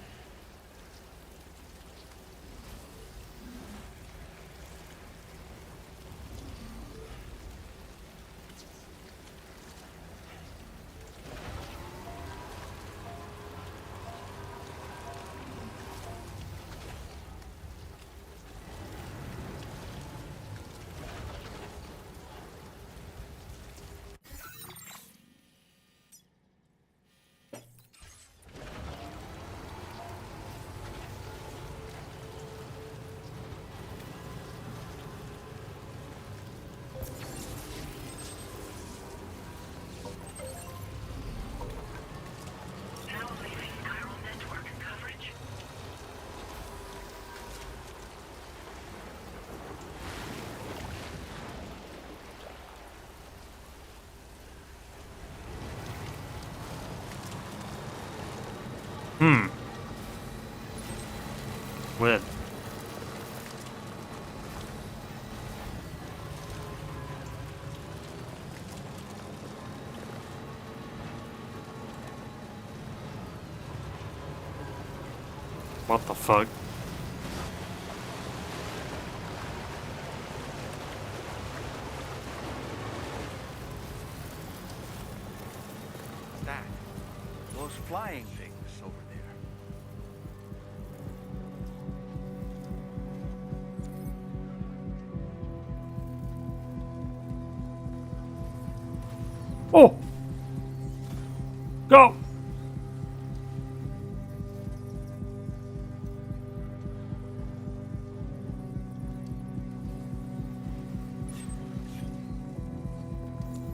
Weird. What the fuck? What's that? Those flying things over there. Oh! Go!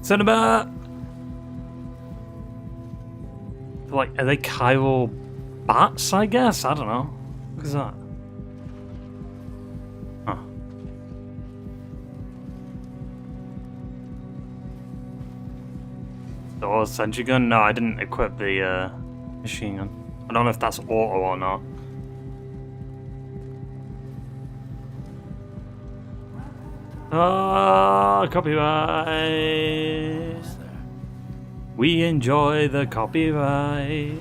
Cinema! Like, are they chiral bats, I guess? I don't know. What is that? Huh. The oil sentry gun? No, I didn't equip the machine gun. I don't know if that's auto or not. Ah, copyright. We enjoy the copyright.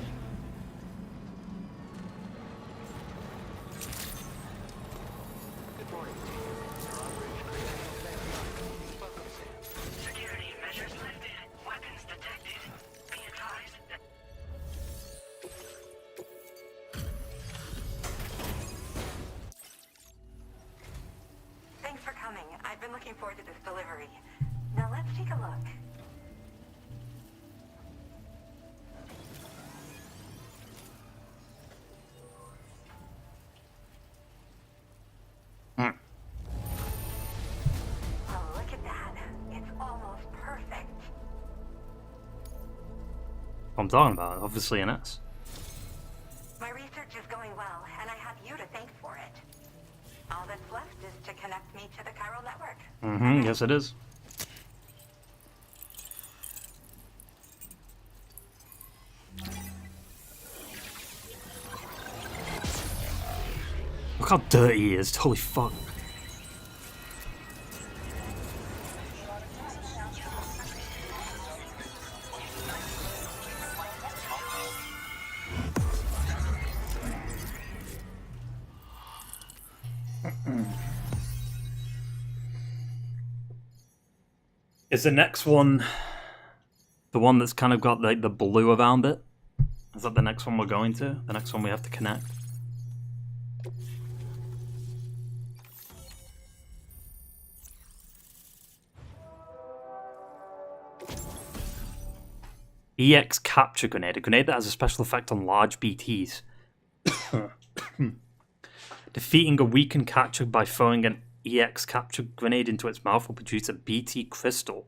I'm talking about, obviously an S. My research is going well, and I have you to thank for it. All that's left is to connect me to the chiral network. Mm-hmm, yes it is. Look how dirty he is, holy fuck. Is the next one the one that's kind of got like the blue around it? Is that the next one we're going to? The next one we have to connect? EX Capture Grenade, a grenade that has a special effect on large BTs. Defeating a weakened capture by throwing an EX Capture Grenade into its mouth will produce a BT crystal.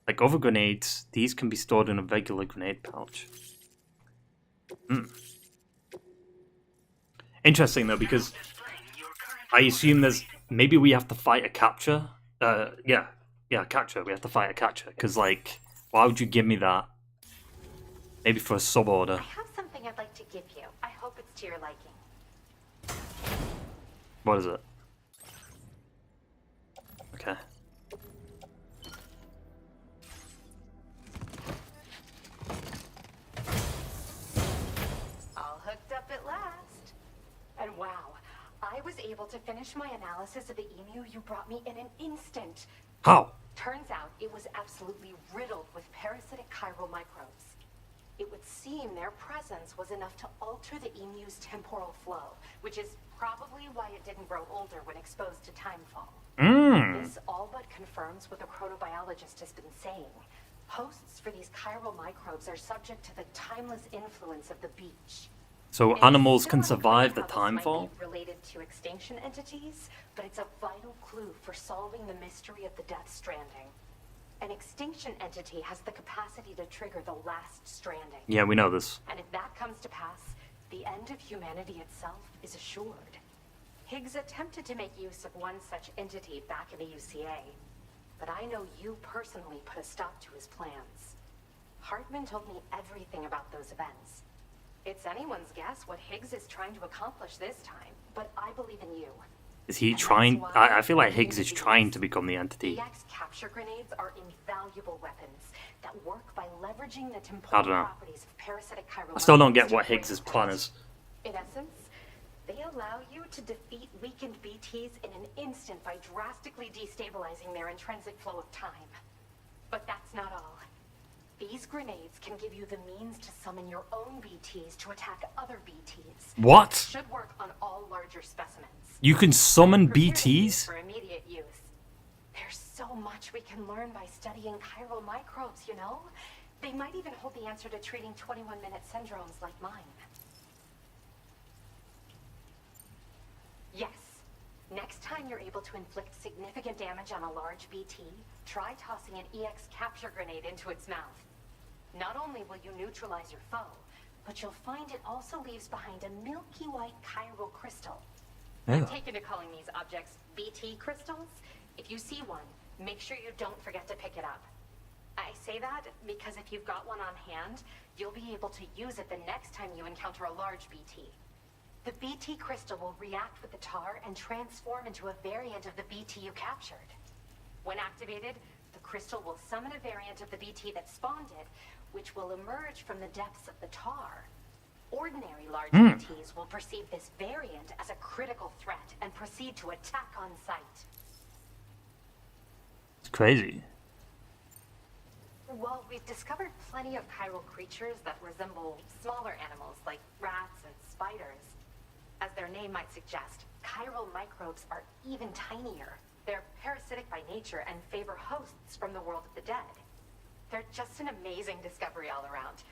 Like other grenades, these can be stored in a regular grenade pouch. Interesting though, because I assume there's... Maybe we have to fight a capture. Yeah, capture. We have to fight a capture. Because, like, why would you give me that? Maybe for a sub-order. I have something I'd like to give you. I hope it's to your liking. What is it? Okay. All hooked up at last. And wow, I was able to finish my analysis of the emu you brought me in an instant. How? Turns out it was absolutely riddled with parasitic chiral microbes. It would seem their presence was enough to alter the emu's temporal flow, which is probably why it didn't grow older when exposed to timefall. This all but confirms what the chronobiologist has been saying. Hosts for these chiral microbes are subject to the timeless influence of the beach. So animals can survive the timefall? Related to extinction entities, but it's a vital clue for solving the mystery of the Death Stranding. An extinction entity has the capacity to trigger the last stranding. Yeah, we know this. And if that comes to pass, the end of humanity itself is assured. Higgs attempted to make use of one such entity back in the UCA, but I know you personally put a stop to his plans. Hartman told me everything about those events. It's anyone's guess what Higgs is trying to accomplish this time, but I believe in you. Is he trying? I feel like Higgs is trying to become the entity. EX capture grenades are invaluable weapons that work by leveraging the temporal properties of parasitic chiral. I still don't get what Higgs' plan is. In essence, they allow you to defeat weakened BTs in an instant by drastically destabilizing their intrinsic flow of time. But that's not all. These grenades can give you the means to summon your own BTs to attack other BTs. What? Should work on all larger specimens. You can summon BTs? For immediate use. There's so much we can learn by studying chiral microbes, you know? They might even hold the answer to treating 21-minute syndromes like mine. Yes. Next time you're able to inflict significant damage on a large BT, try tossing an EX capture grenade into its mouth. Not only will you neutralize your foe, but you'll find it also leaves behind a milky white chiral crystal. I'm taken to calling these objects BT crystals. If you see one, make sure you don't forget to pick it up. I say that because if you've got one on hand, you'll be able to use it the next time you encounter a large BT. The BT crystal will react with the tar and transform into a variant of the BT you captured. When activated, the crystal will summon a variant of the BT that spawned it, which will emerge from the depths of the tar. Ordinary large BTs will perceive this variant as a critical threat and proceed to attack on sight. It's crazy. While we've discovered plenty of chiral creatures that resemble smaller animals like rats and spiders, as their name might suggest, chiral microbes are even tinier. They're parasitic by nature and favor hosts from the world of the dead. They're just an amazing discovery all around.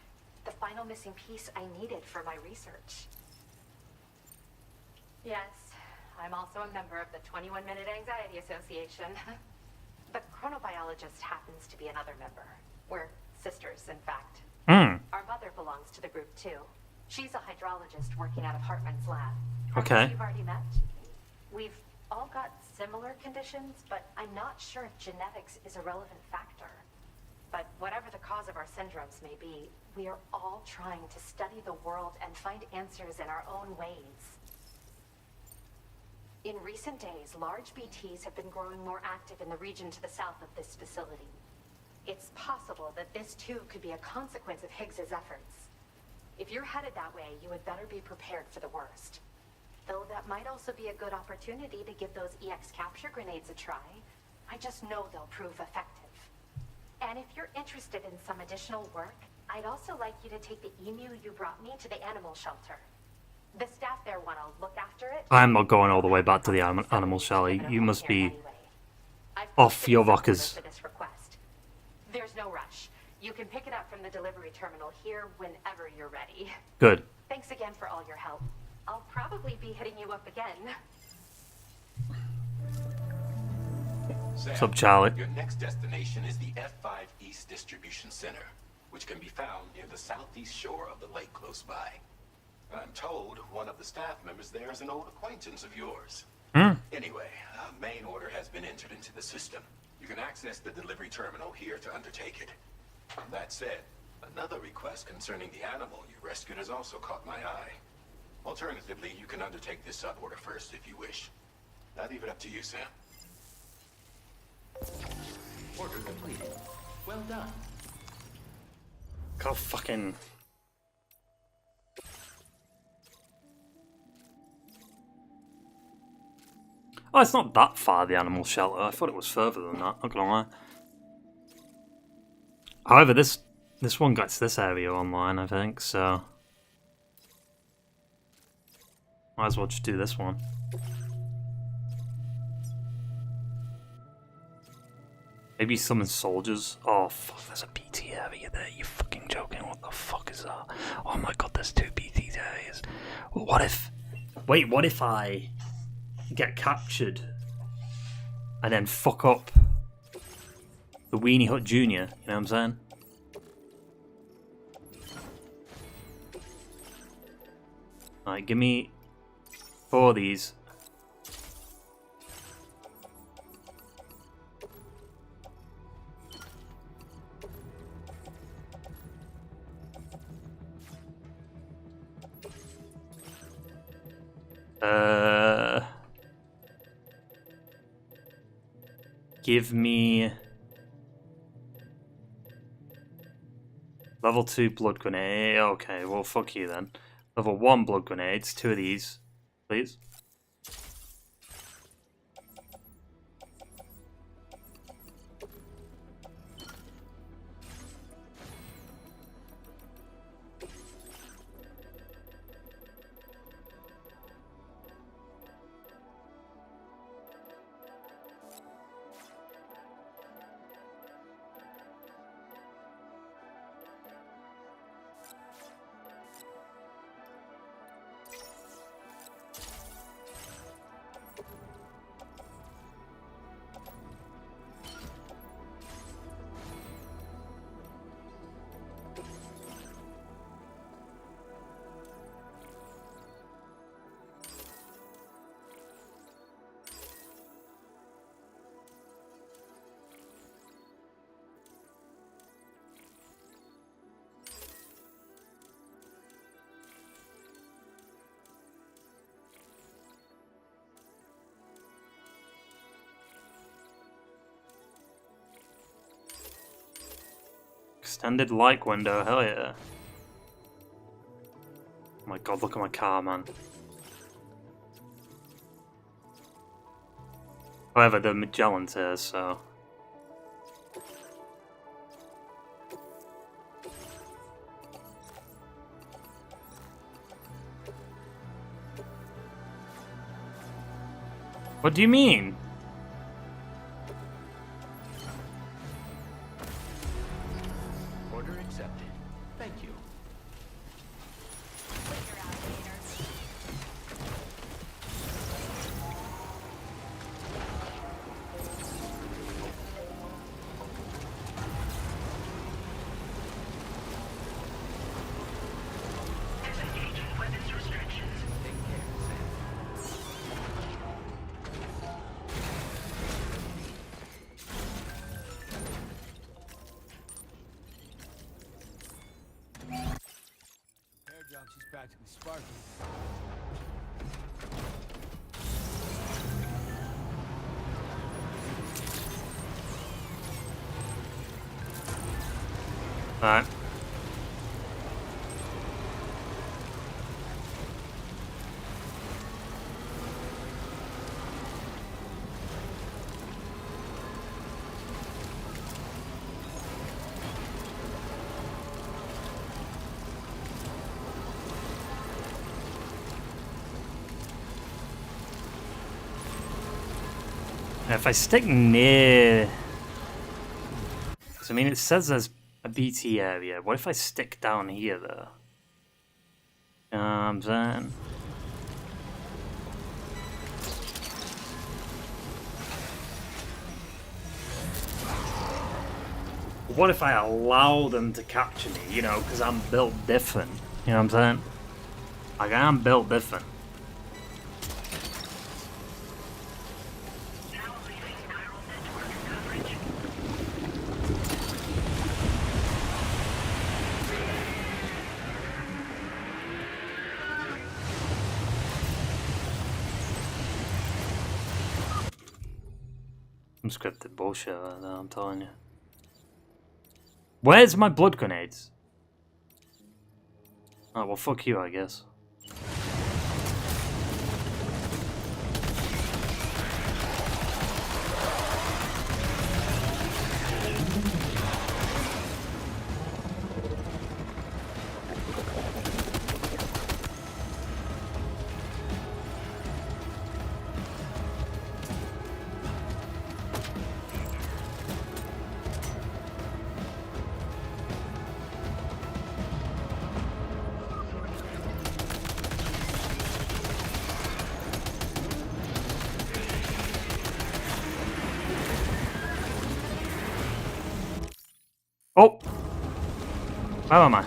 The final missing piece I needed for my research. Yes, I'm also a member of the 21-Minute Anxiety Association. The chronobiologist happens to be another member. We're sisters, in fact. Our mother belongs to the group too. She's a hydrologist working out of Hartman's lab. Okay. You've already met. We've all got similar conditions, but I'm not sure if genetics is a relevant factor. But whatever the cause of our syndromes may be, we are all trying to study the world and find answers in our own ways. In recent days, large BTs have been growing more active in the region to the south of this facility. It's possible that this too could be a consequence of Higgs's efforts. If you're headed that way, you had better be prepared for the worst. Though that might also be a good opportunity to give those EX capture grenades a try. I just know they'll prove effective. And if you're interested in some additional work, I'd also like you to take the emu you brought me to the animal shelter. The staff there want to look after it. I'm not going all the way back to the animal shelter. You must be off your rockers. There's no rush. You can pick it up from the delivery terminal here whenever you're ready. Good. Thanks again for all your help. I'll probably be hitting you up again. Sam, What's up, Charlie? Your next destination is the F5 East Distribution Center, which can be found near the southeast shore of the lake close by. I'm told one of the staff members there is an old acquaintance of yours. Anyway, a main order has been entered into the system. You can access the delivery terminal here to undertake it. That said, another request concerning the animal you rescued has also caught my eye. Alternatively, you can undertake this sub-order first if you wish. I leave it up to you, Sam. Order completed. Well done. God fucking... Oh, it's not that far, the animal shelter. I thought it was further than that, not gonna lie. However, this one gets this area online, I think, so... Might as well just do this one. Maybe summon soldiers. Oh, fuck, there's a BT area there. You fucking joking? What the fuck is that? Oh my god, there's 2 BT areas. What if... Wait, what if I get captured and then fuck up the Weenie Hut Jr., you know what I'm saying? Alright, give me 4 of these. Give me level 2 blood grenade. Okay, well fuck you then. Level 1 blood grenades, 2 of these, please. Extended like window, hell yeah. Oh my god, look at my car, man. However, the Magellan's here, so... What do you mean? Order accepted. Thank you. actually sparkly. Alright. If I stick near... So, I mean, it says there's a BT area. What if I stick down here, though? Then... What if I allow them to capture me, you know, because I'm built different. You know what I'm saying? Like, I am built different. Some scripted bullshit right now, I'm telling you. Where's my blood grenades? Oh, well, fuck you, I guess. Oh! Where am I?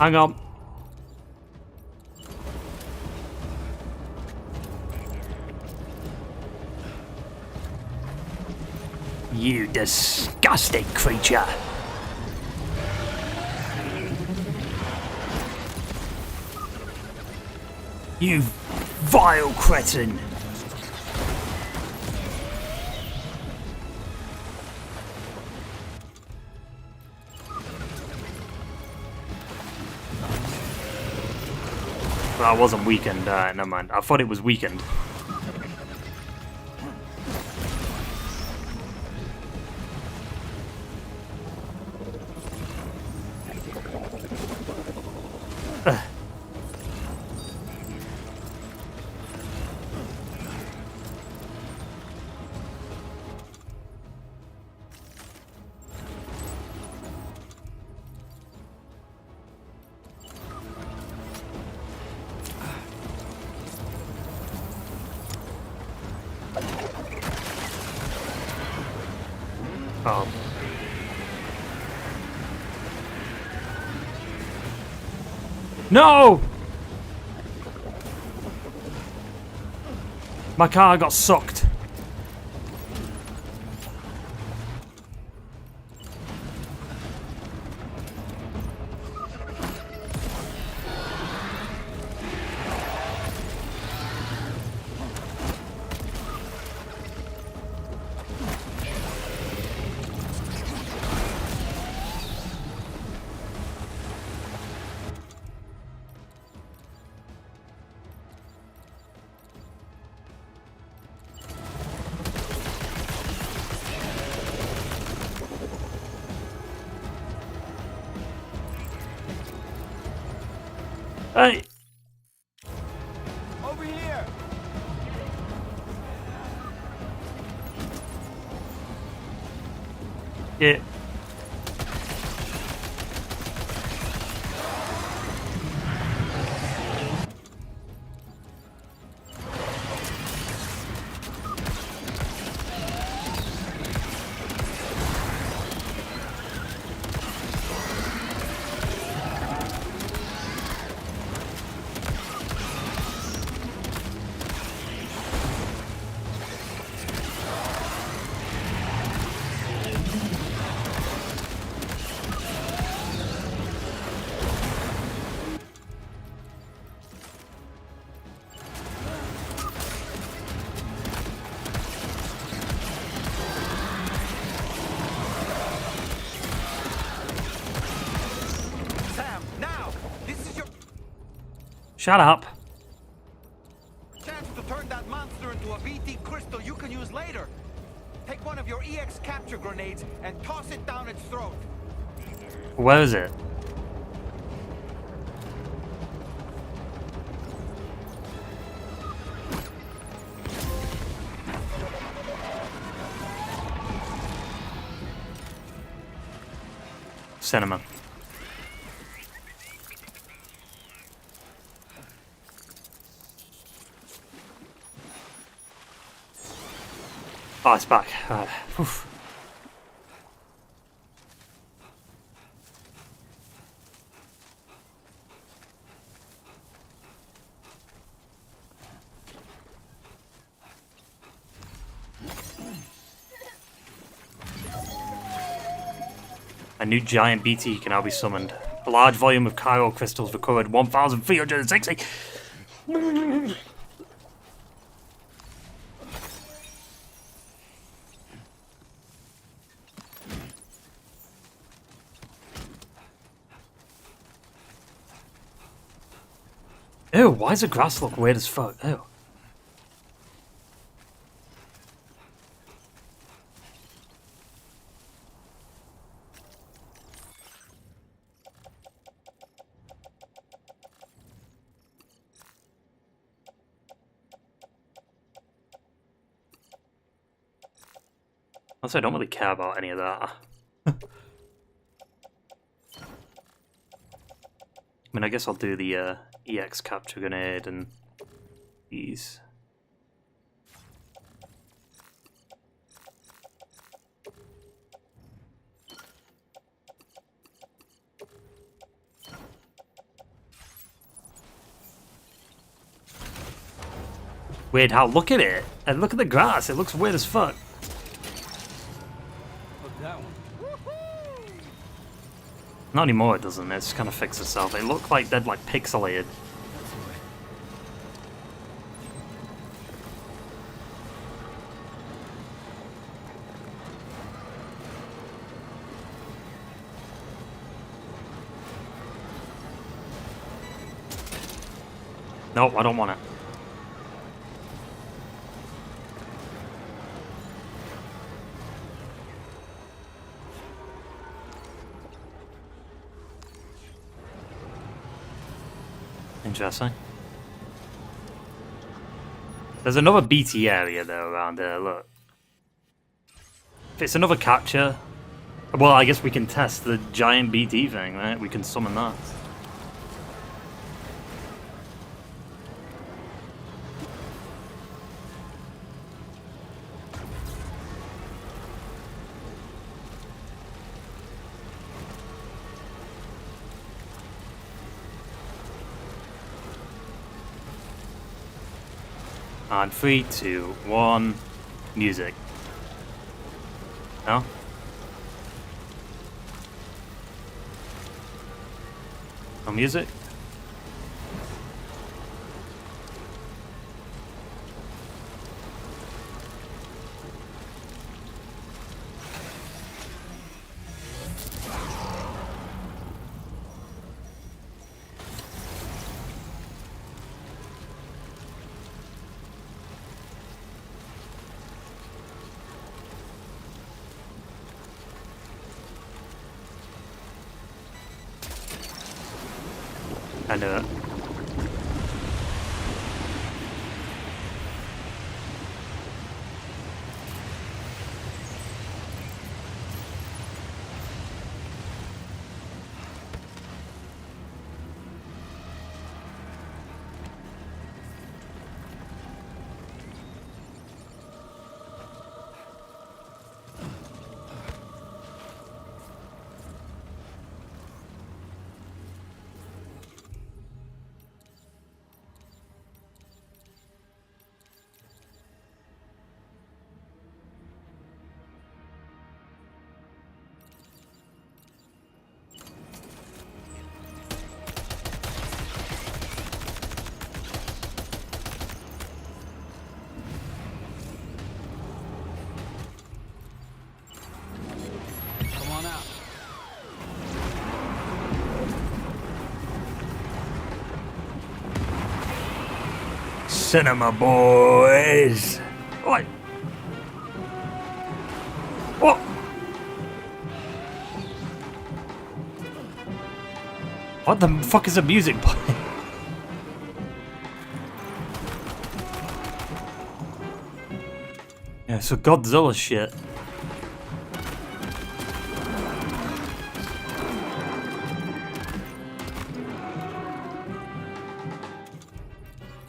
Hang on. You disgusting creature. You vile cretin. I wasn't weakened, never mind. I thought it was weakened. Oh. No! My car got sucked. Hey! Over here! Yeah. Shut up. Chance to turn that monster into a BT crystal you can use later. Take one of your EX capture grenades and toss it down its throat. Where is it? Cinema. Oh, it's back. Oof. A new giant BT can now be summoned. A large volume of chiral crystals recovered 1,360. Ew, why does the grass look weird as fuck? Ew. Also, I don't really care about any of that. I mean, I guess I'll do the EX capture grenade and these. Weird how, look at it, and look at the grass, it looks weird as fuck. Not anymore, it doesn't. It's kind of fixed itself. It looked like they'd like pixelated. Nope, I don't want it. Interesting. There's another BT area though around there, look. If it's another capture, well, I guess we can test the giant BT thing, right? We can summon that. On 3, 2, 1, music. No? No music? I knew it. cinema, boys. Oi. Oh. What the fuck is the music playing? Yeah, so Godzilla shit.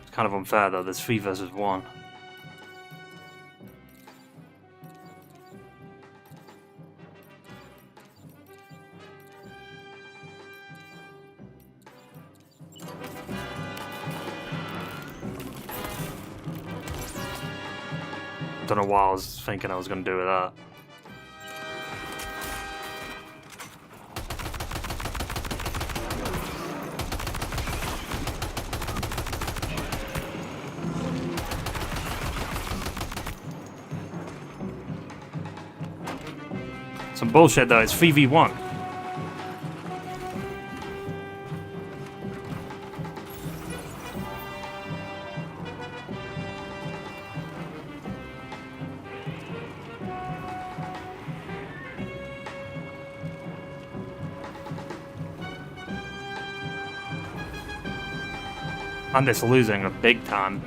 It's kind of unfair though, there's 3 versus 1. Don't know what I was thinking I was going to do with that. Some bullshit though, it's 3v1. I'm just losing a big time.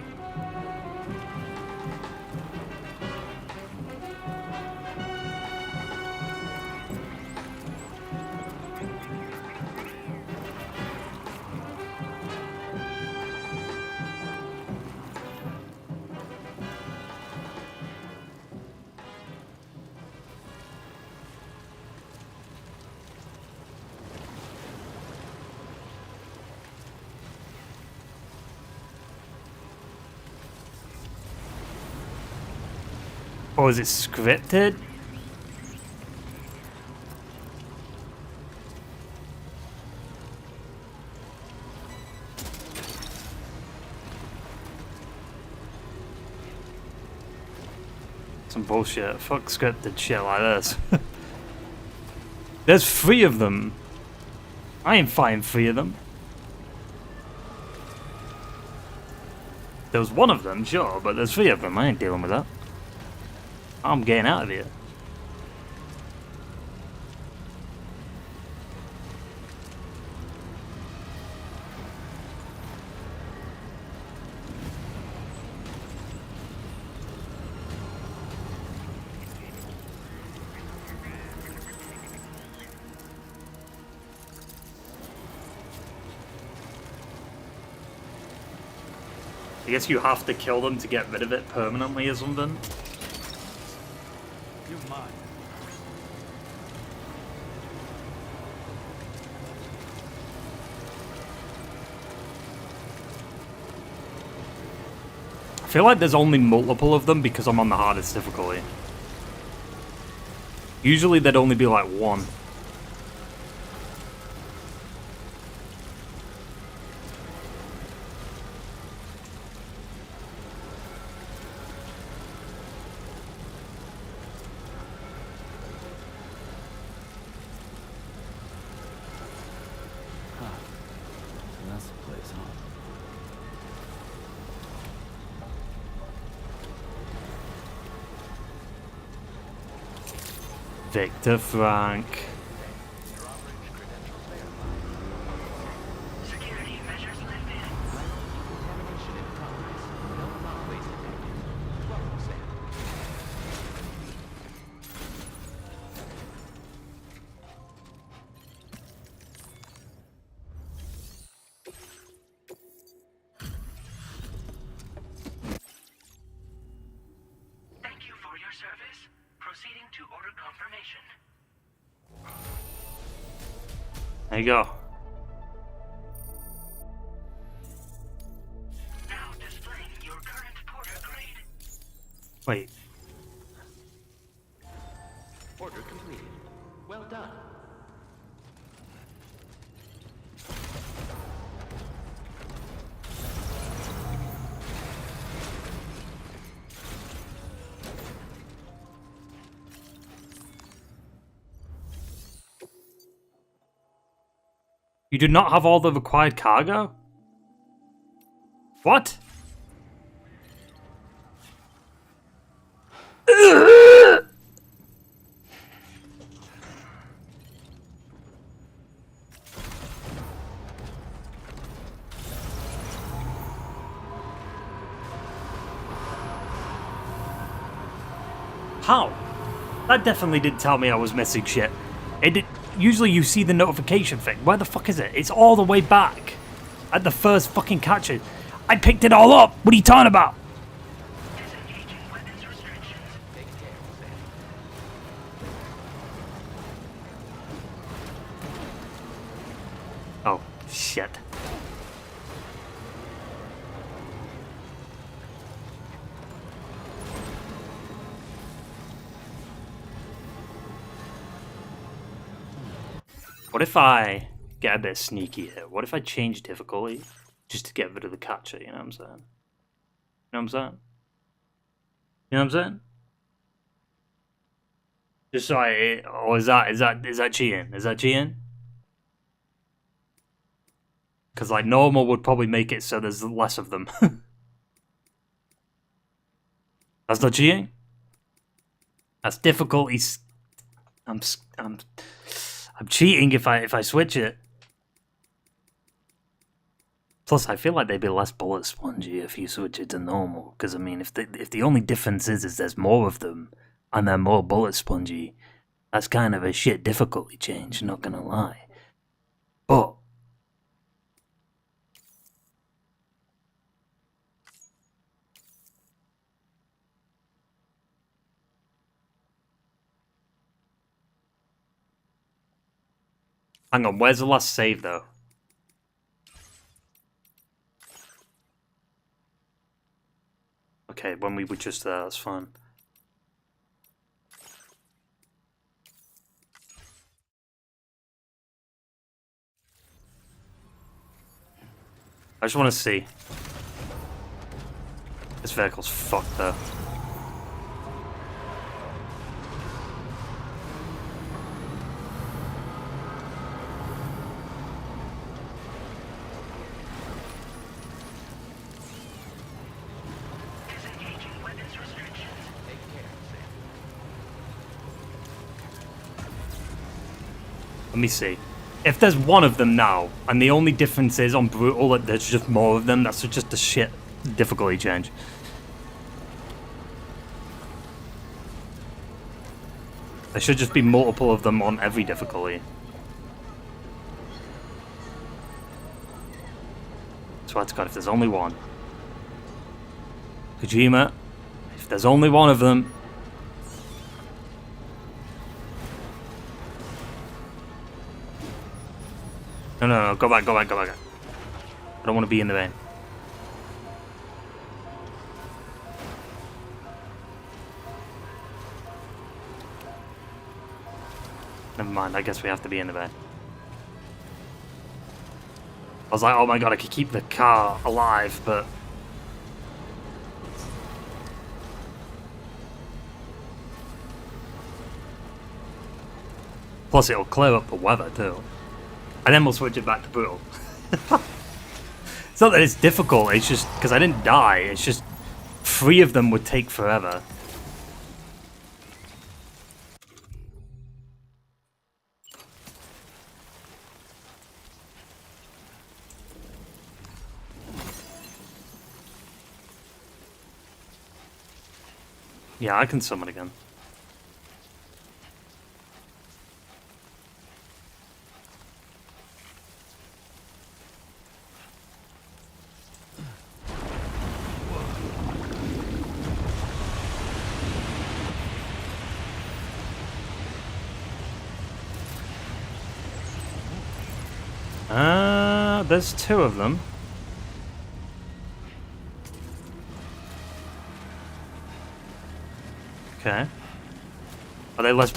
Or is it scripted? Some bullshit. Fuck scripted shit like this. There's 3 of them. I ain't fighting 3 of them. There was 1 of them, sure, but there's 3 of them. I ain't dealing with that. I'm getting out of here. I guess you have to kill them to get rid of it permanently or something. You're mine. I feel like there's only multiple of them because I'm on the hardest difficulty. Usually there'd only be like 1. Victor Frank. Thank you for your service. Proceeding to order confirmation. There you go. Now displaying your current Porter grade. Wait. Order completed. Well done. You do not have all the required cargo? What? How? That definitely didn't tell me I was missing shit. It did. Usually you see the notification thing. Where the fuck is it? It's all the way back. At the first fucking catcher. I picked it all up. What are you talking about? Oh, shit. What if I get a bit sneaky here? What if I change difficulty just to get rid of the catcher, you know what I'm saying? You know what I'm saying? You know what I'm saying? Just so or is that cheating? Is that cheating? Because like normal would probably make it so there's less of them. That's not cheating. That's difficulty. I'm cheating if I switch it. Plus, I feel like they'd be less bullet spongy if you switch it to normal. Because I mean, if the only difference is there's more of them and they're more bullet spongy, that's kind of a shit difficulty change. Not gonna lie, but. Hang on, where's the last save though? Okay, when we were just there, that's fine. I just want to see. This vehicle's fucked though. Let me see. If there's one of them now, and the only difference is on Brutal that there's just more of them, that's just a shit difficulty change. There should just be multiple of them on every difficulty. Swear to God, if there's only one. Kojima, if there's only one of them. No, go back. I don't want to be in the vein. Never mind, I guess we have to be in the vein. I was like, oh my god, I could keep the car alive, but... Plus it'll clear up the weather too. And then we'll switch it back to Brutal. It's not that it's difficult, it's just because I didn't die, it's just 3 of them would take forever. Yeah, I can summon again. There's 2 of them. Okay. Are they less...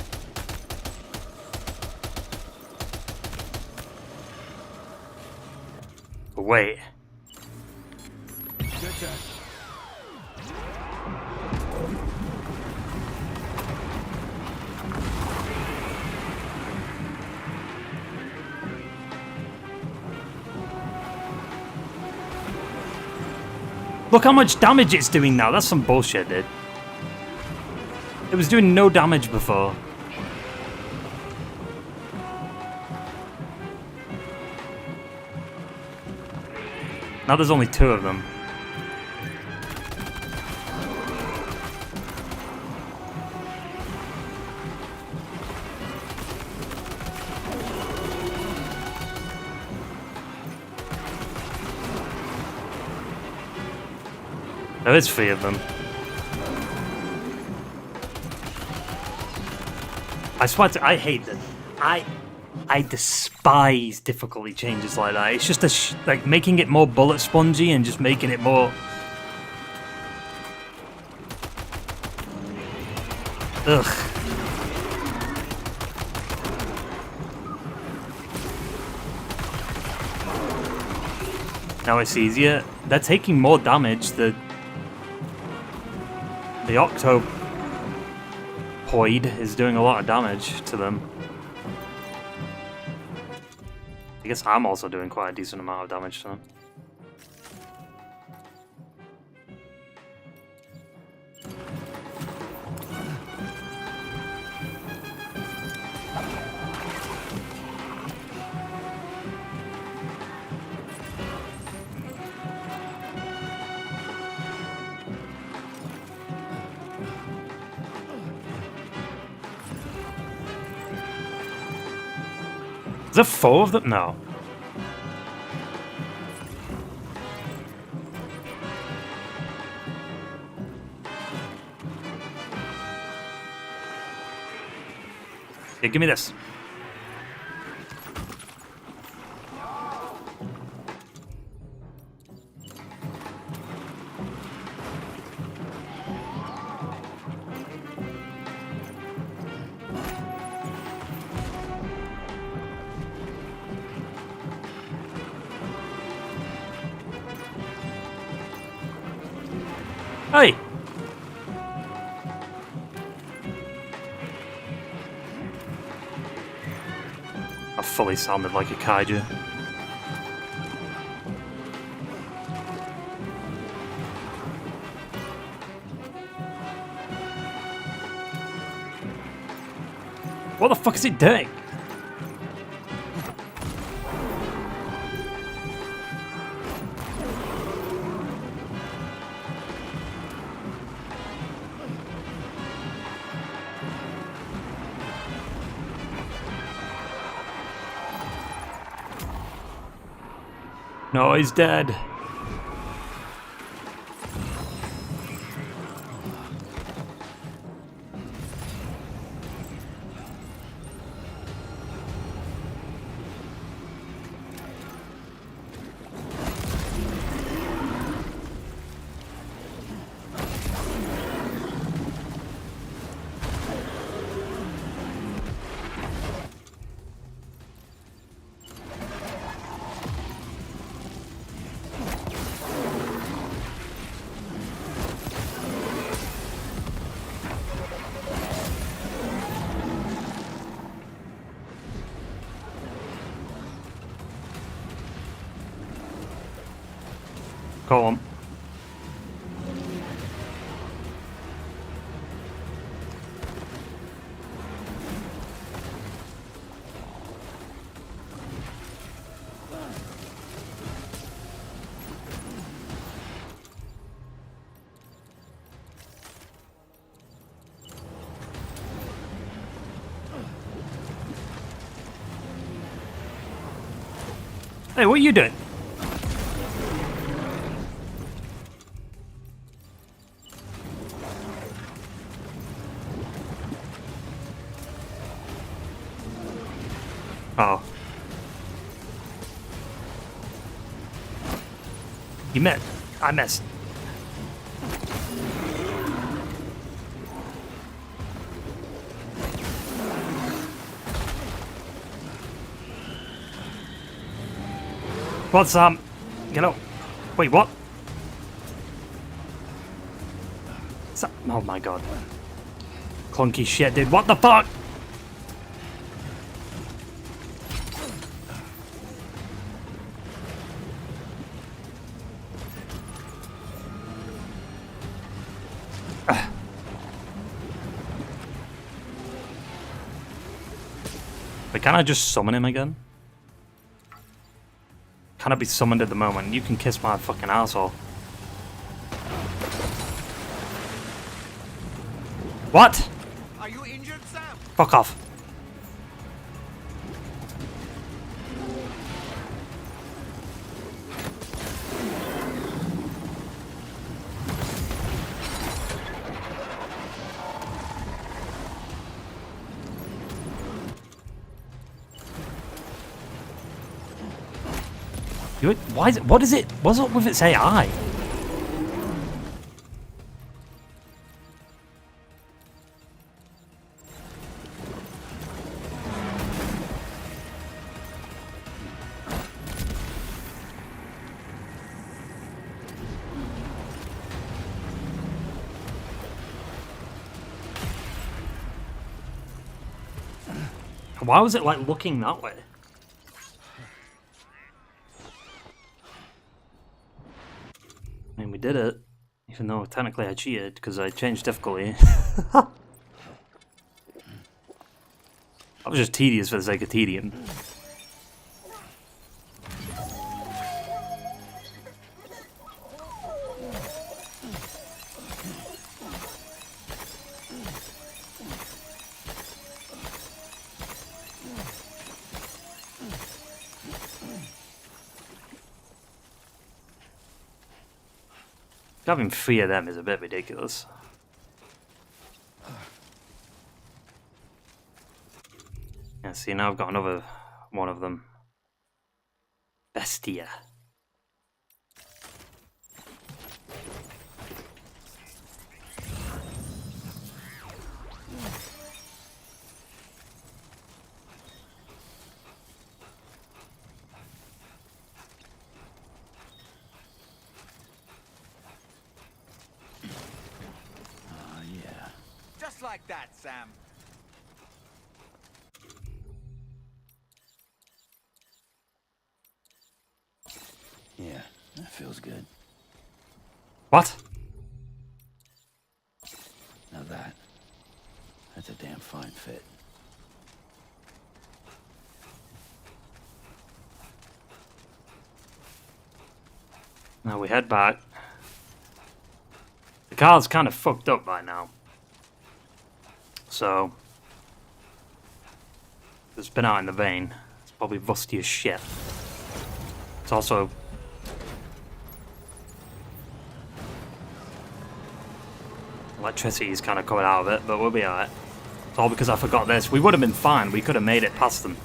Wait. Good turn. Look how much damage it's doing now. That's some bullshit, dude. It was doing no damage before. Now there's only 2 of them. There is 3 of them. I swear to, I hate them. I despise difficulty changes like that. It's just like making it more bullet spongy and just making it more. Ugh. Now it's easier. They're taking more damage. The Octopoid is doing a lot of damage to them. I guess I'm also doing quite a decent amount of damage to them. Is there 4 of them? No. Yeah, give me this. Hey! I fully sounded like a kaiju. What the fuck is it doing? No, he's dead. Go on. Hey, what are you doing? Oh. You met. I missed. What's you know, wait, what? Oh my god. Clunky shit, dude. What the fuck? Can I just summon him again? Can I be summoned at the moment? You can kiss my fucking asshole. What? Are you injured, Sam? Fuck off. Why is it? What is it? What's up with its AI? Why was it like looking that way? I mean, we did it, even though technically I cheated because I changed difficulty. That was just tedious for the sake of tedium. Having 3 of them is a bit ridiculous. Yeah, see, now I've got another one of them. Bestia. Just like that, Sam. Yeah, that feels good. What? Now that's a damn fine fit. Now we head back. The car's kind of fucked up by now. So, it's been out in the vein. It's probably rusty as shit. It's also... electricity's kind of coming out of it, but we'll be alright. It's all because I forgot this. We would have been fine. We could have made it past them.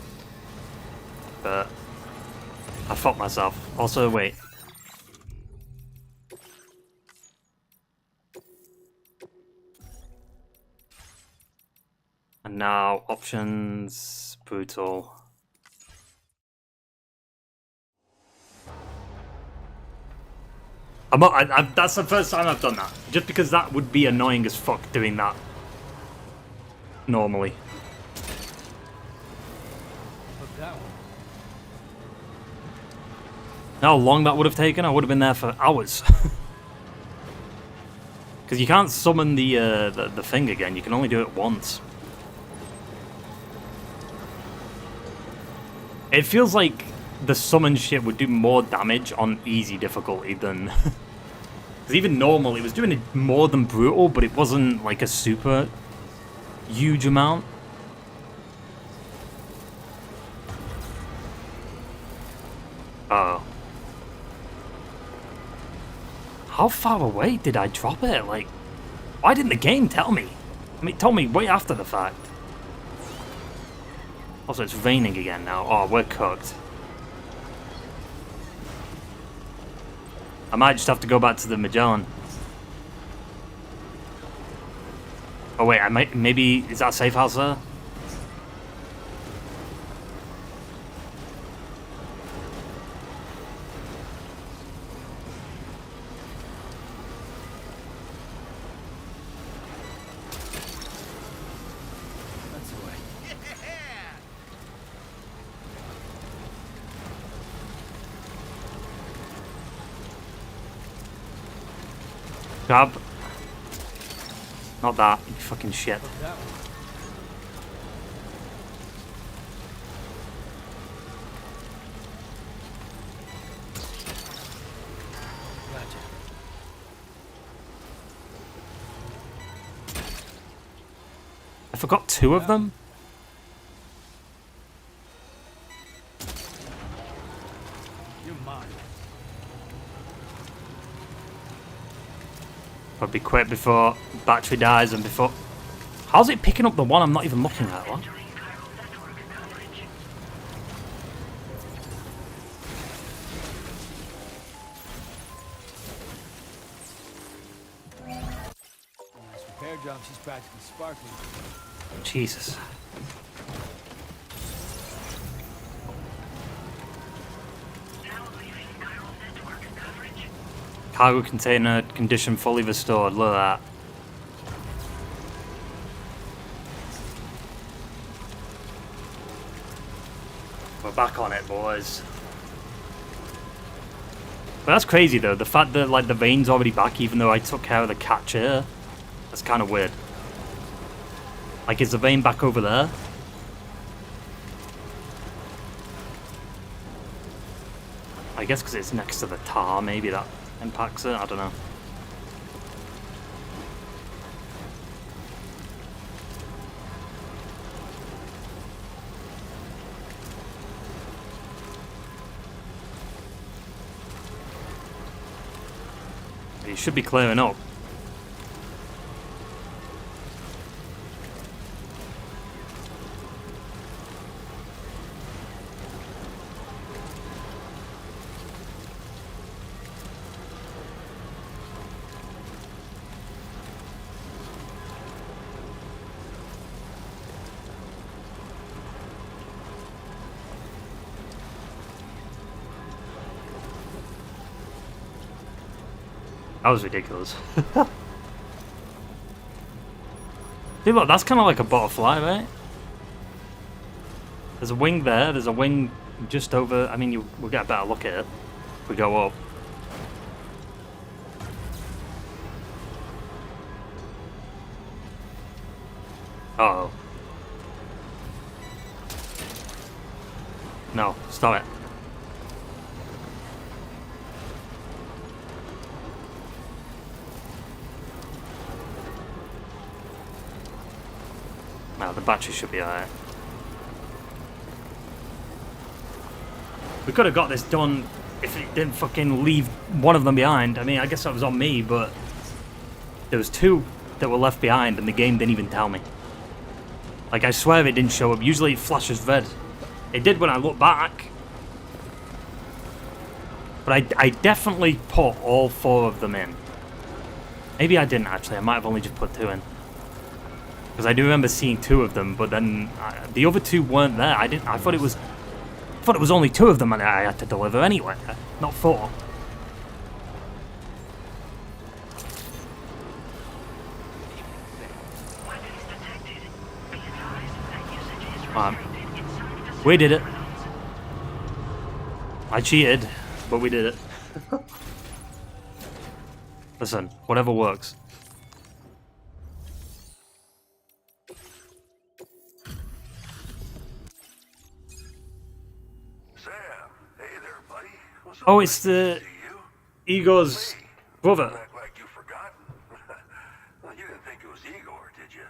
But I fucked myself. Also, wait. And now, options, brutal. That's the first time I've done that. Just because that would be annoying as fuck doing that normally. How long that would have taken? I would have been there for hours. Because you can't summon the thing again. You can only do it once. It feels like the summon shit would do more damage on easy difficulty than... Because even normal, it was doing it more than brutal, but it wasn't like a super huge amount. Uh-oh. How far away did I drop it? Like, why didn't the game tell me? I mean, it told me way after the fact. Also, it's raining again now. Oh, we're cooked. I might just have to go back to the Magellan. Oh wait, I might, maybe, is that a safe house there? Grab. Not that, you fucking shit. forgot 2 of them? You're mine. I'll be quick before battery dies and before... How's it picking up the one I'm not even looking at? What? Nice repair job. She's practically sparkling. Jesus. Cargo container condition fully restored. Look at that. We're back on it, boys. But that's crazy though. The fact that like the vein's already back, even though I took care of the catch here. That's kind of weird. Like, is the vein back over there? I guess because it's next to the tar, maybe that impacts it. I don't know. It should be clearing up. That was ridiculous. Dude, look, that's kind of like a butterfly, right? There's a wing there, there's a wing just over... I mean, we'll get a better look at it if we go up. Uh-oh. No, stop it. No, the battery should be alright. We could have got this done if it didn't fucking leave one of them behind. I mean, I guess that was on me, but there was 2 that were left behind and the game didn't even tell me. Like, I swear it didn't show up. Usually it flashes red. It did when I look back. But I definitely put all 4 of them in. Maybe I didn't actually. I might have only just put 2 in. Because I do remember seeing 2 of them, but then the other 2 weren't there. I thought it was only 2 of them, and I had to deliver anyway, not 4. We did it. I cheated, but we did it. Listen, whatever works. Oh, it's the Igor's brother. Like you've forgotten. Well, you didn't think it was Igor, did you?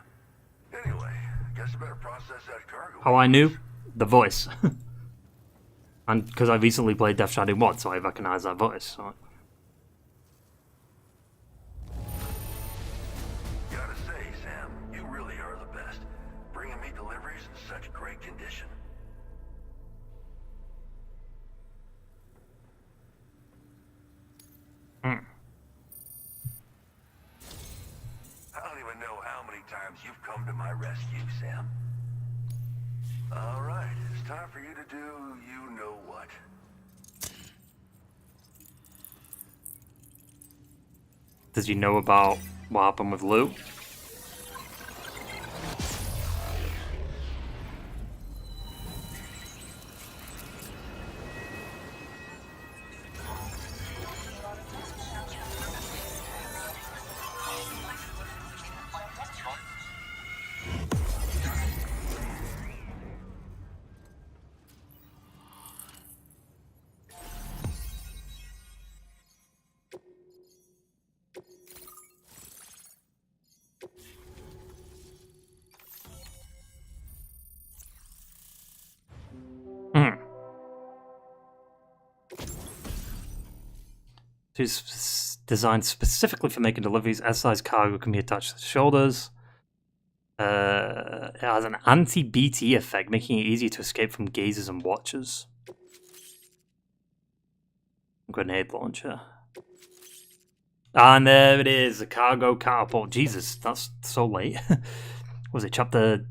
Anyway, guess I better process that cargo. How I knew? The voice. And because I recently played Death Stranding 1, so I recognize that voice. So. Gotta say, Sam, you really are the best. Bringing me deliveries in such great condition. I don't even know how many times you've come to my rescue, Sam. All right, it's time for you to do you know what. Does he know about what happened with Luke? It's designed specifically for making deliveries. S-size cargo can be attached to the shoulders. It has an anti-BT effect, making it easier to escape from gazers and watchers. Grenade launcher. And there it is, the cargo catapult. Jesus, that's so late. Was it chapter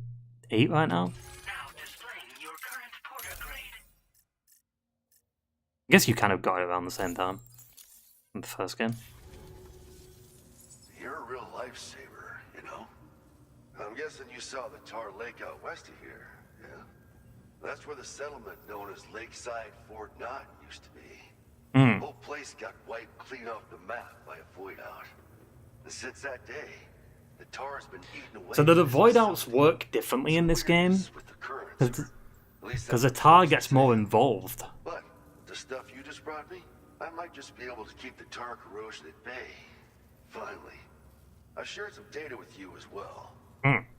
8 right now? I guess you kind of got it around the same time in the first game. You're a real lifesaver, you know? I'm guessing you saw the tar lake out west of here, yeah? That's where the settlement known as Lakeside Fort Knott used to be. The whole place got wiped clean off the map by a void out. And since that day, the tar's been eaten away. So do the void outs work differently in this game? Because the tar gets more involved. But the stuff you just brought me, I might just be able to keep the tar corrosion at bay. Finally. I shared some data with you as well.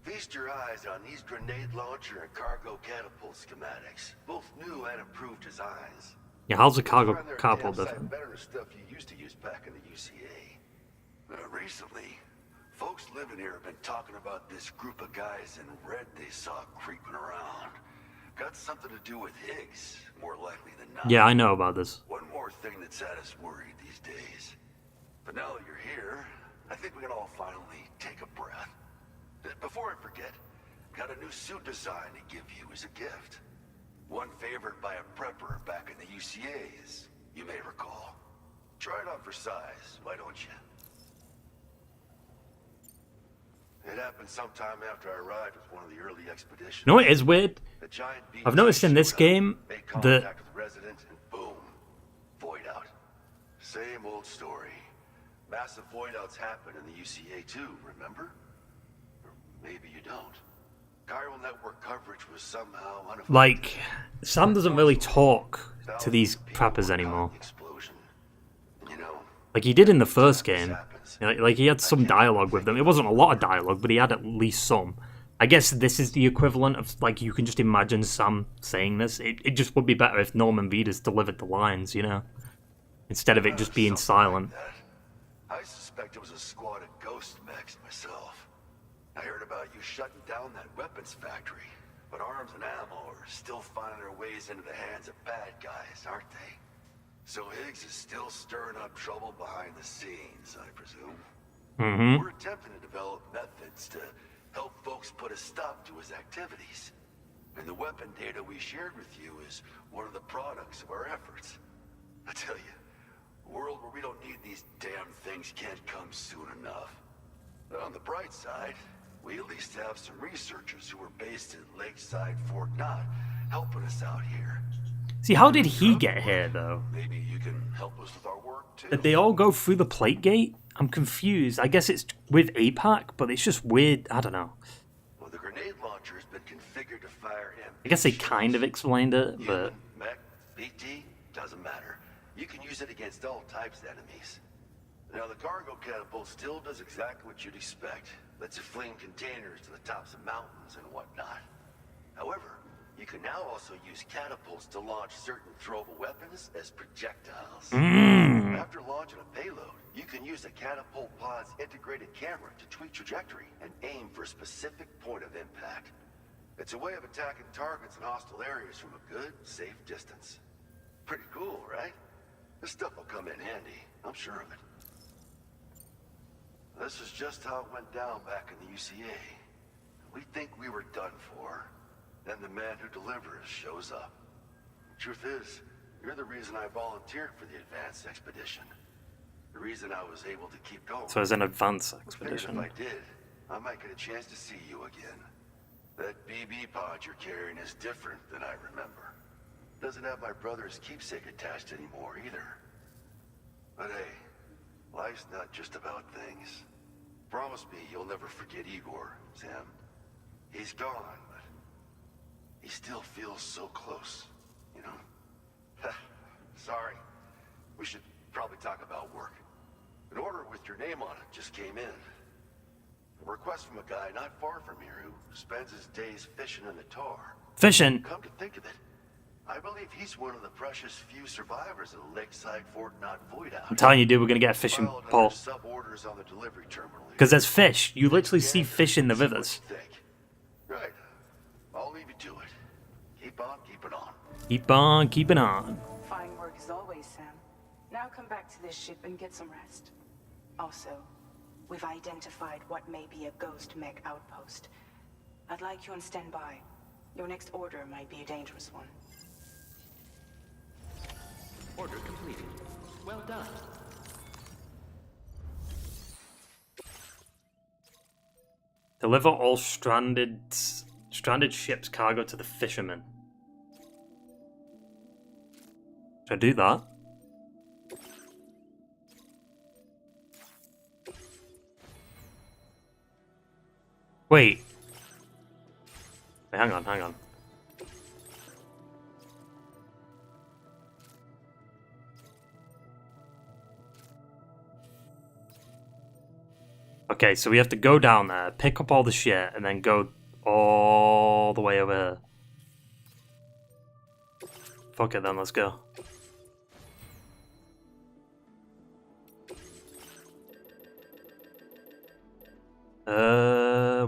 Feast your eyes on these grenade launcher and cargo catapult schematics. Both new and improved designs. Yeah, how's the cargo catapult different? Better than stuff you used to use back in the UCA. Recently, folks living here have been talking about this group of guys in red they saw creeping around. Got something to do with Higgs, more likely than not. Yeah, I know about this. One more thing that's had us worried these days. But now that you're here, I think we can all finally take a breath. Before I forget, got a new suit design to give you as a gift. One favored by a prepper back in the UCAs, you may recall. Try it on for size, why don't you? It happened sometime after I arrived with one of the early expeditions. You know what is weird? I've noticed in this game that resident and boom, void out. Same old story. Massive void outs happen in the UCA too, remember? Or maybe you don't. Chiral network coverage was somehow unaffected. like Sam doesn't really talk to these preppers anymore. Like he did in the first game. Like he had some dialogue with them. It wasn't a lot of dialogue, but he had at least some. I guess this is the equivalent of, like, you can just imagine Sam saying this. It just would be better if Norman Reedus delivered the lines, you know? Instead of it just being silent. I suspect it was a squad of ghost mechs myself. I heard about you shutting down that weapons factory, but arms and ammo are still finding their ways into the hands of bad guys, aren't they? So Higgs is still stirring up trouble behind the scenes, I presume. We're attempting to develop methods to help folks put a stop to his activities. And the weapon data we shared with you is one of the products of our efforts. I tell you, a world where we don't need these damn things can't come soon enough. But on the bright side, we at least have some researchers who are based in Lakeside Fort Knott helping us out here. See, how did he get here, though? Maybe you can help us with our work, too. Did they all go through the plate gate? I'm confused. I guess it's with APAC, but it's just weird. I don't know. Well, the grenade launcher has been configured to fire I guess they kind of explained it, but... mech, BT, doesn't matter. You can use it against all types of enemies. Now, the cargo catapult still does exactly what you'd expect. Lets you fling containers to the tops of mountains and whatnot. However, you can now also use catapults to launch certain throwable weapons as projectiles. After launching a payload, you can use a catapult pod's integrated camera to tweak trajectory and aim for a specific point of impact. It's a way of attacking targets in hostile areas from a good, safe distance. Pretty cool, right? This stuff will come in handy, I'm sure of it. This is just how it went down back in the UCA. We think we were done for. Then the man who delivers shows up. Truth is, you're the reason I volunteered for the advance expedition. The reason I was able to keep going. So it's an advance expedition. If I did, I might get a chance to see you again. That BB pod you're carrying is different than I remember. Doesn't have my brother's keepsake attached anymore either. But hey, life's not just about things. Promise me you'll never forget Igor, Sam. He's gone, but he still feels so close, you know? Sorry. We should probably talk about work. An order with your name on it just came in. A request from a guy not far from here who spends his days fishing in the tar. Fishing? Come to think of it, I believe he's one of the precious few survivors of the Lakeside Fort Knot Void out. I'm telling you, dude, we're gonna get a fishing pole. Sub-orders on the delivery terminal. Because there's fish. You literally see fish in the rivers. Right. I'll leave you to it. Keep on keeping on. Keep on keeping on. Fine work as always, Sam. Now come back to this ship and get some rest. Also, we've identified what may be a ghost mech outpost. I'd like you on standby. Your next order might be a dangerous one. Order completed. Well done. Deliver all stranded ships' cargo to the fishermen. Should I do that? Wait. Wait, hang on. Okay, so we have to go down there, pick up all the shit, and then go all the way over here. Fuck it then, let's go.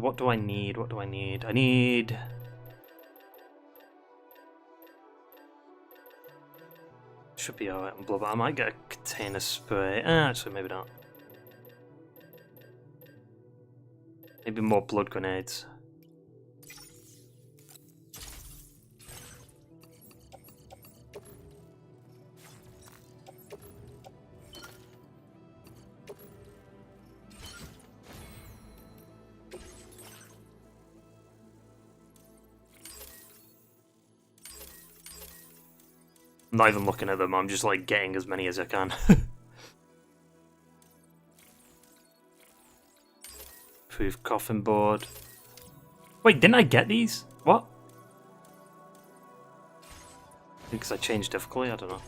What do I need? I need... Should be alright on blood, but I might get a container spray. Actually, maybe not. Maybe more blood grenades. I'm not even looking at them, I'm just like getting as many as I can. Approved coffin board. Wait, didn't I get these? What? Because I changed difficulty, I don't know.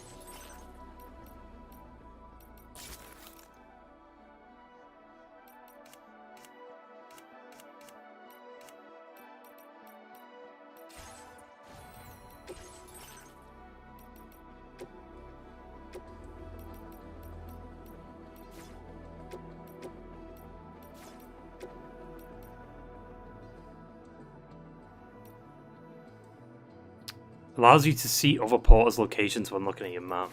Allows you to see other porters' locations when looking at your map.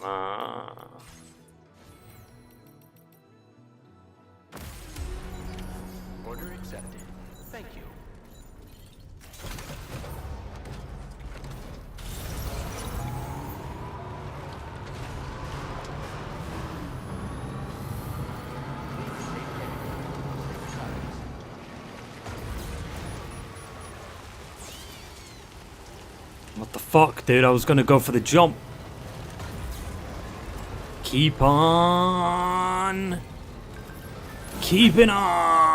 Order accepted. Thank you. What the fuck, dude? I was gonna go for the jump. Keep on. Keeping on.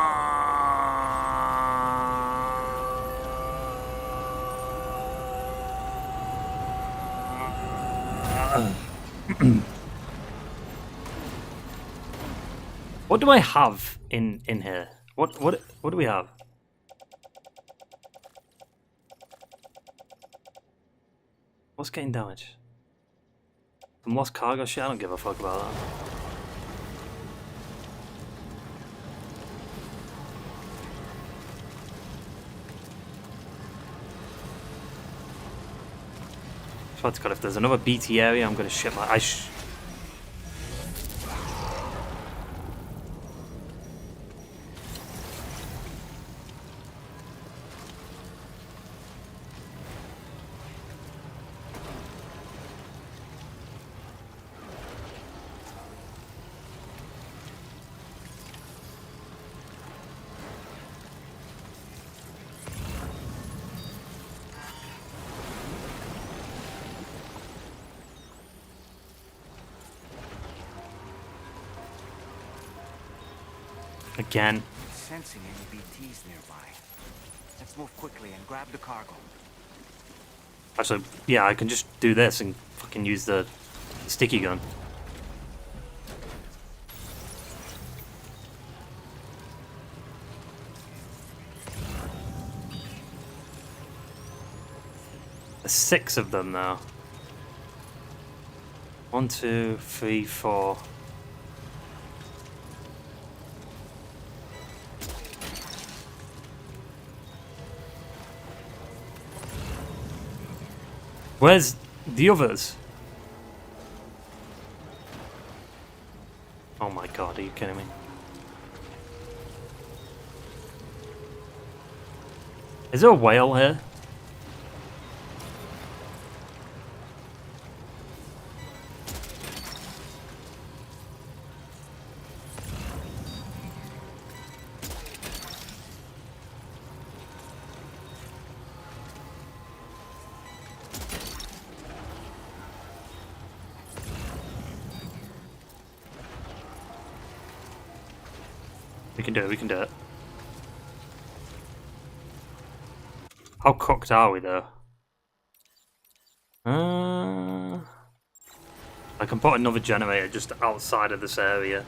What do I have in here? What do we have? What's getting damaged? Some lost cargo shit? I don't give a fuck about that. Swear to God, if there's another BT area, I'm gonna shit my... Again. Sensing any BTs nearby. Let's move quickly and grab the cargo. Actually, yeah, I can just do this and fucking use the sticky gun. There's 6 of them now. 1, 2, 3, 4. Where's the others? Oh my god, are you kidding me? Is there a whale here? We can do it, we can do it. How cooked are we though? I can put another generator just outside of this area.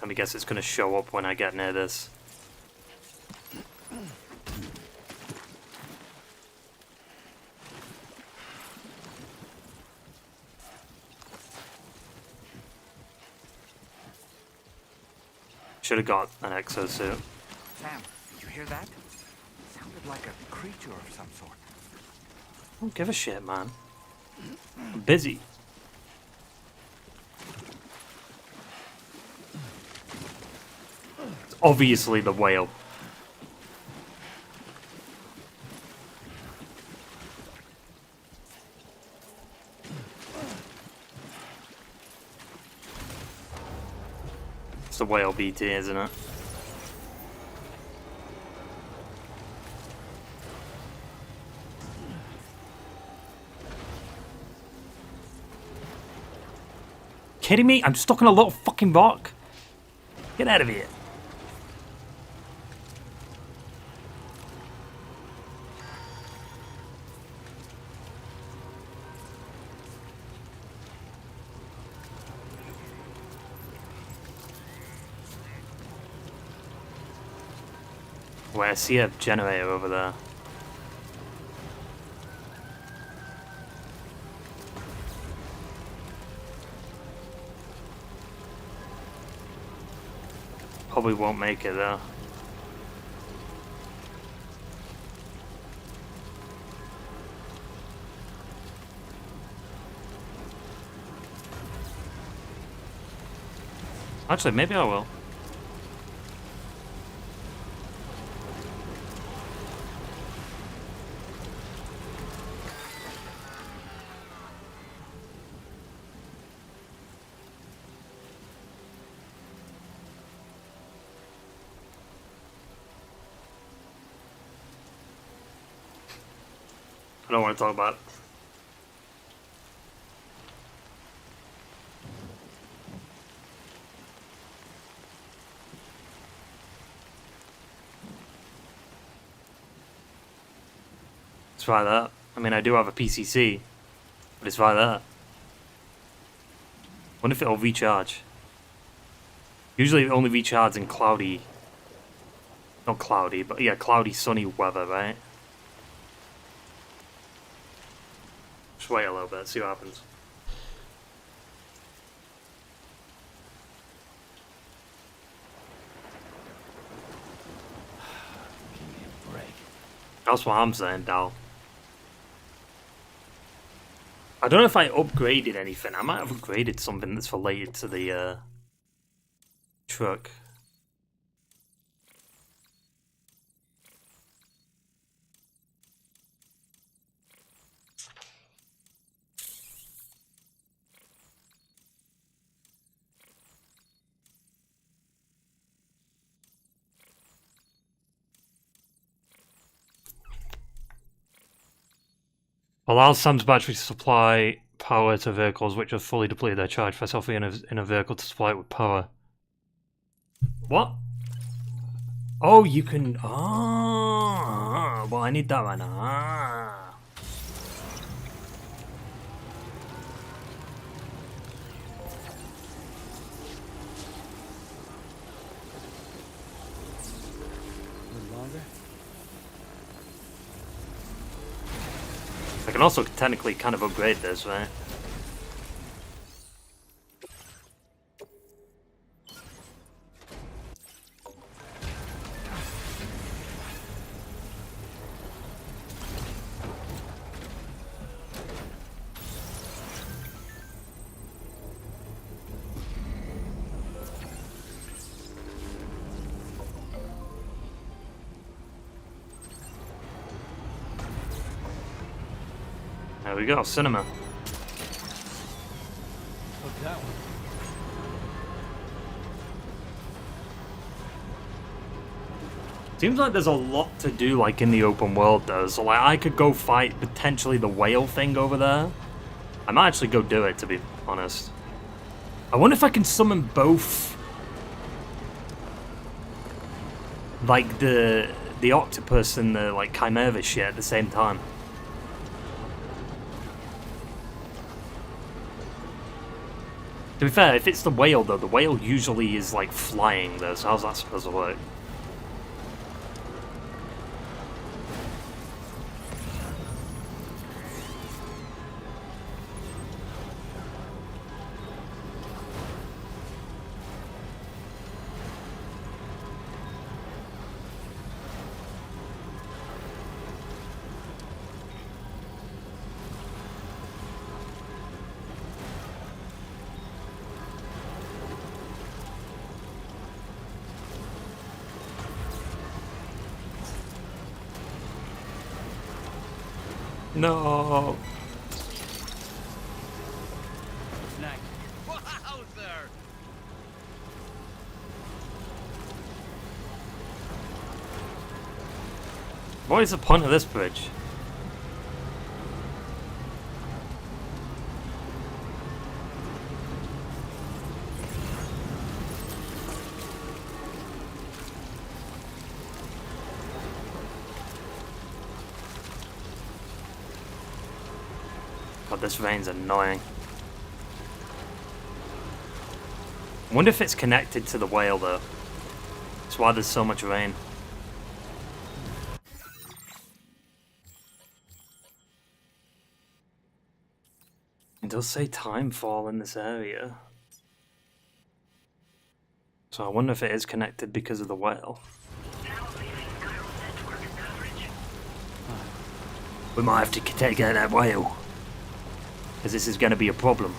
Let me guess it's gonna show up when I get near this. Should have got an exosuit. Sam, did you hear that? It sounded like a creature of some sort. Don't give a shit, man. I'm busy. It's obviously the whale. It's the whale BT, isn't it? Kidding me? I'm stuck on a little fucking rock. Get out of here. Wait, I see a generator over there. Probably won't make it though. Actually, maybe I will. I don't want to talk about it. Let's try that. I mean, I do have a PCC, but let's try that. Wonder if it'll recharge. Usually it only recharges in cloudy, not cloudy, but yeah, cloudy, sunny weather, right? Just wait a little bit, see what happens. That's what I'm saying, Dal. I don't know if I upgraded anything. I might have upgraded something that's related to the truck. Allows Sam's battery to supply power to vehicles which are fully depleted their charge. Press L3 in a vehicle to supply it with power. What? Oh, you can... Ah, well, I need that right now. Ah. I can also technically kind of upgrade this, right? There we go, cinema. Hook that one. Seems like there's a lot to do, like, in the open world, though. So, like, I could go fight, potentially, the whale thing over there. I might actually go do it, to be honest. I wonder if I can summon both... like, the octopus and the, like, chimera shit at the same time. To be fair, if it's the whale, though, the whale usually is, like, flying, though, so how's that supposed to work? No. Snack. Wowzer! What is the point of this bridge? God, this rain's annoying. I wonder if it's connected to the whale, though. That's why there's so much rain. It does say timefall in this area. So I wonder if it is connected because of the whale. We might have to take out that whale. Because this is going to be a problem.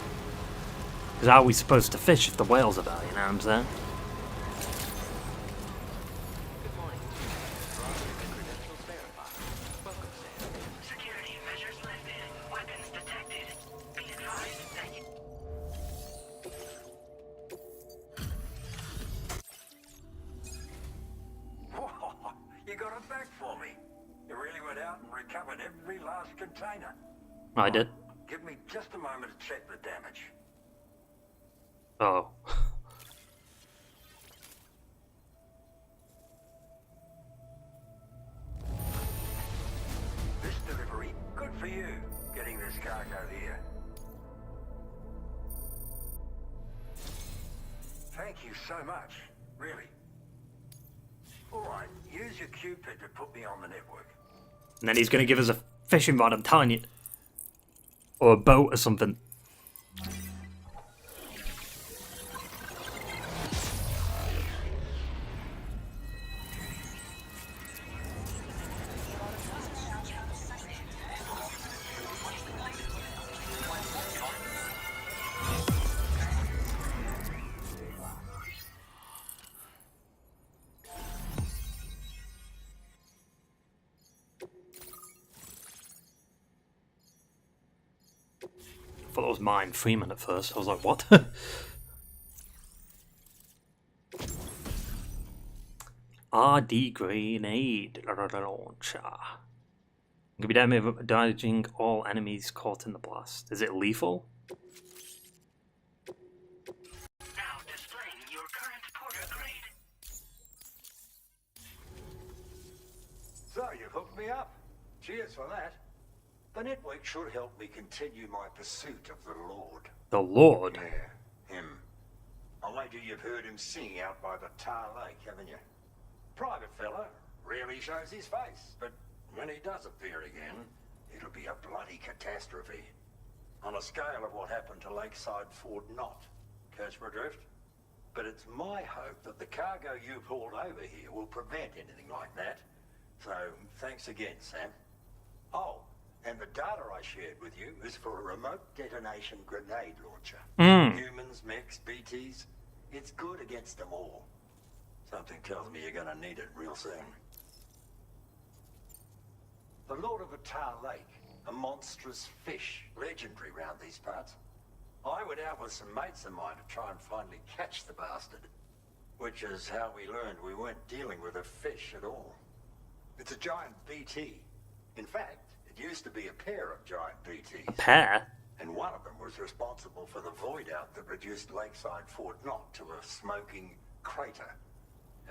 Because how are we supposed to fish if the whale's about, you know what I'm saying? Security measures lifted. Weapons detected. Be advised that you... Whoa, you got it back for me. You really went out and recovered every last container. I did. Give me just a moment to check the damage. Oh. This delivery, good for you, getting this cargo here. Thank you so much, really. Alright, use your Cupid to put me on the network. And then he's going to give us a fishing rod, I'm telling you. Or a boat or something. I thought it was mine, Freeman, at first. I was like, what? RD grenade launcher. Can be damaging all enemies caught in the blast. Is it lethal? Now displaying your current porter grade. So, you've hooked me up. Cheers for that. The network should help me continue my pursuit of the Lord. The Lord? Yeah, him. I wager you've heard him sing out by the Tar Lake, haven't you? Private fella, rarely shows his face, but when he does appear again, it'll be a bloody catastrophe. On a scale of what happened to Lakeside Fort Knott. Catch my drift? But it's my hope that the cargo you pulled over here will prevent anything like that. So, thanks again, Sam. Oh, and the data I shared with you is for a remote detonation grenade launcher. Humans, mechs, BTs, it's good against them all. Something tells me you're gonna need it real soon. The Lord of the Tar Lake, a monstrous fish, legendary round these parts. I went out with some mates of mine to try and finally catch the bastard. Which is how we learned we weren't dealing with a fish at all. It's a giant BT. In fact, it used to be a pair of giant BTs. A pair? And one of them was responsible for the void out that reduced Lakeside Fort Knott to a smoking crater.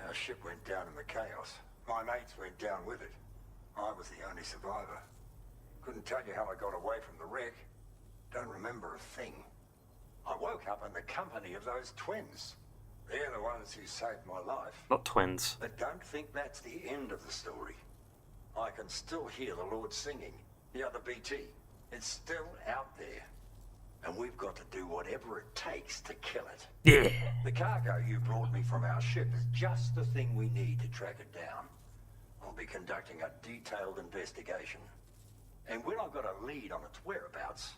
Our ship went down in the chaos. My mates went down with it. I was the only survivor. Couldn't tell you how I got away from the wreck. Don't remember a thing. I woke up in the company of those twins. They're the ones who saved my life. Not twins. But don't think that's the end of the story. I can still hear the Lord singing. The other BT. It's still out there. And we've got to do whatever it takes to kill it. Yeah. The cargo you brought me from our ship is just the thing we need to track it down. I'll be conducting a detailed investigation. And when I've got a lead on its whereabouts,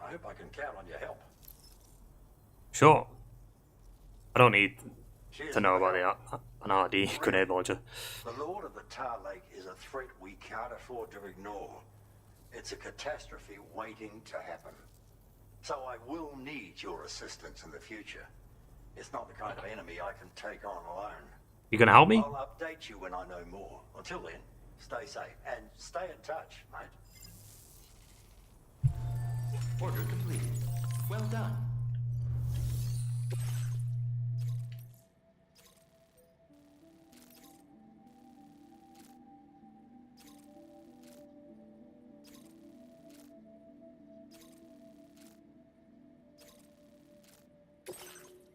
I hope I can count on your help. Sure. I don't need to know about an RD grenade launcher. The Lord of the Tar Lake is a threat we can't afford to ignore. It's a catastrophe waiting to happen. So I will need your assistance in the future. It's not the kind of enemy I can take on alone. You gonna help me? I'll update you when I know more. Until then, stay safe and stay in touch, mate. Order completed. Well done.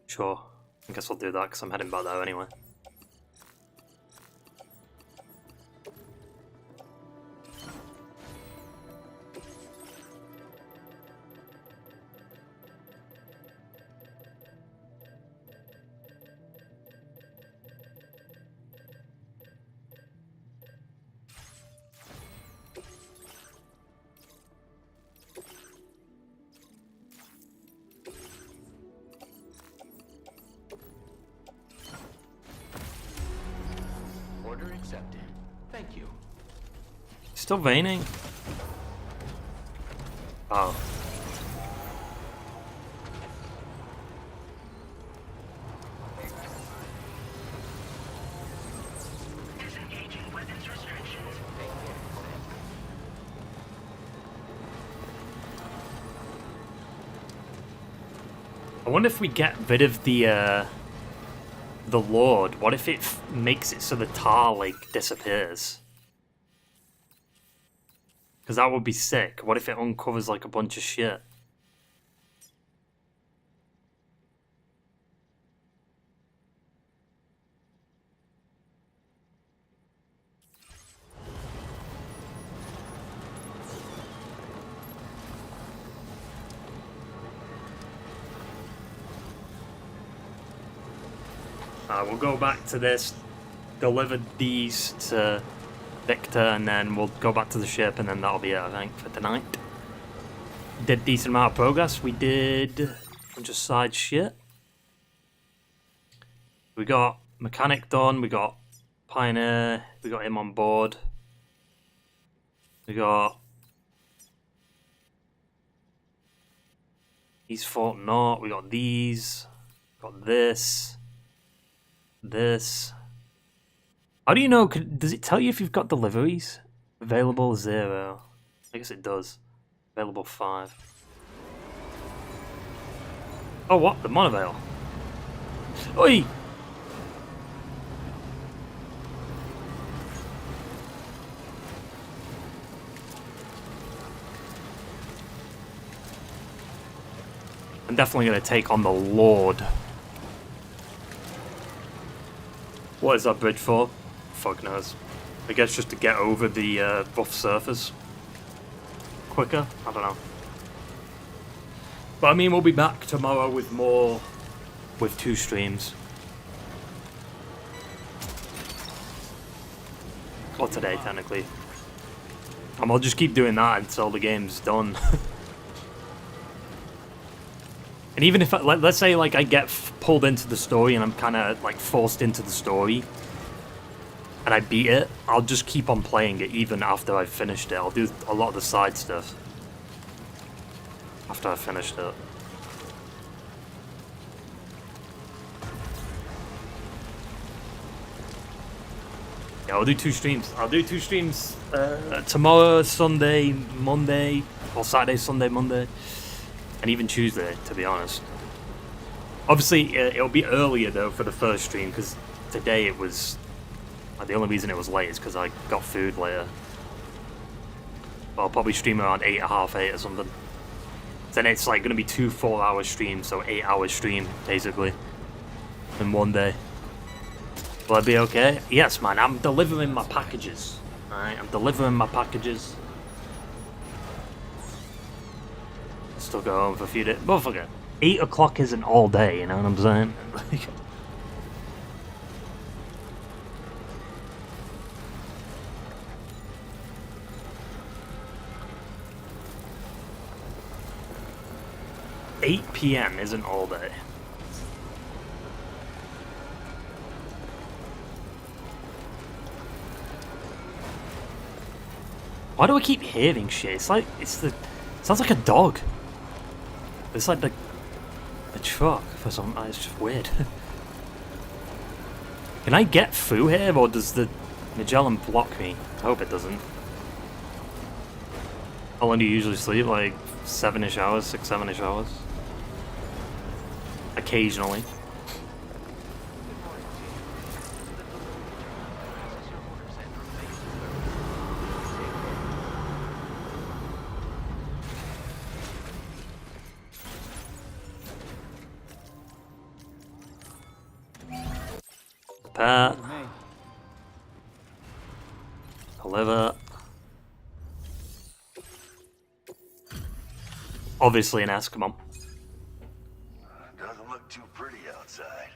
Sure. I guess I'll do that because I'm heading back there anyway. Order accepted. Thank you. Still veining? Oh. Disengaging weapons restrictions. I wonder if we get rid of the Lord, what if it makes it so the Tar Lake disappears? Because that would be sick. What if it uncovers like a bunch of shit? We'll go back to this, deliver these to Victor, and then we'll go back to the ship, and then that'll be it, I think, for tonight. Did a decent amount of progress. We did a bunch of side shit. We got Mechanic done, we got Pioneer, we got him on board. We got... He's Fort Knott, we got these, got this. This. How do you know? Does it tell you if you've got deliveries? Available 0. I guess it does. Available 5. Oh, what? The monoveil. Oi! I'm definitely going to take on the Lord. What is that bridge for? Fuck knows. I guess just to get over the rough surface quicker? I don't know. But I mean, we'll be back tomorrow with more, with 2 streams. Or today, technically. And I'll just keep doing that until the game's done. And even if, let's say, like, I get pulled into the story and I'm kind of, like, forced into the story, and I beat it, I'll just keep on playing it even after I've finished it. I'll do a lot of the side stuff after I've finished it. Yeah, I'll do 2 streams. I'll do 2 streams tomorrow, Sunday, Monday, or Saturday, Sunday, Monday. And even Tuesday, to be honest. Obviously, it'll be earlier, though, for the first stream, because today it was... the only reason it was late is because I got food later. But I'll probably stream around 8 or half 8 or something. Then it's like going to be 2 4-hour streams, so 8-hour stream, basically. In one day. Will I be okay? Yes, man, I'm delivering my packages. Alright, I'm delivering my packages. Still go home for a few days. Motherfucker, 8 o'clock isn't all day, you know what I'm saying? 8 PM isn't all day. Why do I keep hearing shit? It's like, it sounds like a dog. It's like the truck for some, it's just weird. Can I get through here, or does the Magellan block me? I hope it doesn't. How long do you usually sleep? Like 7-ish hours, 6, 7-ish hours? Occasionally. Pat. Deliver. Obviously an S, come on. Doesn't look too pretty outside.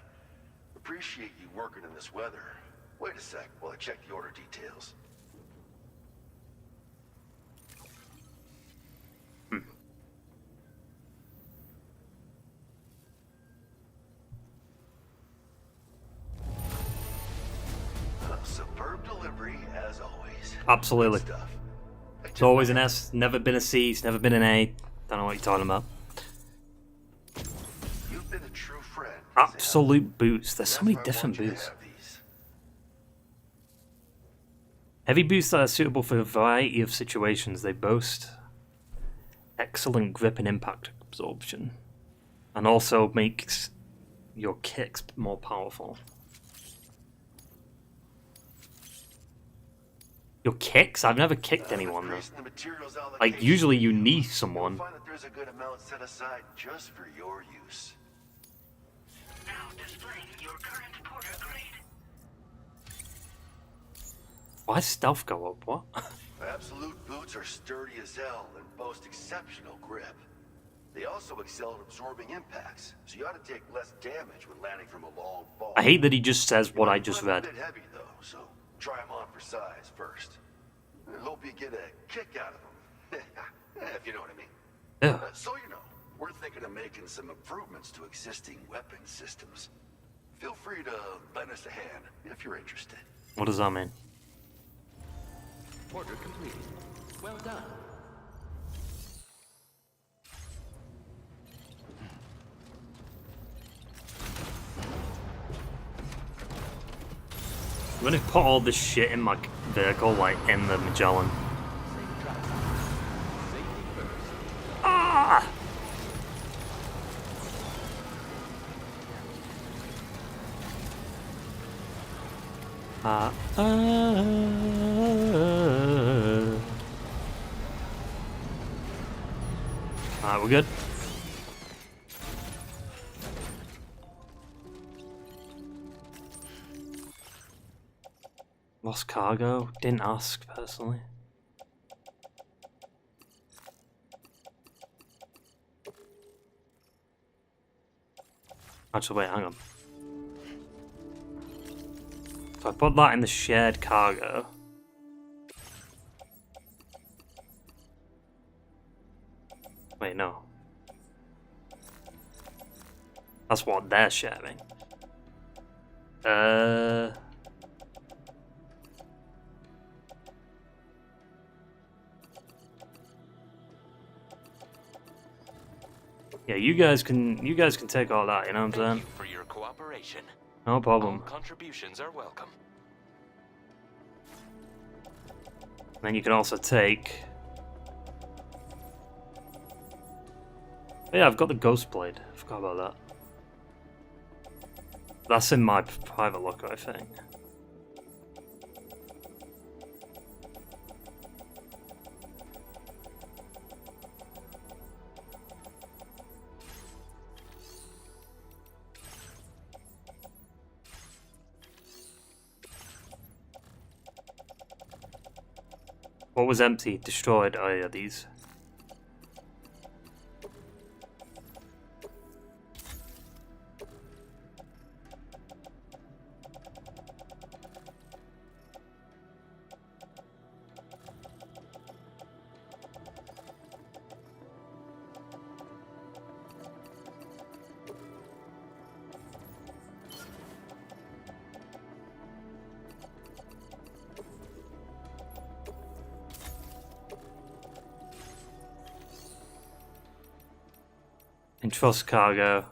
Appreciate you working in this weather. Wait a sec while I check the order details. Superb delivery, as always. Absolutely. It's always an S, never been a C, it's never been an A. Don't know what you're talking about. You've been a true friend. Absolute boots. There's so many different boots. Heavy boots that are suitable for a variety of situations. They boast excellent grip and impact absorption, and also makes your kicks more powerful. Your kicks? I've never kicked anyone though. Like usually you knee someone. Find that there's a good amount set aside just for your use. Now displaying your current porter grade. Why does stealth go up? What? Absolute boots are sturdy as hell and boast exceptional grip. They also excel at absorbing impacts, so you ought to take less damage when landing from a long fall. I hate that he just says what I just read. A bit heavy though, so try them on for size first. I hope you get a kick out of them, if you know what I mean. Yeah. So you know, we're thinking of making some improvements to existing weapon systems. Feel free to lend us a hand if you're interested. What does that mean? Order complete. Well done. I'm gonna put all this shit in my vehicle, like in the Magellan. Ah! Alright, we're good. Lost cargo? Didn't ask, personally. Actually, wait, hang on. So I put that in the shared cargo. Wait, no. That's what they're sharing. Yeah, you guys can take all that, you know what I'm saying? Thank you for your cooperation. No problem. All contributions are welcome. Then you can also take... Oh yeah, I've got the ghost blade. I forgot about that. That's in my private locker, I think. What was empty? Destroyed? Oh yeah, these. Entrust cargo.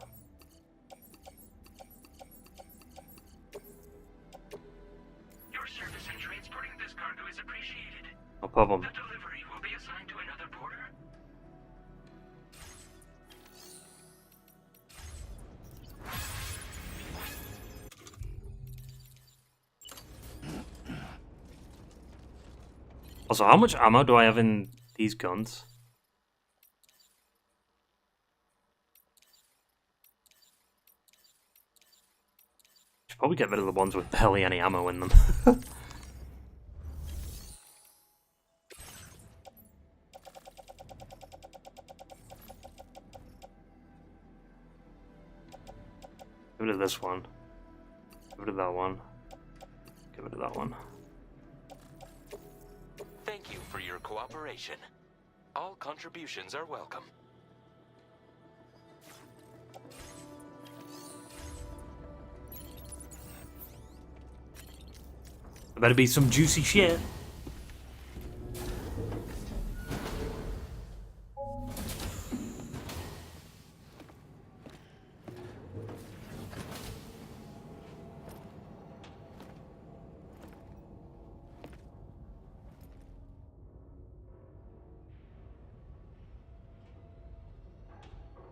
Your service in transporting this cargo is appreciated. No problem. The delivery will be assigned to another porter. Also, how much ammo do I have in these guns? Should probably get rid of the ones with barely any ammo in them. Get rid of this one. Get rid of that one. Get rid of that one. Thank you for your cooperation. All contributions are welcome. There better be some juicy shit.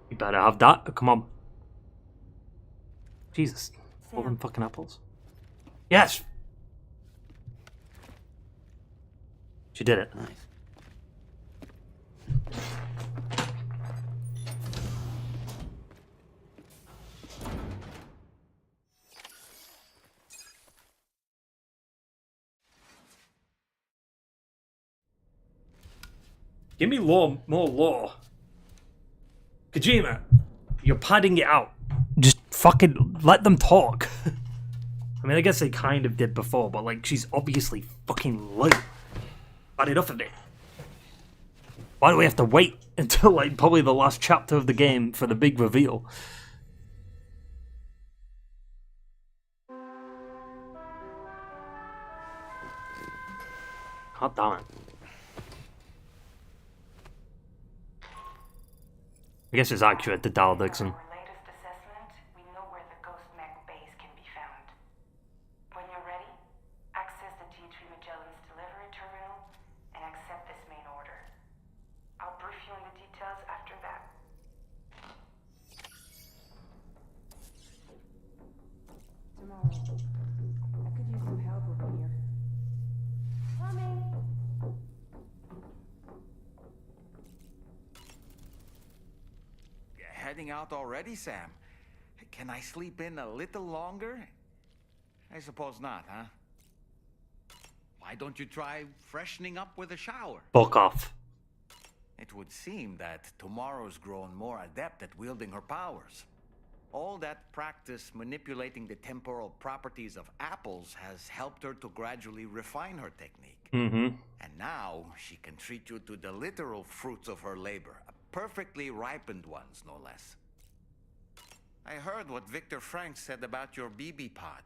You better have that. Come on. Jesus. All them fucking apples. Yes! She did it. Nice. Give me more lore. Kojima, you're padding it out. Just fucking let them talk. I mean, I guess they kind of did before, but like, she's obviously fucking late. Had enough of it. Why do we have to wait until like probably the last chapter of the game for the big reveal? God damn it. I guess it's accurate to Dal Dixon. Our latest assessment, we know where the Ghost Mech base can be found. When you're ready, heading out already, Sam? Can I sleep in a little longer? I suppose not, huh? Why don't you try freshening up with a shower? Fuck off. It would seem that tomorrow's grown more adept at wielding her powers. All that practice manipulating the temporal properties of apples has helped her to gradually refine her technique. Mm-hmm. And now she can treat you to the literal fruits of her labor, perfectly ripened ones, no less. I heard what Victor Frank said about your BB pod.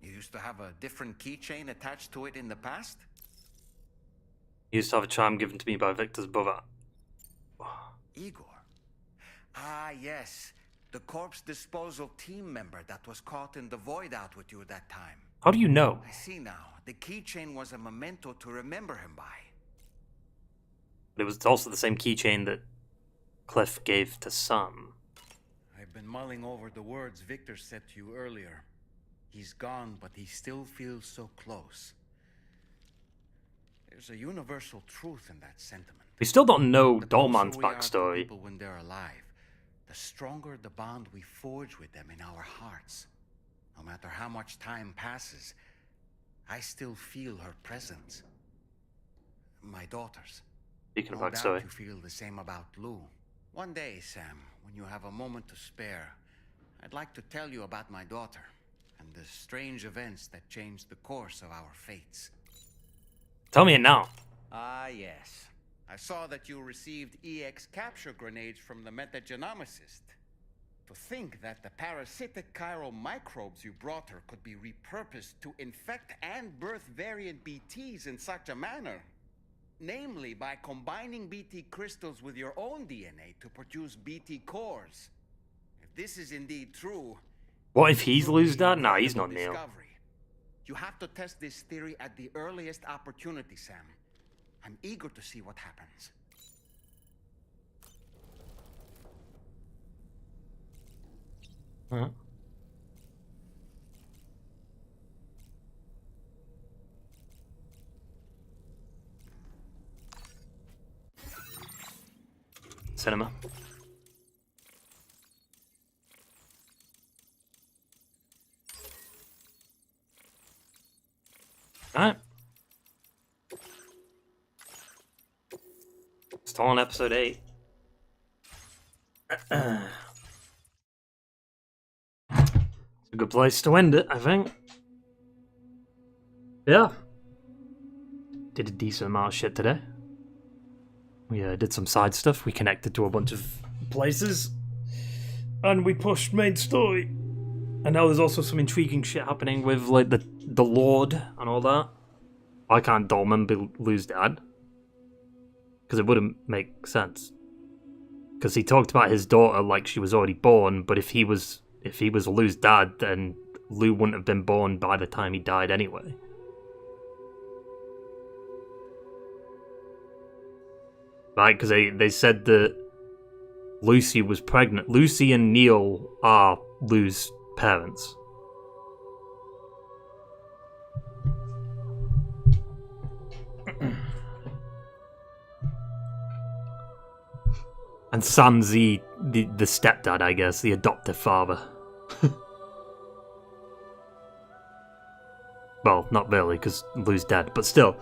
You used to have a different keychain attached to it in the past? Used to have a charm given to me by Victor's brother. Igor. Ah, yes. The corpse disposal team member that was caught in the void out with you that time. How do you know? I see now. The keychain was a memento to remember him by. But it was also the same keychain that Cliff gave to Sam. I've been mulling over the words Victor said to you earlier. He's gone, but he still feels so close. There's a universal truth in that sentiment. We still don't know The Dollman's closer we are to backstory. people when they're alive, the stronger the bond we forge with them in our hearts. No matter how much time passes, I still feel her presence. My daughters. Speaking of No doubt backstory. you feel the same about Lou. One day, Sam, when you have a moment to spare, I'd like to tell you about my daughter and the strange events that changed the course of our fates. Tell me it now. Ah, yes. I saw that you received EX capture grenades from the metagenomicist. To think that the parasitic chiral microbes you brought her could be repurposed to infect and birth variant BTs in such a manner. Namely, by combining BT crystals with your own DNA to produce BT cores. If this is indeed true... What if he's Lou's dad? Nah, he's not Neil. You have to test this theory at the earliest opportunity, Sam. I'm eager to see what happens. Huh? Cinema. Alright. Still on episode 8. It's a good place to end it, I think. Yeah. Did a decent amount of shit today. We did some side stuff. We connected to a bunch of places. And we pushed main story. And now there's also some intriguing shit happening with like the Lord and all that. Why can't Dolman be Lou's dad? Because it wouldn't make sense. Because he talked about his daughter like she was already born, but if he was Lou's dad, then Lou wouldn't have been born by the time he died anyway. Right, because they said that Lucy was pregnant. Lucy and Neil are Lou's parents. And Sam's the stepdad, I guess, the adoptive father. Well, not really, because Lou's dead, but still.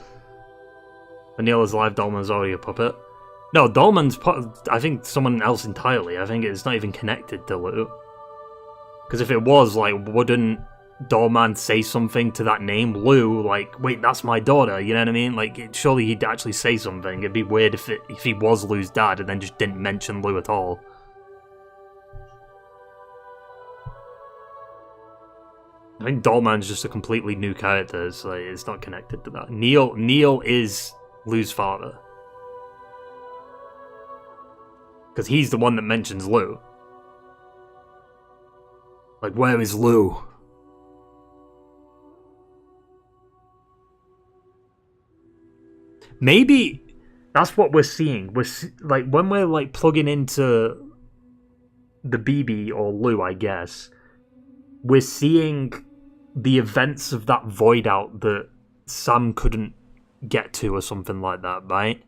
When Neil is alive, Dolman's already a puppet. No, Dolman's, I think, someone else entirely. I think it's not even connected to Lou. Because if it was, like, wouldn't Dolman say something to that name, Lou, like, wait, that's my daughter, you know what I mean? Like, surely he'd actually say something. It'd be weird if he was Lou's dad and then just didn't mention Lou at all. I think Dolman's just a completely new character, so like, it's not connected to that. Neil is Lou's father. Because he's the one that mentions Lou. Like, where is Lou? Maybe that's what we're seeing. Like, when we're like plugging into the BB or Lou, I guess, we're seeing the events of that void out that Sam couldn't get to or something like that, right?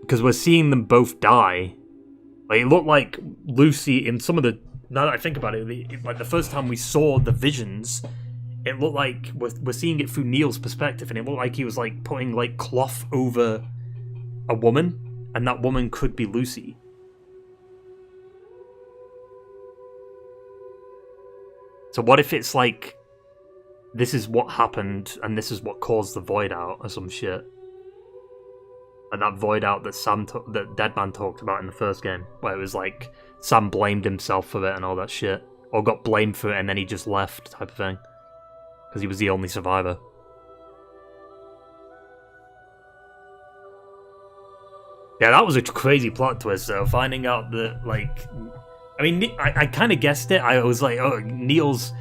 Because we're seeing them both die, Like, it looked like Lucy in some of the... Now that I think about it, like the first time we saw the visions, it looked like we're seeing it through Neil's perspective, and it looked like he was like putting like cloth over a woman, and that woman could be Lucy. So what if it's like, this is what happened, and this is what caused the void out, or some shit? And that void out that that Deadman talked about in the first game, where it was like Sam blamed himself for it and all that shit, or got blamed for it and then he just left, type of thing, because he was the only survivor. Yeah, that was a crazy plot twist, though. Finding out that, like, I mean, I kind of guessed it. I was like, oh, Neil's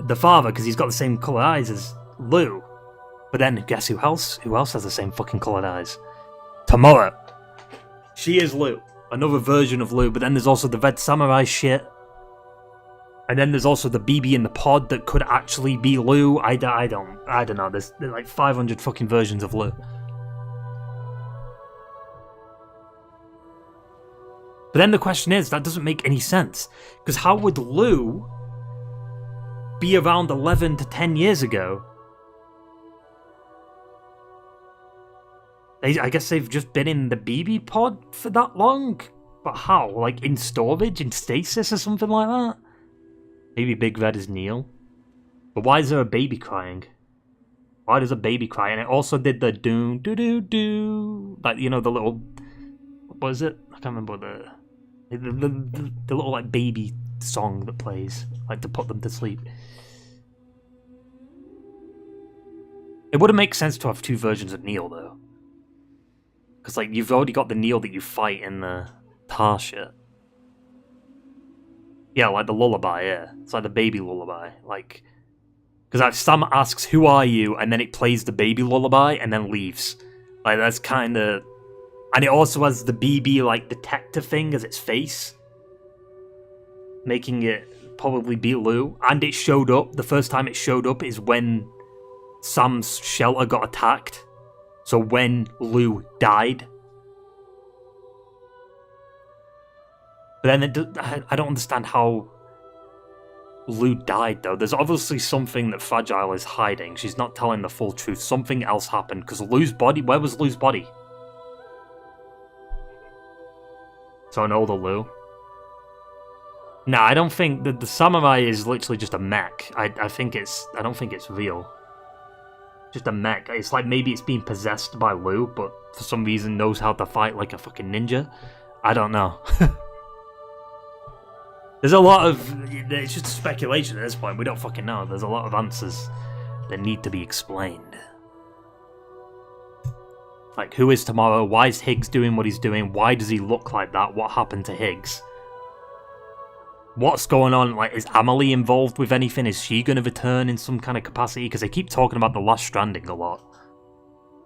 the father because he's got the same colored eyes as Lou. But then guess who else? Who else has the same fucking colored eyes? Tamora. She is Lou. Another version of Lou. But then there's also the Red Samurai shit. And then there's also the BB in the pod that could actually be Lou. I don't know. There's like 500 fucking versions of Lou. But then the question is, that doesn't make any sense. Because how would Lou be around 11 to 10 years ago? I guess they've just been in the BB pod for that long? But how? Like in storage, in stasis or something like that? Maybe Big Red is Neil. But why is there a baby crying? Why does a baby cry? And it also did the doo doo doo doo. Like, you know, the little... What is it? I can't remember the little like baby song that plays, like to put them to sleep. It wouldn't make sense to have two versions of Neil though, because like you've already got the Neil that you fight in the tar shit. Yeah, like the lullaby. Yeah, it's like the baby lullaby. Like, because like Sam asks, "Who are you?" and then it plays the baby lullaby and then leaves. Like that's kind of. And it also has the BB, like, detector thing as its face. Making it probably be Lou. And it showed up. The first time it showed up is when Sam's shelter got attacked. So when Lou died. But then I don't understand how Lou died, though. There's obviously something that Fragile is hiding. She's not telling the full truth. Something else happened. Because Lou's body... Where was Lou's body? So an older Lou. Nah, I don't think that the samurai is literally just a mech. I don't think it's real. Just a mech. It's like maybe it's being possessed by Lou, but for some reason knows how to fight like a fucking ninja. I don't know. There's a lot of... It's just speculation at this point. We don't fucking know. There's a lot of answers that need to be explained. Like, who is Tomorrow? Why is Higgs doing what he's doing? Why does he look like that? What happened to Higgs? What's going on? Like, is Amelie involved with anything? Is she going to return in some kind of capacity? Because they keep talking about the Last Stranding a lot.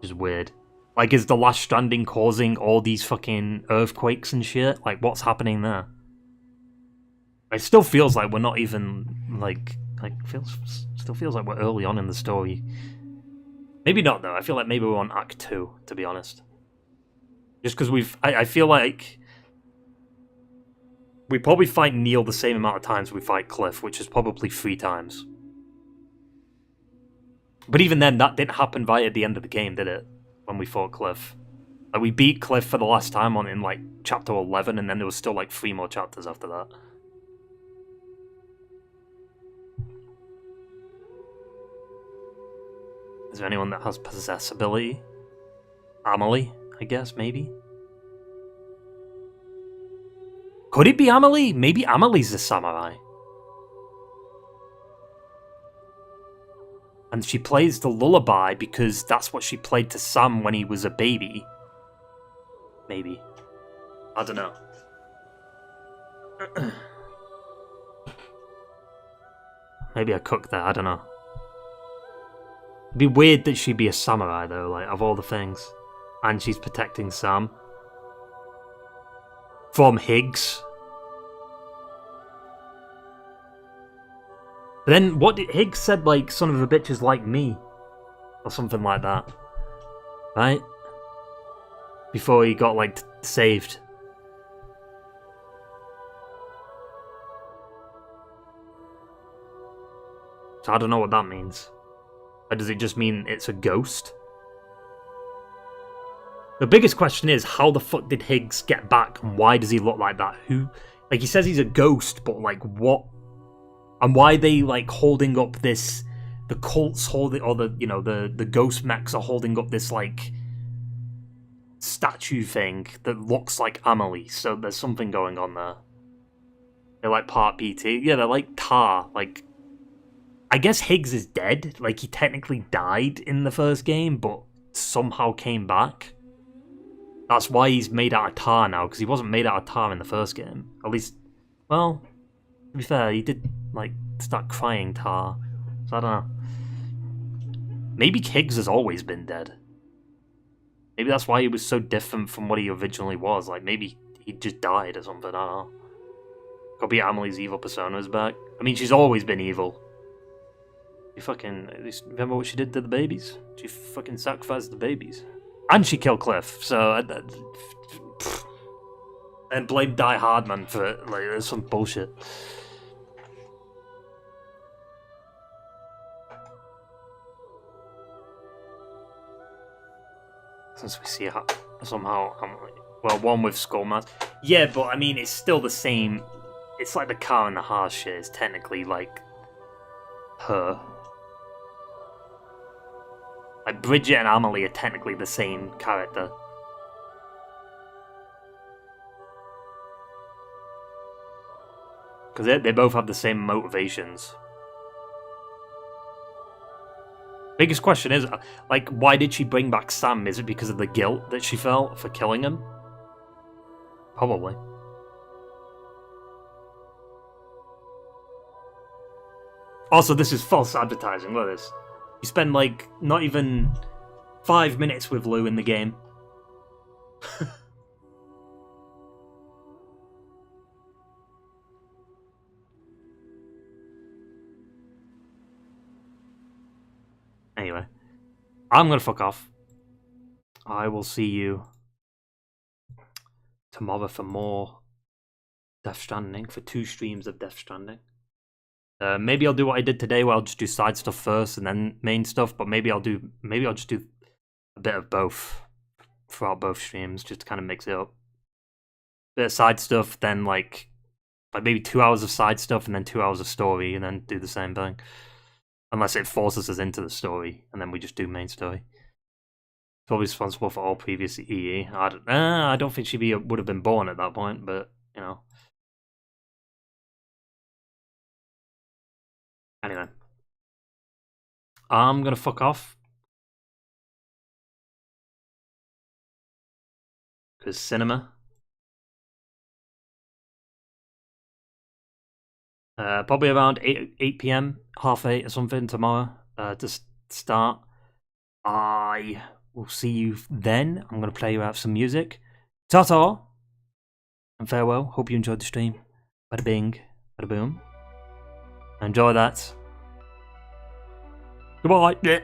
Which is weird. Like, is the Last Stranding causing all these fucking earthquakes and shit? Like, what's happening there? It still feels like we're not even, still feels like we're early on in the story. Maybe not, though. I feel like maybe we're on Act 2, to be honest. Just because I feel like we probably fight Neil the same amount of times we fight Cliff, which is probably 3 times. But even then, that didn't happen right at the end of the game, did it? When we fought Cliff. Like, we beat Cliff for the last time in, like, Chapter 11, and then there was still, like, 3 more chapters after that. Is there anyone that has possessability? Amelie, I guess, maybe? Could it be Amelie? Maybe Amelie's a samurai. And she plays the lullaby because that's what she played to Sam when he was a baby. Maybe. I don't know. Maybe I cooked that, I don't know. It'd be weird that she'd be a samurai, though, like, of all the things. And she's protecting Sam. From Higgs. But then, what did Higgs said, like, son of a bitch is like me. Or something like that. Right? Before he got, like, saved. So I don't know what that means. Or does it just mean it's a ghost? The biggest question is, how the fuck did Higgs get back, and why does he look like that? Who, like, he says he's a ghost, but like, what? And why are they like holding up this? The cults holding, or the, you know, the ghost mechs are holding up this like statue thing that looks like Amelie. So there's something going on there. They're like part PT. Yeah, they're like Tar. Like, I guess Higgs is dead. Like, he technically died in the first game, but somehow came back. That's why he's made out of tar now, because he wasn't made out of tar in the first game. At least, well, to be fair, he did, like, start crying tar. So I don't know. Maybe Higgs has always been dead. Maybe that's why he was so different from what he originally was. Like, maybe he just died or something, I don't know. Could be Amelie's evil persona is back. I mean, she's always been evil. You fucking... Remember what she did to the babies? She fucking sacrificed the babies. And she killed Cliff, so... and blame Die Hardman for it. Like, there's some bullshit. Since we see how... Somehow... well, one with Skullmask. Yeah, but, I mean, it's still the same... It's like the car and the heart shit is technically, like... her. Like, Bridget and Amelie are technically the same character. Because they both have the same motivations. Biggest question is, like, why did she bring back Sam? Is it because of the guilt that she felt for killing him? Probably. Also, this is false advertising, look at this. You spend, like, not even 5 minutes with Lou in the game. Anyway, I'm gonna fuck off. I will see you tomorrow for more Death Stranding, for 2 streams of Death Stranding. Maybe I'll do what I did today, where I'll just do side stuff first and then main stuff. But maybe I'll just do a bit of both throughout both streams, just to kind of mix it up. Bit of side stuff, then like maybe 2 hours of side stuff, and then 2 hours of story, and then do the same thing. Unless it forces us into the story, and then we just do main story. Probably responsible for all previous EE. I don't think she would have been born at that point, but you know. Anyway, I'm gonna fuck off. Because cinema. Probably around 8 p.m, 8:30 or something tomorrow to start. I will see you then. I'm gonna play you out some music. Ta-ta! And farewell. Hope you enjoyed the stream. Bada bing, bada boom. Enjoy that. Goodbye. Yeah.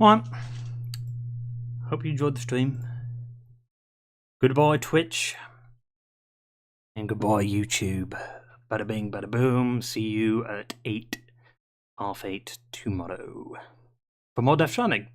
Alright. Hope you enjoyed the stream. Goodbye, Twitch. And goodbye, YouTube. Bada bing, bada boom. See you at 8, half 8 tomorrow. For more Death Stranding.